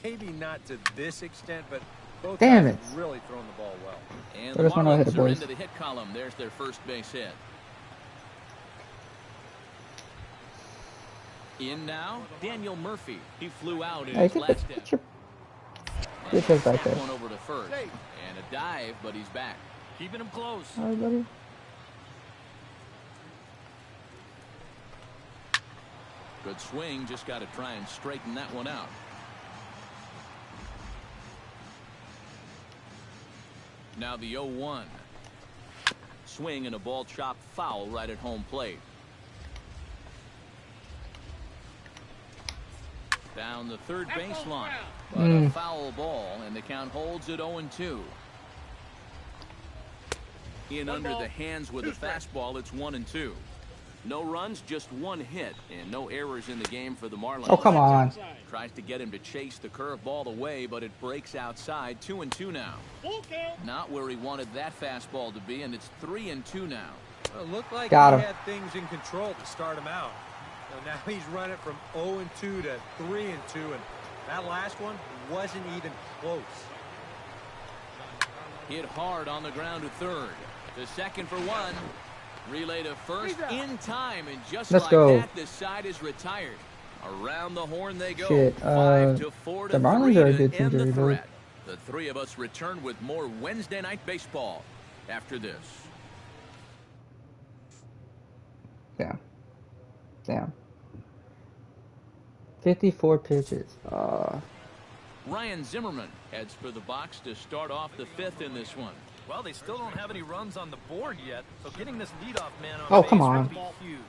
Maybe not to this extent, but both Damn guys it. have really thrown the ball well. And Throw the this one over Marlins the are boys. into the hit column. There's their first base hit. In now, Daniel Murphy. He flew out in Hey, his get last the, hit. get your Good pitch back Snap there. one over to first. And a dive, but he's back. Keeping him close. All right, buddy. Good swing. Just got to try and straighten that one out. Now the 0-1. Swing and a ball chopped foul right at home plate. Down the third baseline. But a foul ball, and the count holds at 0-2. In under the hands with a fastball, it's 1-2. No runs, just one hit, and no errors in the game for the Marlins. Oh, come on. Tries to get him to chase the curveball away, but it breaks outside. 2-2 now. Not where he wanted that fastball to be, and it's 3-2 now. Well, it looked like Got he him. had things in control to start him out. So now he's running from 0-2 to 3-2, and that last one wasn't even close. Hit hard on the ground to third. To second for one. Relay to first in time, and just Let's like go. that, the side is retired. Around the horn they go. Shit, 5-4 to the Marlins 3 are a to good team end to the rebuild. threat. The three of us return with more Wednesday night baseball after this. Damn. 54 pitches. Ryan Zimmerman heads for the box to start off the fifth in this one. Well, they still don't have any runs on the board yet, so getting this leadoff man on Oh, base come on. would be huge.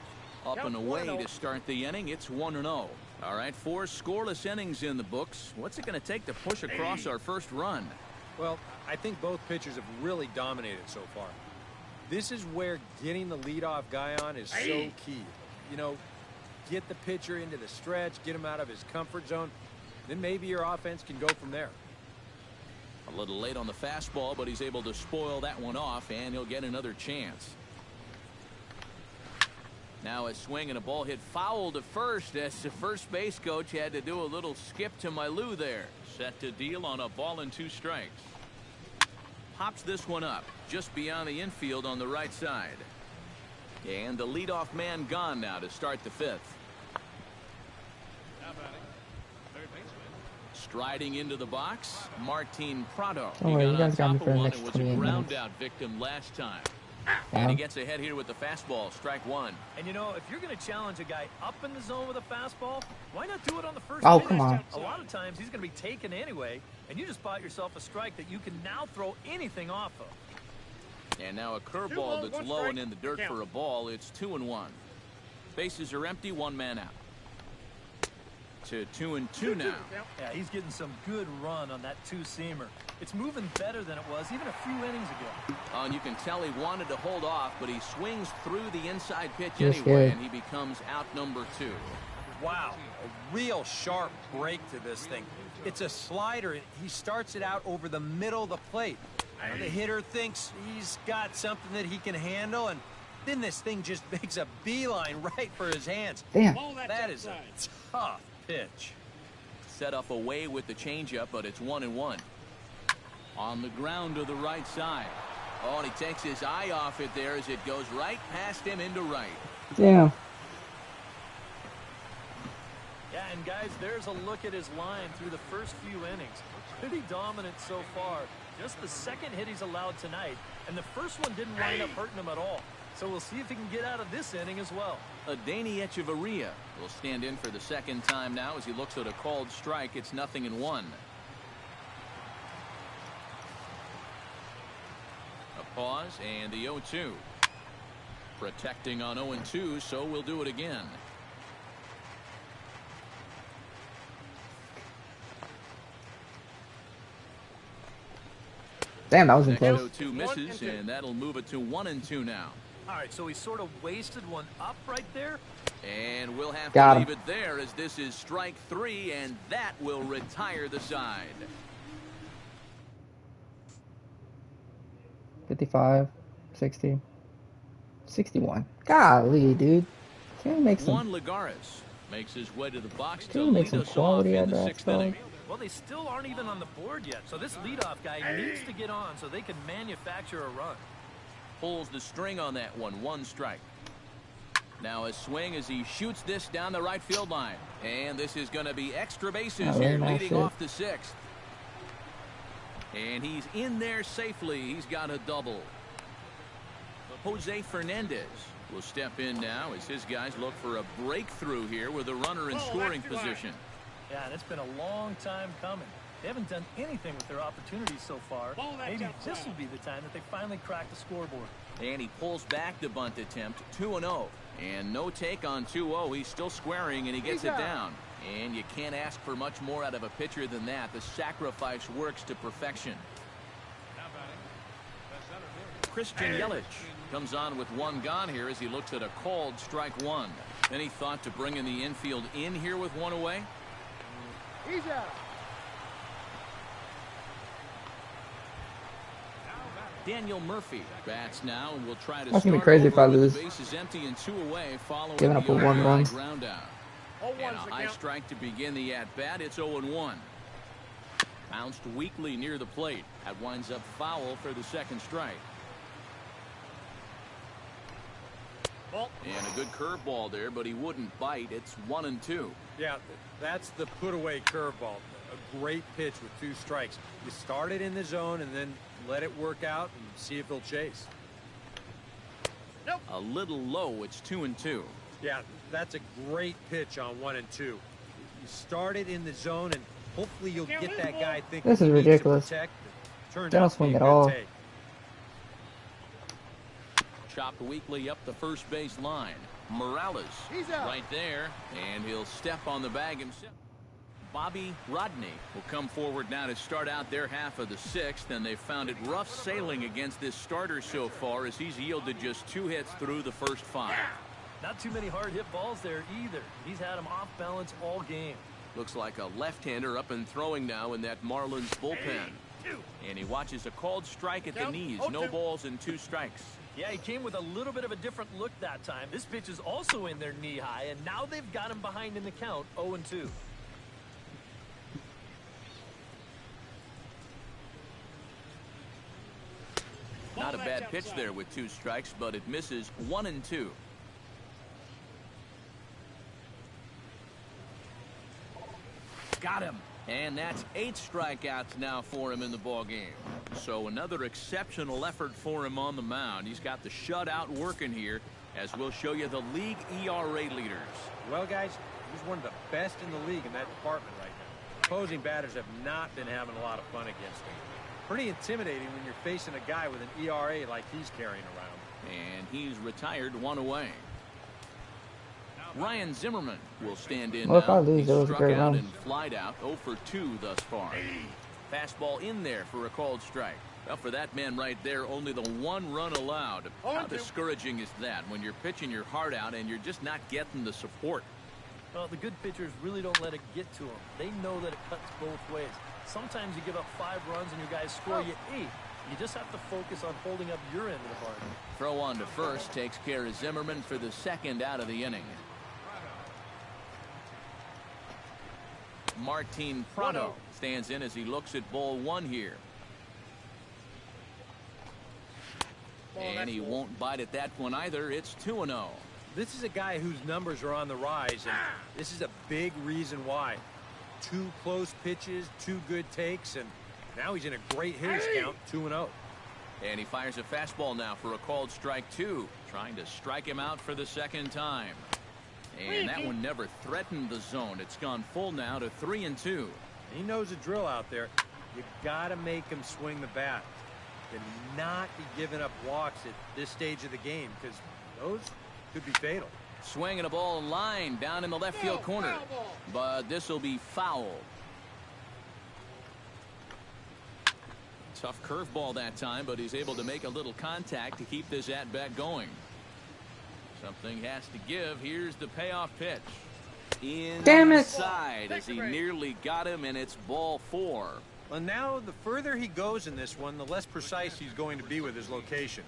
Up and away to start the inning. It's 1-0. All right, 4 scoreless innings in the books. What's it going to take to push across our first run? Well, I think both pitchers have really dominated so far. This is where getting the leadoff guy on is so key. You know, get the pitcher into the stretch, get him out of his comfort zone, then maybe your offense can go from there. A little late on the fastball, but he's able to spoil that one off, and he'll get another chance. Now a swing and a ball hit foul to first as the first base coach had to do a little skip to Milou there. Set to deal on a ball and 2 strikes. Pops this one up just beyond the infield on the right side. And the leadoff man gone now to start the fifth. Striding into the box, Martin Prado. Oh, He you got on guys got me top for of the one next and was a 28 ground minutes. out victim last time. And he gets ahead here with the fastball. Strike one. And you know, if you're going to challenge a guy up in the zone with a fastball, why not do it on the first Oh, pitch? come on. A lot of times he's going to be taken anyway, and you just bought yourself a strike that you can now throw anything off of. And now a curveball that's low and in the dirt for a ball. It's 2-1. Bases are empty, 1 man out. To 2-2 now. Yeah, he's getting some good run on that 2-seamer. It's moving better than it was even a few innings ago. Oh, and you can tell he wanted to hold off, but he swings through the inside pitch Yes, anyway, good. and he becomes out number 2. Wow, a real sharp break to this thing. It's a slider, and he starts it out over the middle of the plate. Now, the hitter thinks he's got something that he can handle, and then this thing just makes a beeline right for his hands. Damn. That is a tough pitch. Set up away with the changeup, but it's 1-1. On the ground to the right side. Oh, and he takes his eye off it there as it goes right past him into right. Damn. Yeah, and guys, there's a look at his line through the first few innings. Pretty dominant so far. Just the second hit he's allowed tonight, and the first one didn't wind up hurting him at all. So we'll see if he can get out of this inning as well. Adeiny Echeverria will stand in for the second time now as he looks at a called strike. It's 0-1. A pause and the 0-2. Protecting on 0-2, so we'll do it again. Damn, that was Next close. 0-2 misses, and that'll move it to 1-2 now. All right, so he sort of wasted one up right there. And we'll have Got to him. leave it there as this is strike 3, and that will retire the side. 55, 60, 61. Golly, dude. Can we make some? Juan Lagares makes his way to the box to Can we make lead some us off quality in the at-bats, 6th dog? inning. Well, they still aren't even on the board yet, so this leadoff guy needs to get on so they can manufacture a run. Pulls the string on that one. 1 strike. Now a swing as he shoots this down the right field line. And this is going to be extra bases Oh, here, nice leading hit. off the 6th. And he's in there safely. He's got a double. Jose Fernandez will step in now as his guys look for a breakthrough here with a runner in scoring position. Yeah, and it's been a long time coming. They haven't done anything with their opportunities so far. Maybe this will be the time that they finally crack the scoreboard. And he pulls back the bunt attempt. 2-0. And no take on 2-0. He's still squaring, and he gets it down. And you can't ask for much more out of a pitcher than that. The sacrifice works to perfection. Christian Yelich Comes on with one gone here as he looks at a called strike one. Any thought to bringing the infield in here with one away? He's out. Daniel Murphy bats now and will try to That's start gonna be crazy if I over with lose. the bases empty and 2 away following Giving up the a 1 RBI run. ground out. And a high strike to begin the at-bat. It's 0-1. Bounced weakly near the plate. That winds up foul for the second strike. And a good curveball there, but he wouldn't bite. It's 1-2. Yeah, that's the put-away curveball. A great pitch with 2 strikes. You start it in the zone and then let it work out and see if he'll chase. Nope. A little low. It's 2-2. Yeah, that's a great pitch on 1 and 2. You start it in the zone and hopefully you'll get that guy thinking This is he needs to ridiculous. protect. Turned They don't out to be swing a at good all. take. Chopped weakly up the first base line. Morales He's out. right there, and he'll step on the bag himself. Bobby Rodney will come forward now to start out their half of the 6th, and they've found it rough sailing against this starter so far as he's yielded just 2 hits through the first 5. Not too many hard hit balls there either. He's had them off balance all game. Looks like a left-hander up and throwing now in that Marlins bullpen. And he watches a called strike at the knees. No balls and 2 strikes. Yeah, he came with a little bit of a different look that time. This pitch is also in their knee high, and now they've got him behind in the count, 0-2. Not a bad pitch there with 2 strikes, but it misses 1-2. Got him. And that's 8 strikeouts now for him in the ballgame. So another exceptional effort for him on the mound. He's got the shutout working here, as we'll show you the league ERA leaders. Well, guys, he's one of the best in the league in that department right now. Opposing batters have not been having a lot of fun against him. Pretty intimidating when you're facing a guy with an ERA like he's carrying around. And he's retired 1 away. Ryan Zimmerman will stand in Well, if I now. lose, He that was a struck great out run. and flied out 0 for 2 thus far. Fastball in there for a called strike. Well, for that man right there, only the 1 run allowed. How discouraging is that when you're pitching your heart out and you're just not getting the support? Well, the good pitchers really don't let it get to them. They know that it cuts both ways. Sometimes you give up 5 runs and your guys score you 8. You just have to focus on holding up your end of the bargain. Throw on to first takes care of Zimmerman for the 2nd out of the inning. Martin Prado stands in as he looks at ball 1 here. And he won't bite at that one either. It's 2-0. This is a guy whose numbers are on the rise, and this is a big reason why. 2 close pitches, 2 good takes, and now he's in a great hitters count, 2-0. And he fires a fastball now for a called strike 2, trying to strike him out for the 2nd time. And that one never threatened the zone. It's gone full now to 3-2. He knows the drill out there. You got to make him swing the bat. And not be giving up walks at this stage of the game, because those could be fatal. Swinging a ball line down in the left field corner. But this will be foul. Tough curveball that time, but he's able to make a little contact to keep this at-bat going. Something has to give. Here's the payoff pitch. Damn it. Inside as he nearly got him, and it's ball 4. Well, now the further he goes in this one, the less precise he's going to be with his location.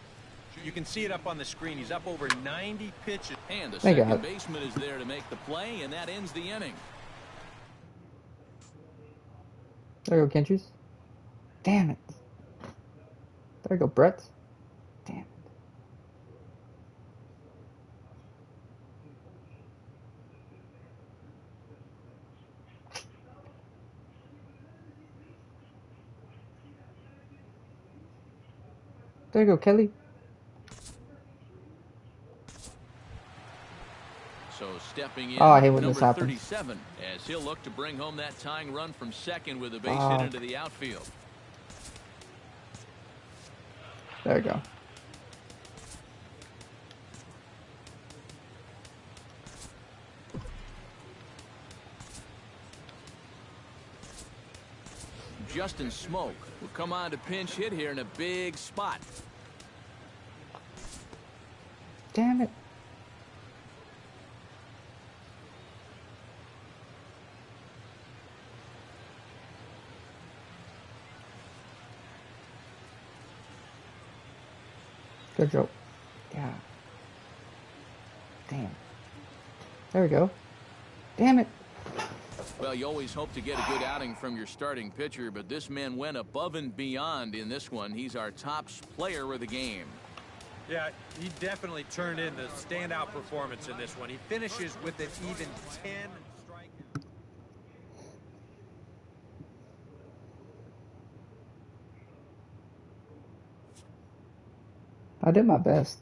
You can see it up on the screen. He's up over 90 pitches. And the Thank second God. baseman is there to make the play, and that ends the inning. There you go, Kenchus. Damn it. There you go, Brett. Damn it. There you go, Kelly. So stepping in, Oh, I hate when this number happens. 37, as he'll look to bring home that tying run from second with a base Wow. hit into the outfield. There you go. Justin Smoke will come on to pinch hit here in a big spot. Damn it. Good job. Yeah. Damn. There we go. Damn it. Well, you always hope to get a good outing from your starting pitcher, but this man went above and beyond in this one. He's our top player of the game. Yeah, he definitely turned in the standout performance in this one. He finishes with an even 10 strikeouts. I did my best.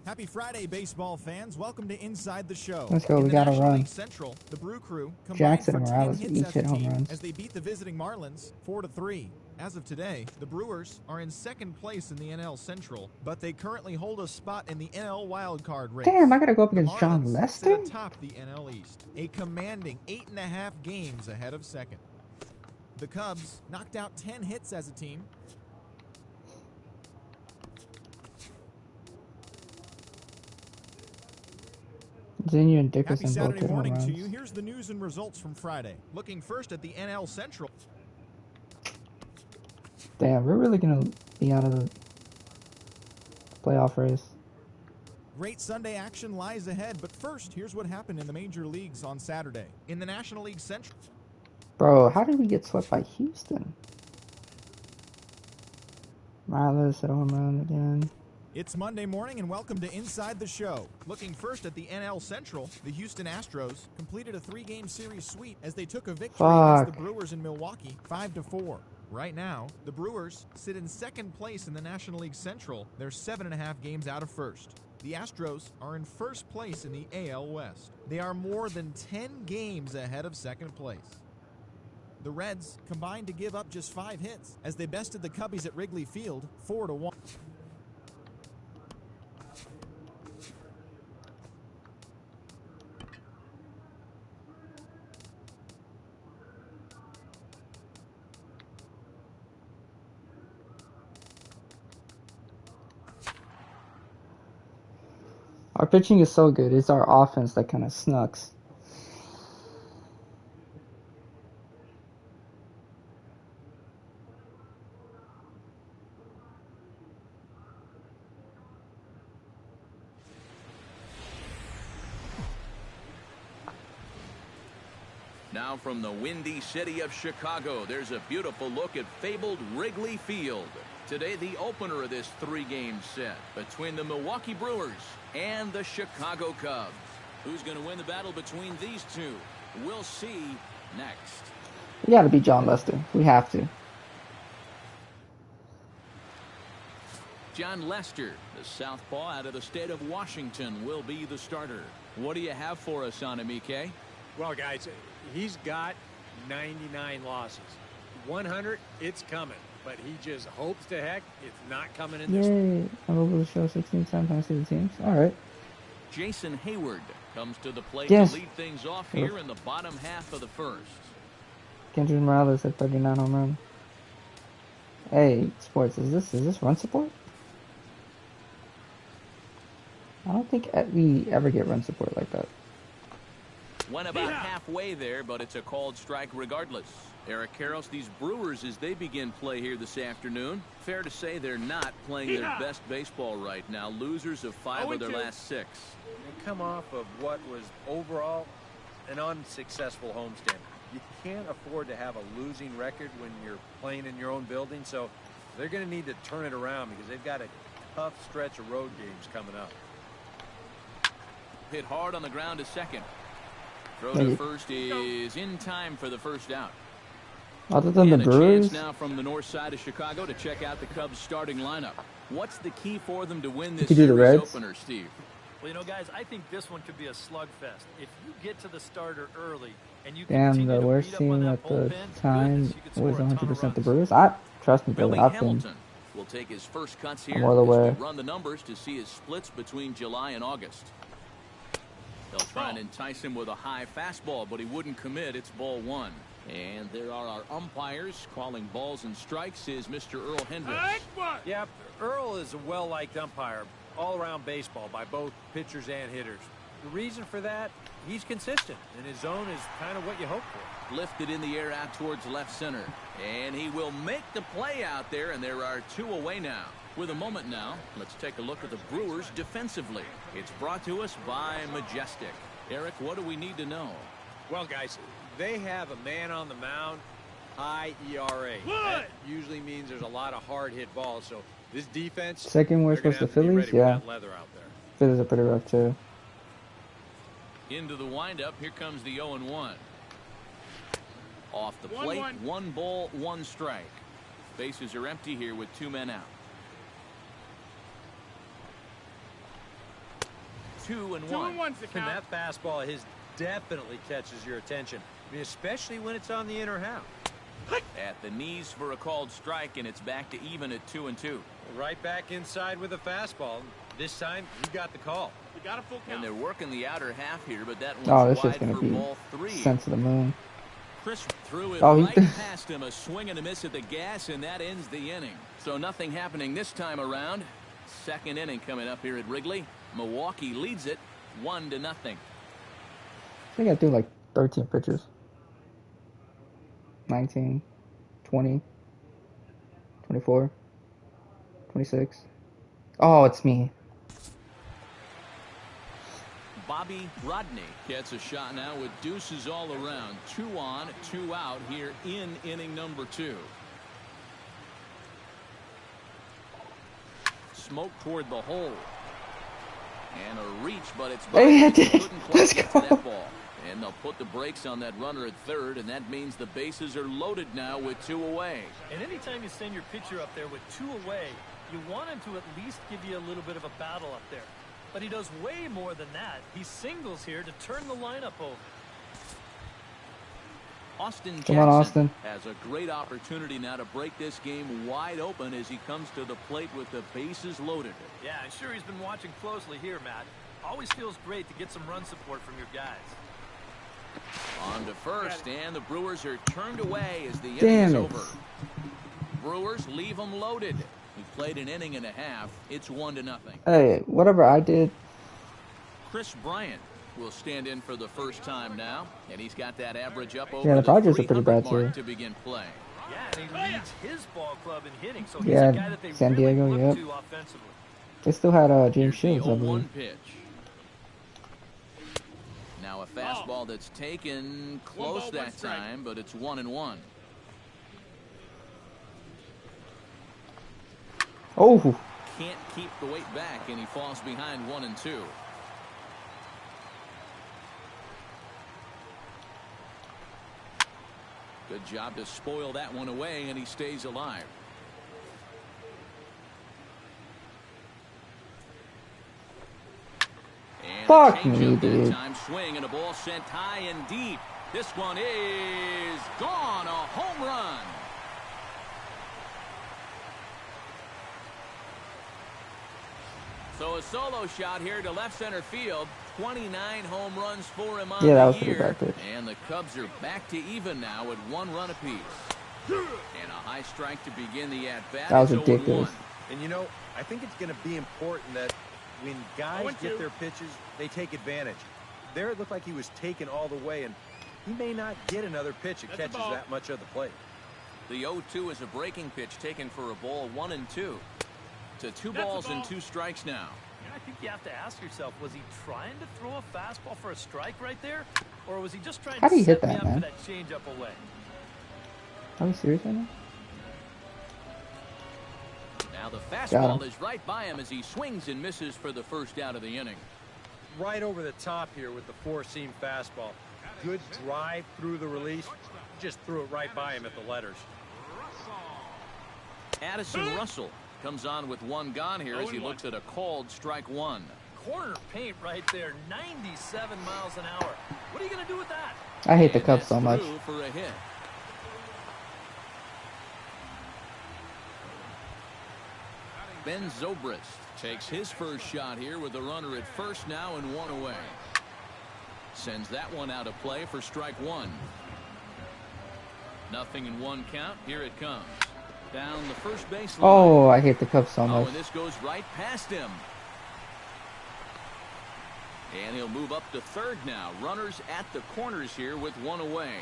Happy Friday, baseball fans. Welcome to Inside the Show. Let's go. In We the got to National run. League Central, the Brew Crew combined Jackson for and 10 Morales hits each as hit a home team runs. as they beat the visiting Marlins 4-3. As of today, the Brewers are in second place in the NL Central, but they currently hold a spot in the NL wildcard race. Damn, I got to go up The against John Marlins Lester? sit atop the NL East, a commanding 8.5 games ahead of second. The Cubs knocked out 10 hits as a team. Zinnia and Happy Dickerson both Saturday hit home morning to runs. you. Here's the news and results from Friday. Looking first at the NL Central. Damn, we're really going to be out of the playoff race. Great Sunday action lies ahead, but first, here's what happened in the major leagues on Saturday. In the National League Central. Bro, how did we get swept by Houston? Morales hit a home run again. It's Monday morning and welcome to Inside the Show. Looking first at the NL Central, the Houston Astros completed a 3-game series sweep as they took a victory against the Brewers in Milwaukee 5-4. Right now, the Brewers sit in second place in the National League Central. They're 7.5 games out of first. The Astros are in first place in the AL West. They are more than 10 games ahead of second place. The Reds combined to give up just 5 hits as they bested the Cubbies at Wrigley Field 4-1. Our pitching is so good. It's our offense that kind of snucks. Now from the windy city of Chicago, there's a beautiful look at fabled Wrigley Field. Today, the opener of this 3-game set between the Milwaukee Brewers and the Chicago Cubs. Who's going to win the battle between these two? We'll see next. We got to beat John Lester. We have to. John Lester, the southpaw out of the state of Washington, will be the starter. What do you have for us on him, EK? Well, guys, he's got 99 losses. 100, it's coming. But he just hopes to heck it's not coming in this one. Yay. I'm able to show 16 times I see the teams. All right. Jason Hayward comes to the plate Yes. to lead things off here in the bottom half of the first. Kendrick Morales at 39 home run. Hey, sports, is this run support? I don't think we ever get run support like that. Went about halfway there, but it's a called strike regardless. Eric Karros, these Brewers, as they begin play here this afternoon, fair to say they're not playing their best baseball right now. Losers of 5 of their last 6. They come off of what was overall an unsuccessful homestand. You can't afford to have a losing record when you're playing in your own building, so they're going to need to turn it around because they've got a tough stretch of road games coming up. Hit hard on the ground to second. Throw to first is in time for the first out. Other than the And a Brewers, chance now from the north side of Chicago to check out the Cubs starting lineup. What's the key for them to win this could do the series Reds. opener, Steve? Well, you know, guys, I think this one could be a slugfest. If you get to the starter early and you damn, continue the to worst beat up on team that at the bullpen, time goodness, you could score was a ton of 100% the runs. Brewers. Trust me, brother, Billy I've been Hamilton will take his first cuts here well as aware. we run the numbers to see his splits between July and August. They'll try and entice him with a high fastball, but he wouldn't commit. It's ball one. And there are our umpires calling balls and strikes is Mr. Earl Hendricks. Yeah, Earl is a well-liked umpire all-around baseball by both pitchers and hitters. The reason for that, he's consistent, and his zone is kind of what you hope for. Lifted in the air out towards left center. And he will make the play out there, and there are two away now. With a moment now, let's take a look at the Brewers defensively. It's brought to us by Majestic. Eric, what do we need to know? Well, guys, they have a man on the mound, high ERA. That usually means there's a lot of hard-hit balls, so this defense... Second worst was the Phillies? Yeah. Leather out there. Phillies are pretty rough, too. Into the windup, here comes the 0-1. Off the plate, 1 ball, 1 strike. Bases are empty here with 2 men out. 2-1. And that fastball of his definitely catches your attention. I mean, especially when it's on the inner half. At the knees for a called strike, and it's back to even at 2-2. Right back inside with a fastball. This time, you got the call. We got a full count. And they're working the outer half here, but that one's Oh, this is wide going for to be ball 3. sent to the moon. Chris threw it Oh, right past him, a swing and a miss at the gas, and that ends the inning. So nothing happening this time around. Second inning coming up here at Wrigley. Milwaukee leads it 1-0. I think I threw like 13 pitches. 19, 20, 24, 26. Oh, it's me. Bobby Rodney gets a shot now with deuces all around. 2 on, 2 out here in inning number 2. Smoke toward the hole. And a reach, but it's Hey, couldn't quite let's get go. to that ball. And they'll put the brakes on that runner at third, and that means the bases are loaded now with 2 away. And anytime you send your pitcher up there with 2 away, you want him to at least give you a little bit of a battle up there. But he does way more than that. He singles here to turn the lineup over. Austin Come Jackson on, Austin. has a great opportunity now to break this game wide open as he comes to the plate with the bases loaded. Yeah, I'm sure he's been watching closely here, Matt. Always feels great to get some run support from your guys. On to first, and the Brewers are turned away as the inning Damn is it. over. Brewers leave them loaded. We've played an inning and a half. It's 1-0. Hey, whatever I did. Chris Bryant will stand in for the first time now, and he's got that average up over Yeah, the the Padres are pretty 300 bad, mark too. to begin play. Yeah, and he leads his ball club in hitting, so he's Yeah, a guy that they San really Diego, look yep. to offensively. They still had James Here's the Shields, I believe. 0-1 pitch. Now a fastball that's taken close that time, but it's 1-1. Oh, Can't keep the weight back, and he falls behind 1-2. Good job to spoil that one away, and he stays alive. And Fuck a changeup me, that dude. time swing and a ball sent high and deep. This one is gone. A home run. So a solo shot here to left center field. 29 home runs for him on Yeah, that was the a pretty year. bad pitch. And the Cubs are back to even now at 1 run apiece. And a high strike to begin the at-bat. That was It's 0-1. ridiculous. And, you know, I think it's going to be important that when guys get their pitches, they take advantage. There it looked like he was taken all the way, and he may not get another pitch that catches that much of the plate. The 0-2 is a breaking pitch taken for a ball 1-2. To 2 balls and 2 strikes now. Yeah, I think you have to ask yourself, was he trying to throw a fastball for a strike right there? Or was he just trying How to do you hit set me that, up man? for that changeup away? Are you serious right now? Now the Got fastball him. is right by him as he swings and misses for the first out of the inning. Right over the top here with the 4-seam fastball. Good drive through the release. Just threw it right by him at the letters. Addison Russell comes on with 1 gone here as he looks at a called strike 1. Corner paint right there, 97 miles an hour. What are you going to do with that? I hate the And Cubs that's so much. through for a hit. Ben Zobrist takes his first shot here with the runner at first now and 1 away. Sends that one out of play for strike one. Nothing in one count. Here it comes. Down the first base line. Oh, I hate the Cubs so much. And this goes right past him. And he'll move up to third now. Runners at the corners here with one away.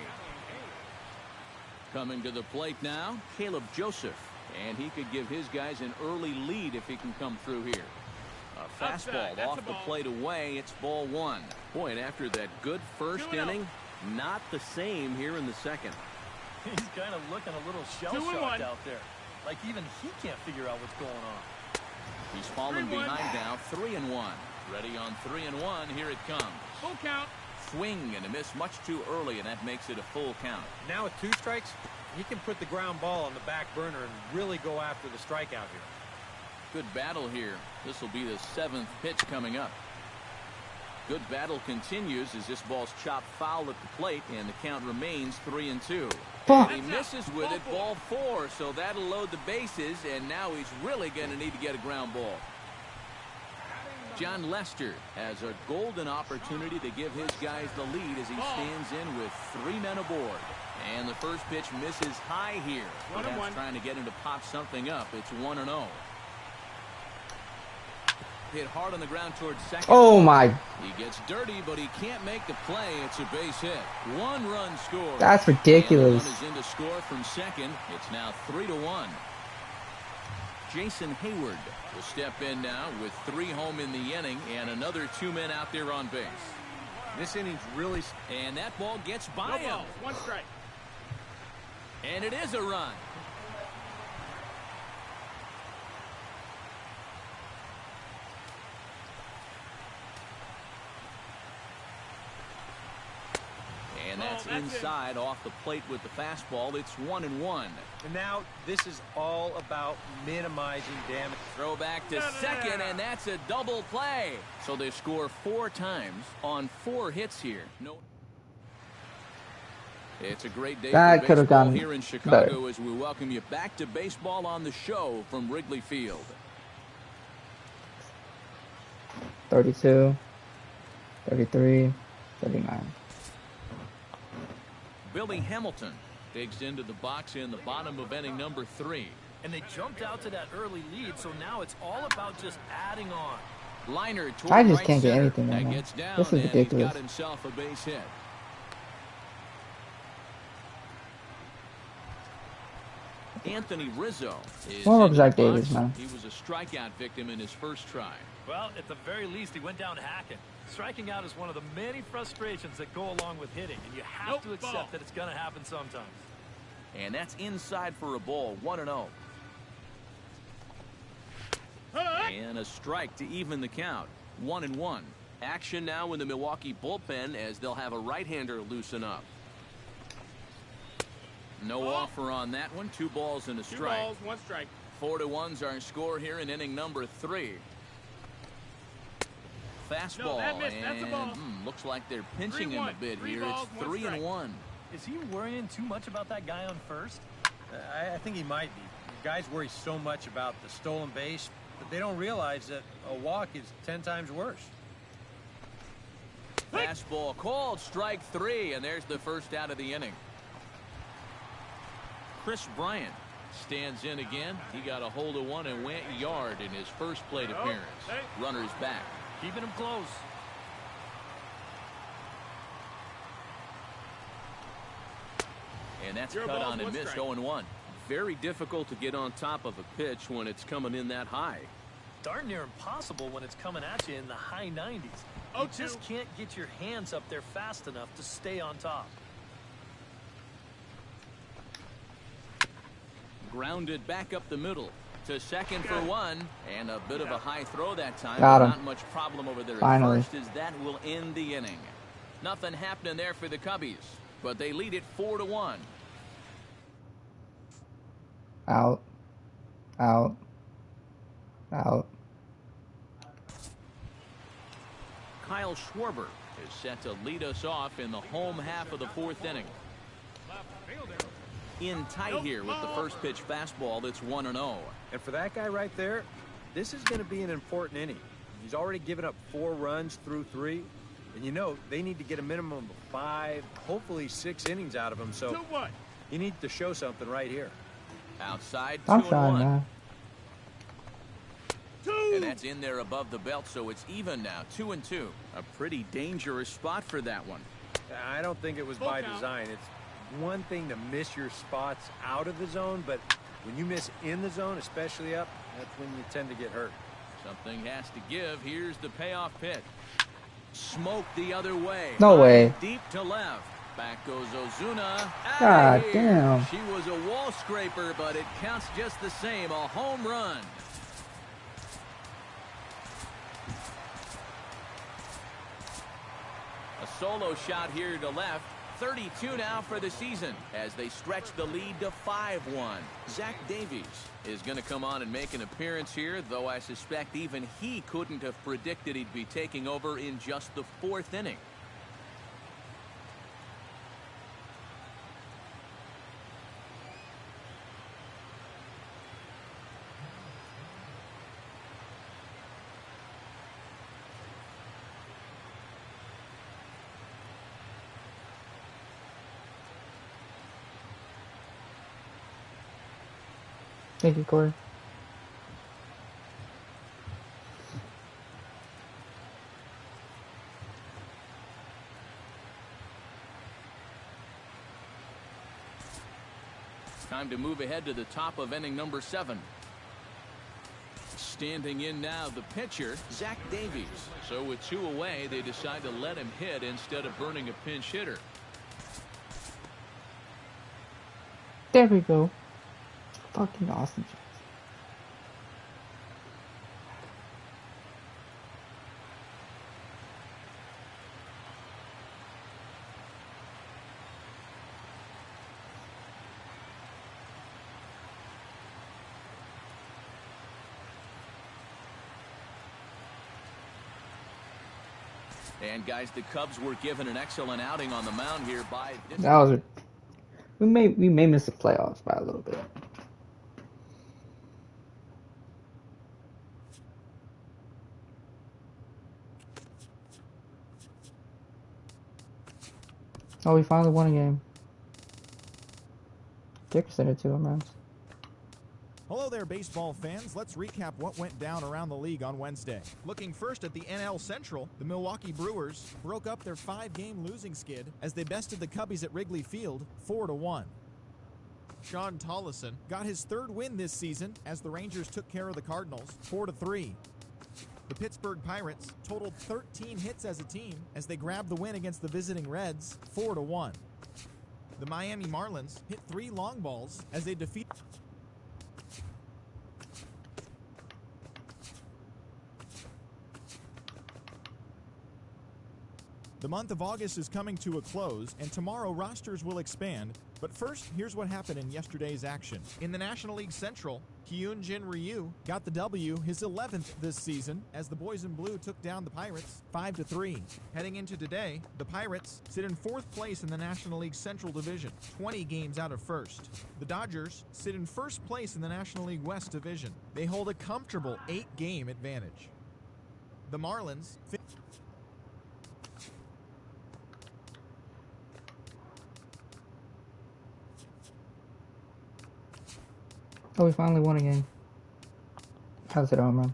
Coming to the plate now, Caleb Joseph. And he could give his guys an early lead if he can come through here. A fastball off the plate away. It's ball one. Boy, and after that good first inning, not the same here in the second. He's kind of looking a little shell-shocked out there. Like even he can't figure out what's going on. He's falling behind now, 3-1. Ready on 3-1. Here it comes. Full count. Swing and a miss much too early, and that makes it a full count. Now with 2 strikes, he can put the ground ball on the back burner and really go after the strikeout here. Good battle here. This will be the 7th pitch coming up. Good battle continues as this ball's chopped foul at the plate, and the count remains 3-2. Fuck. He misses with it, ball 4, so that'll load the bases, and now he's really going to need to get a ground ball. John Lester has a golden opportunity to give his guys the lead as he stands in with 3 men aboard. And the first pitch misses high here. Perhaps trying to get him to pop something up. It's 1-0. Hit hard on the ground towards second. Oh my. He gets dirty, but he can't make the play. It's a base hit. 1 run score. That's ridiculous. And the run is in to score from second. It's now 3-1. Jason Hayward will step in now with 3 home in the inning and another 2 men out there on base. This inning's really... And that ball gets by him. 1 strike. And it is a run. And that's inside off the plate with the fastball. It's 1-1. And now this is all about minimizing damage. Throw back to second, and that's a double play. So they score 4 times on 4 hits here. No. It's a great day That for could have baseball gone here in Chicago better. as we welcome you back to baseball on the show from Wrigley Field. 32, 33, 39. Billy Hamilton digs into the box in the bottom of inning number 3. And they jumped out to that early lead, so now it's all about just adding on. Liner toward I just right can't get center. anything right That now. gets down, This is and he's ridiculous. got himself a base hit. Anthony Rizzo is More in of the Zach Davies, box. man. He was a strikeout victim in his first try. Well, at the very least, he went down hacking. Striking out is one of the many frustrations that go along with hitting, and you have to accept that it's going to happen sometimes. And that's inside for a ball, 1-0. And a strike to even the count, 1-1. Action now in the Milwaukee bullpen as they'll have a right-hander loosen up. No offer on that one. 2 balls and a 2 strike. balls, 1 strike. 4-1's our score here in inning number 3. Fastball, No, that missed. That's a ball. and looks like they're pinching him a 3-1. bit 3 here. balls, It's 1 strike. 3-1. Is he worrying too much about that guy on first? I think he might be. Guys worry so much about the stolen base, but they don't realize that a walk is 10 times worse. Fastball called, strike 3, and there's the first out of the inning. Chris Bryant stands in again. He got a hold of one and went yard in his first plate appearance. Runners back. Keeping him close. And that's Zero cut balls, on and 1 missed, strike. 0-1. Very difficult to get on top of a pitch when it's coming in that high. Darn near impossible when it's coming at you in the high 90s. You 0-2. just can't get your hands up there fast enough to stay on top. Grounded back up the middle to second for 1, and a bit of a high throw that time. Got him. Not much problem over there Finally. at first, as that will end the inning. Nothing happening there for the Cubbies, but they lead it 4-1. Out. Out. Out. Kyle Schwarber is set to lead us off in the home half of the 4th inning. In tight here with the first pitch fastball. That's 1-0. And for that guy right there, this is going to be an important inning. He's already given up 4 runs through 3. And you know, they need to get a minimum of 5, hopefully 6 innings out of him. So 2-1. you need to show something right here. Outside, I'm 2-1. trying, man. 2. And that's in there above the belt, so it's even now, 2-2. A pretty dangerous spot for that one. I don't think it was Full by count. design. It's one thing to miss your spots out of the zone, but when you miss in the zone, especially up, that's when you tend to get hurt. Something has to give. Here's the payoff pitch. Smoke the other way. No High way. and deep to left. Back goes Ozuna. God Outta here. damn. She was a wall scraper, but it counts just the same. A home run. A solo shot here to left. 32 now for the season as they stretch the lead to 5-1. Zach Davies is going to come on and make an appearance here, though I suspect even he couldn't have predicted he'd be taking over in just the 4th inning. Thank you, Corey. Time to move ahead to the top of inning number 7. Standing in now, the pitcher, Zach Davies. So with 2 away, they decide to let him hit instead of burning a pinch hitter. There we go. Fucking awesome. And guys, the Cubs were given an excellent outing on the mound here by this. That was we may miss the playoffs by a little bit. Oh, we finally won a game. Dickerson did 2 home runs. Hello there, baseball fans. Let's recap what went down around the league on Wednesday. Looking first at the NL Central, the Milwaukee Brewers broke up their 5-game losing skid as they bested the Cubbies at Wrigley Field 4-1. Sean Tollison got his 3rd win this season as the Rangers took care of the Cardinals 4-3. The Pittsburgh Pirates totaled 13 hits as a team as they grabbed the win against the visiting Reds 4-1. The Miami Marlins hit 3 long balls as they defeat. The month of August is coming to a close, and tomorrow rosters will expand. But first, here's what happened in yesterday's action. In the National League Central, Hyunjin Ryu got the W, his 11th this season, as the Boys in Blue took down the Pirates 5-3. Heading into today, the Pirates sit in 4th place in the National League Central Division, 20 games out of 1st. The Dodgers sit in 1st place in the National League West Division. They hold a comfortable 8-game advantage. The Marlins... Oh, we finally won a game. How's it, home run?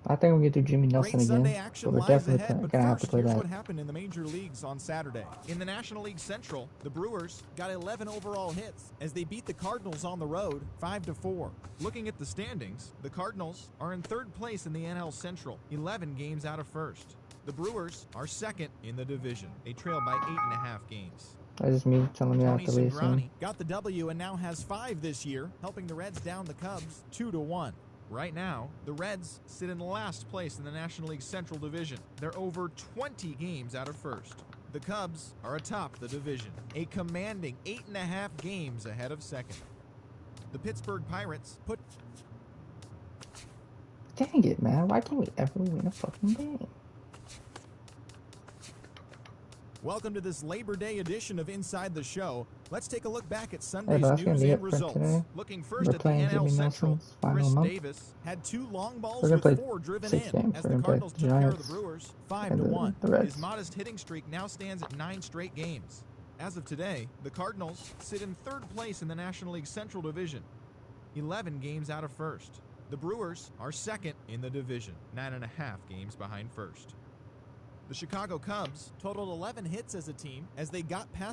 I think we're gonna do Jimmy Nelson Great Sunday again, action but we're lies definitely ahead, but gonna have to first, play here's that. what happened in the major leagues on Saturday. In the National League Central, the Brewers got 11 overall hits as they beat the Cardinals on the road 5-4. Looking at the standings, the Cardinals are in 3rd place in the NL Central, 11 games out of 1st. The Brewers are 2nd in the division. They trail by 8.5 games. That's just me telling me I Tony have to leave soon. Cingrani got the W and now has 5 this year, helping the Reds down the Cubs 2-1. Right now, the Reds sit in last place in the National League Central Division. They're over 20 games out of 1st. The Cubs are atop the division, a commanding 8.5 games ahead of 2nd. The Pittsburgh Pirates put... Dang it, man. Why can't we ever win a fucking game? Welcome to this Labor Day edition of Inside the Show. Let's take a look back at Hey, Sunday's but that's gonna news be it and for results. today. Looking first We're at the playing NL Jimmy Central, Nelson's final Chris month. Davis had 2 long balls We're gonna with play 4 driven 6 in games. as We're the gonna play Cardinals the took care of the Giants Brewers 5 and to the 1. Reds. His modest hitting streak now stands at 9 straight games. As of today, the Cardinals sit in 3rd place in the National League Central Division, 11 games out of first. The Brewers are 2nd in the division, 9.5 games behind first. The Chicago Cubs totaled 11 hits as a team as they got past